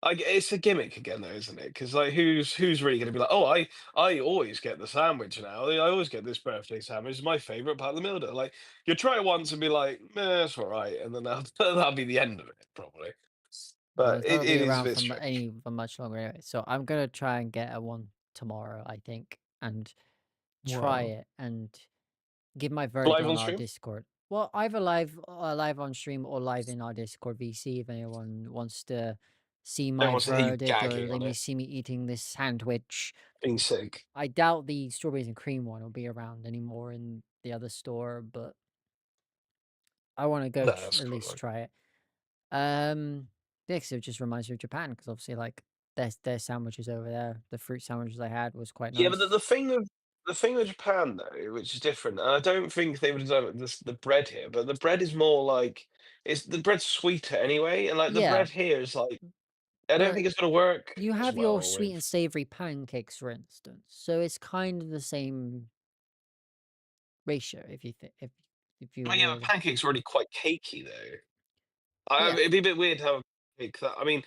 It's a gimmick again, though, isn't it? Because like, who's really going to be like, oh, I always get the sandwich now. I always get this birthday sandwich. It's my favorite part of the meal. Deal. Like, you try it once and be like, it's all right, and then that'll be the end of it, probably. Well, But it's not gonna it be is a around bit strange. for much longer anyway. So I'm gonna try and get a one tomorrow, I think, and try Whoa. it and give my verdict Live on on our stream. Discord. Well, either live on stream or live in our Discord VC if anyone wants to see Everyone my wants to hear you verdict or gagging let on me it, see me eating this sandwich. being sick. I doubt the strawberries and cream one will be around anymore in the other store, but I want to go No, that's at cool. least try it. Yeah, 'cause it just reminds me of Japan because obviously, like their sandwiches over there, the fruit sandwiches I had was quite Yeah, but nice. the thing with Japan though, which is different, and I don't think they would have done it with the bread here, but the bread is more like it's the bread's sweeter anyway, and like the Yeah, bread here is like I don't but think it's gonna work you as have your well sweet and with. savory pancakes, for instance, so it's kind of the same ratio if you think if you Well, yeah, but would. pancakes are already quite cakey though. Yeah. It'd be a bit weird to have a pancake that. I mean,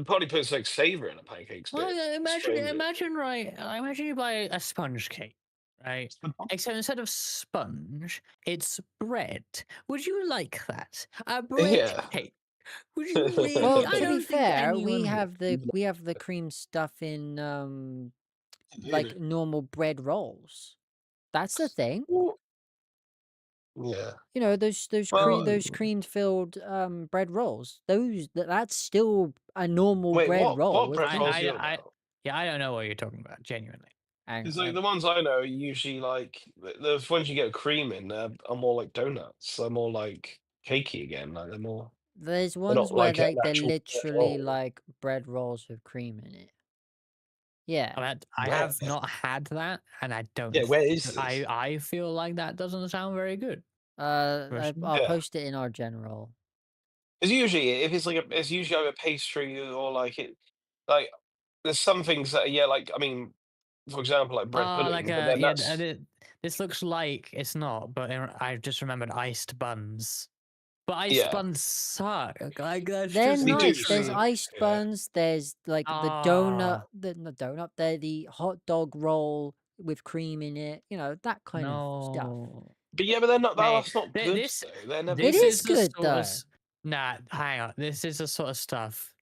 probably puts like savor in a pancake's a Well, bit imagine, strange. imagine, right? Imagine you buy a sponge cake, right? Except instead of sponge, it's bread. Would you like that? A bread Yeah. cake? Would you really? Well, I to be don't think fair, anyone would. we have the cream stuff in like Dude. normal bread rolls. That's the thing. Well, yeah. You know, Well, those cream filled bread rolls. That's still a normal wait, bread roll what with bread rolls are you on I, about? yeah, I don't know what you're talking about. Genuinely. and Because like the ones I know are usually like the ones you get cream in are more like donuts. They're more like cakey again. Like there's they're ones not where like an they're actual bread literally roll. like bread rolls with cream in it. Yeah. I Where? have not had that, and I Yeah, don't. where is this? I feel like that doesn't sound very good. Personally. I'll Yeah. post it in our general. Because usually, if it's like it's usually either pastry or like like there's some things that yeah, like I mean, for example, like bread Like pudding, but then yeah. that's This looks like it's not, but I just remembered iced buns. But iced yeah, buns suck. Like that's They're just they do nice. There's suck. literally. iced Yeah, buns. There's like the donut, Ah, the not donut. They're the hot dog roll with cream in it. You know that kind of stuff. no. but yeah, but they're not. Mate, That's not good though. They're never It this good. is is the good sort of though. nah. Hang on, this is the sort of stuff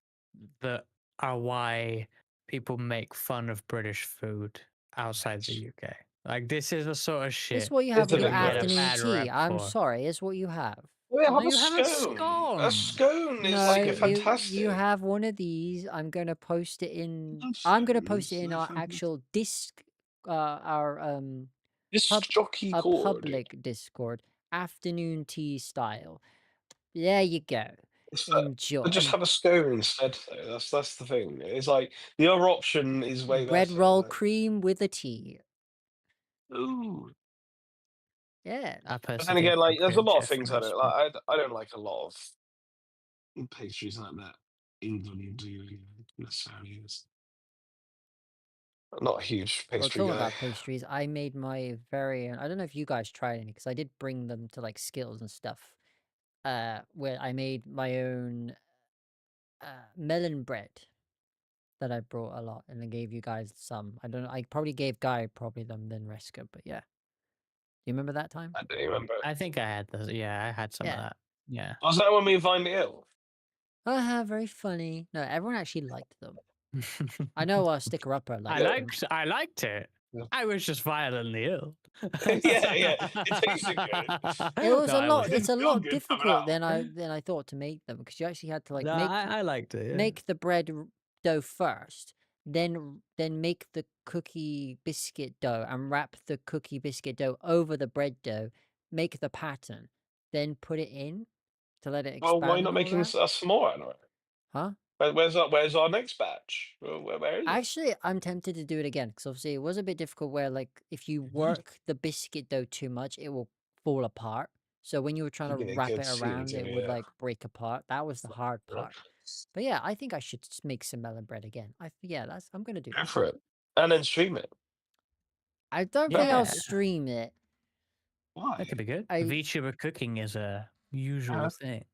that are why people make fun of British food outside the UK. Like this is the sort of It's shit what you have It's a with your that bit we get a afternoon bad gross. tea. rep I'm for. sorry. It's what you have. Yeah, No, have a you have a scone. A scone. scone is No, like a you fantastic. have one of these. I'm gonna post it in. Love I'm gonna post it scones. in They're our fantastic. actual disc. Our This jockey a cord. public Discord, afternoon tea style. There you go. It's but just Enjoy. have a scone instead, though. That's the thing. It's like the other option is way Bread better. roll Like, cream with a tea. ooh. Yeah. I But then personally think again, like, there's a approach lot it of things I first, don't but like. I don't like a lot of pastries like that. England do necessarily. I'm not a huge Well, pastry talking guy. about pastries, I made my very own. I don't know if you guys tried any because I did bring them to like skills and stuff. Where I made my own melon bread that I brought a lot and I gave you guys some. I don't know. I probably gave Guy probably them then Reska, but yeah. Do you remember that time? I don't even remember. I think I had those. Yeah, I had some of Yeah. that. Yeah. Was that when we find ill? Very funny. No, everyone actually liked them. I know Sticker Upper I liked Yeah. them. liked it. Yeah, I was just violently ill. yeah. Yeah. It tasted good. It was No, a I lot. It wasn't. It's didn't a feel lot good coming difficult out. than I thought to make them because you actually had to like No, I liked it. make the bread dough first, then make the cookie biscuit dough and wrap the cookie biscuit dough over the bread dough, make the pattern, then put it in to let it Well, why expand not and all making that. us more? I don't know. Huh? Where's our next batch? Where is it? Actually, I'm tempted to do it again because obviously it was a bit difficult where like if you Mhm. work the biscuit dough too much, it will fall apart. So when you were trying to Give it a wrap good it season, around, it would yeah. like break apart. That was the hard part. But yeah, I think I should make some melon bread again. Yeah, I'm gonna do Go that. for it. And then stream it. I don't think I'll Yeah, stream it. that Why? could be good. I VTuber cooking is a usual Uh, thing.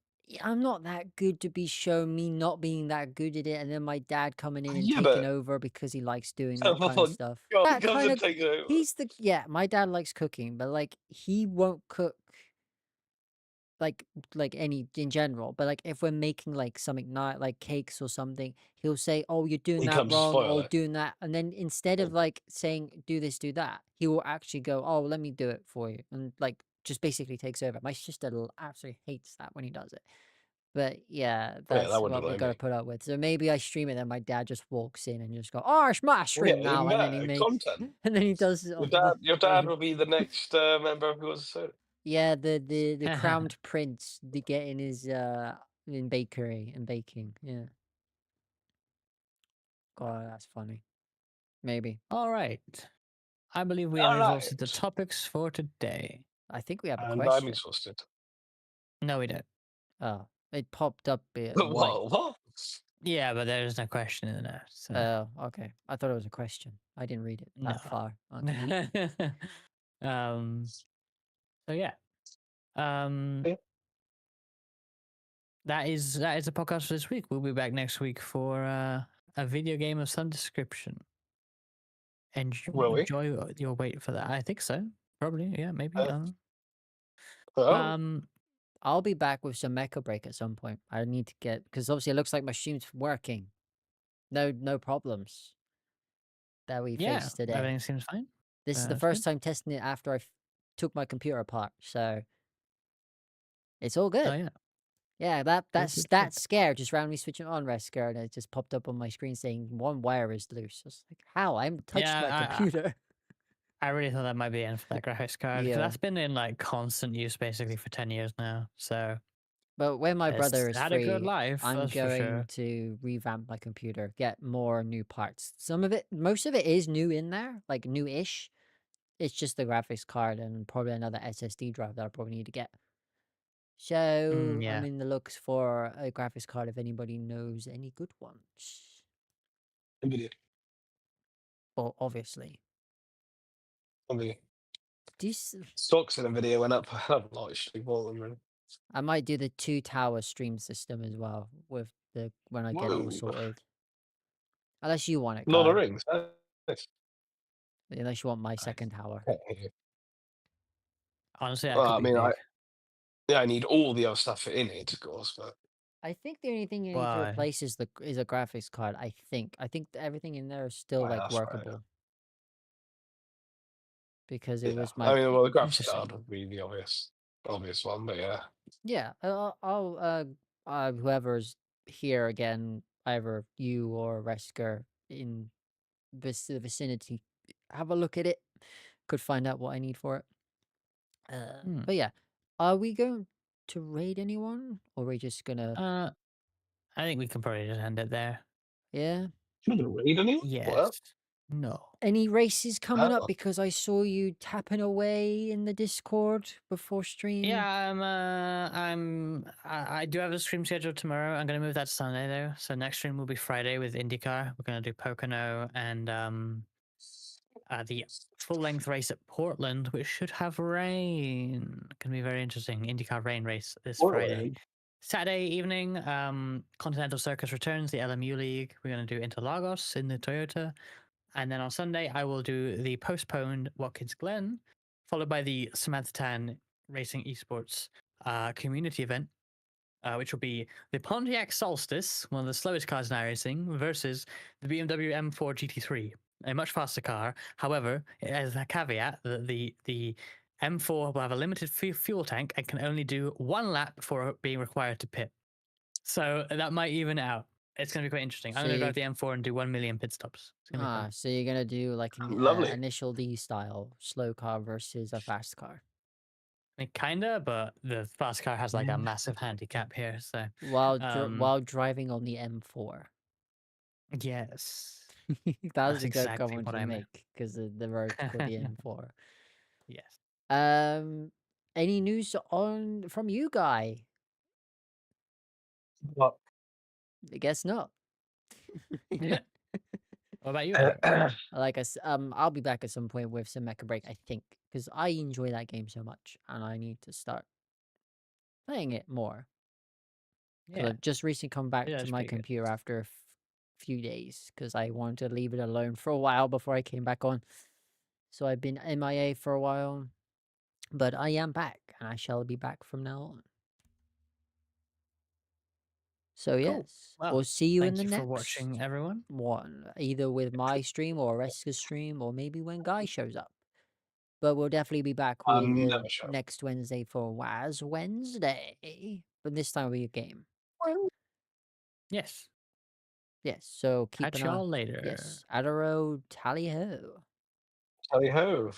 I'm not that good to be shown me not being that good at it, and then my dad coming in and yeah, taking but over because he likes doing that kind of oh stuff. god, he That comes kind and of takes over. he's the yeah, my dad likes cooking, but like he won't cook like any in general, but like if we're making like something not like cakes or something, he'll say, "Oh, you're doing He that comes to wrong," spoil or it. doing that, and then instead of like saying do this, do that, he will actually go, "Oh, let me do it for you," and like just basically takes over. My sister absolutely hates that when he does it. But yeah, Yeah, that's that would what we annoy gotta me. put up with. So maybe I stream it, then my dad just walks in and just go, "Oh, it's my Yeah, stream now," and then he makes, content. and then he does Your all dad, your dad the will be the next member of Who Was Soda. yeah, the crowned prince, the getting his in bakery and baking. Yeah, God, that's funny. Maybe All right. I believe we have All exhausted the right, topics for today. I think we have a and I'm question. exhausted. No, we don't. Oh, it popped up white. What? Yeah, but there's no question in there. So Oh, okay. I thought it was a question. I didn't read it no. that far. Okay. um. So yeah. Um. Yeah. That is the podcast for this week. We'll be back next week for a video game of some description. Will we? Enjoy your wait for that. I think so. Probably. Yeah. Maybe. Uh, oh, Um. I'll be back with some Mecha Break at some point. I need to get, because obviously it looks like my stream's working. No problems that we Yeah. faced today. Everything seems fine. This is the That's good. first time testing it after I took my computer apart, so it's all Oh good. yeah. Yeah, Good. Good. Good. that scare just randomly switching on Rescue, and it just popped up on my screen saying one wire is loose. I was like, how? I haven't touched my Yeah. computer. I really thought that might be the end for that graphics card because Yeah. that's been in like constant use basically for 10 years now. So But when my it's brother is had a good free, life, I'm that's for going sure. to revamp my computer, get more new parts. Some of it, most of it is new in there, like new-ish. It's just the graphics card and probably another SSD drive that I probably need to get. So I'm Yeah. in the looks for a graphics card if anybody knows any good ones. Nvidia. Well, obviously. The This, stocks in Nvidia went up a lot. Actually, more than really. I might do the two tower stream system as well with the when I get it all Whoa, sorted. Unless you want it, Lord of Guy. Rings. Nice. Unless you want my Nice. second tower. Okay. Honestly, that Well, could I be mean, big. I need all the other stuff in it, of course, but I think the only thing you need to Why? replace is a graphics card. I think. I think everything in there is still like that's right. workable because it Yeah, was my I mean, well, the graphics Interesting. card would be the obvious one, but yeah. yeah. I'll whoever's here again, either you or Resker in the vicinity, have a look at it. Could find out what I need for it. Hmm. But yeah, are we going to raid anyone, or are we just gonna? I think we can probably just end it there. Yeah. You're not gonna raid anyone? Yes. What? No. Any races coming up? Oh, Because I saw you tapping away in the Discord before stream. Yeah, I do have a stream scheduled tomorrow. I'm gonna move that to Sunday though. So next stream will be Friday with IndyCar. We're gonna do Pocono and the full length race at Portland, which should have rain. Can be very interesting. IndyCar rain race this Friday. Portland. Saturday evening, Continental Circus returns, the LMU League. We're gonna do Interlagos in the Toyota. And then on Sunday, I will do the postponed Watkins Glen, followed by the Samantha Tan Racing Esports community event, which will be the Pontiac Solstice, one of the slowest cars in iRacing, versus the BMW M4 GT3, a much faster car. However, it has a caveat that the M4 will have a limited fuel tank and can only do one lap before being required to pit. So that might even it out. It's going to be quite interesting. I'm So going to you drive the M4 and do 1 million pit stops. It's going to be fun. so you're gonna do like an Lovely. initial D style slow car versus a fast car. I mean, kinda, but the fast car has like a massive handicap here. So, While driving on the M4. yes, That was that's the joke I exactly wanted what to I meant. make because the road's called the M4. Yes. Any news on from you, Guy? What? I guess not. Yeah. What about you, Eric? Like I'll be back at some point with some Mecha Break, I think, because I enjoy that game so much, and I need to start playing it more. Because Yeah. I've just recently come back Yeah, to it's my pretty good. computer after a few days, because I wanted to leave it alone for a while before I came back on. So I've been MIA for a while, but I am back, and I shall be back from now on. So Cool. yes, Well, we'll see you in thank the you for next watching, everyone. one, either with my stream or Reska's stream, or maybe when Guy shows up. But we'll definitely be back with I'm never sure. next Wednesday for WAS Wednesday. But this time will be a game. Yes. Yes, so keep Catch an y'all eye. later. Yes, Adaro, tally ho. Tally ho.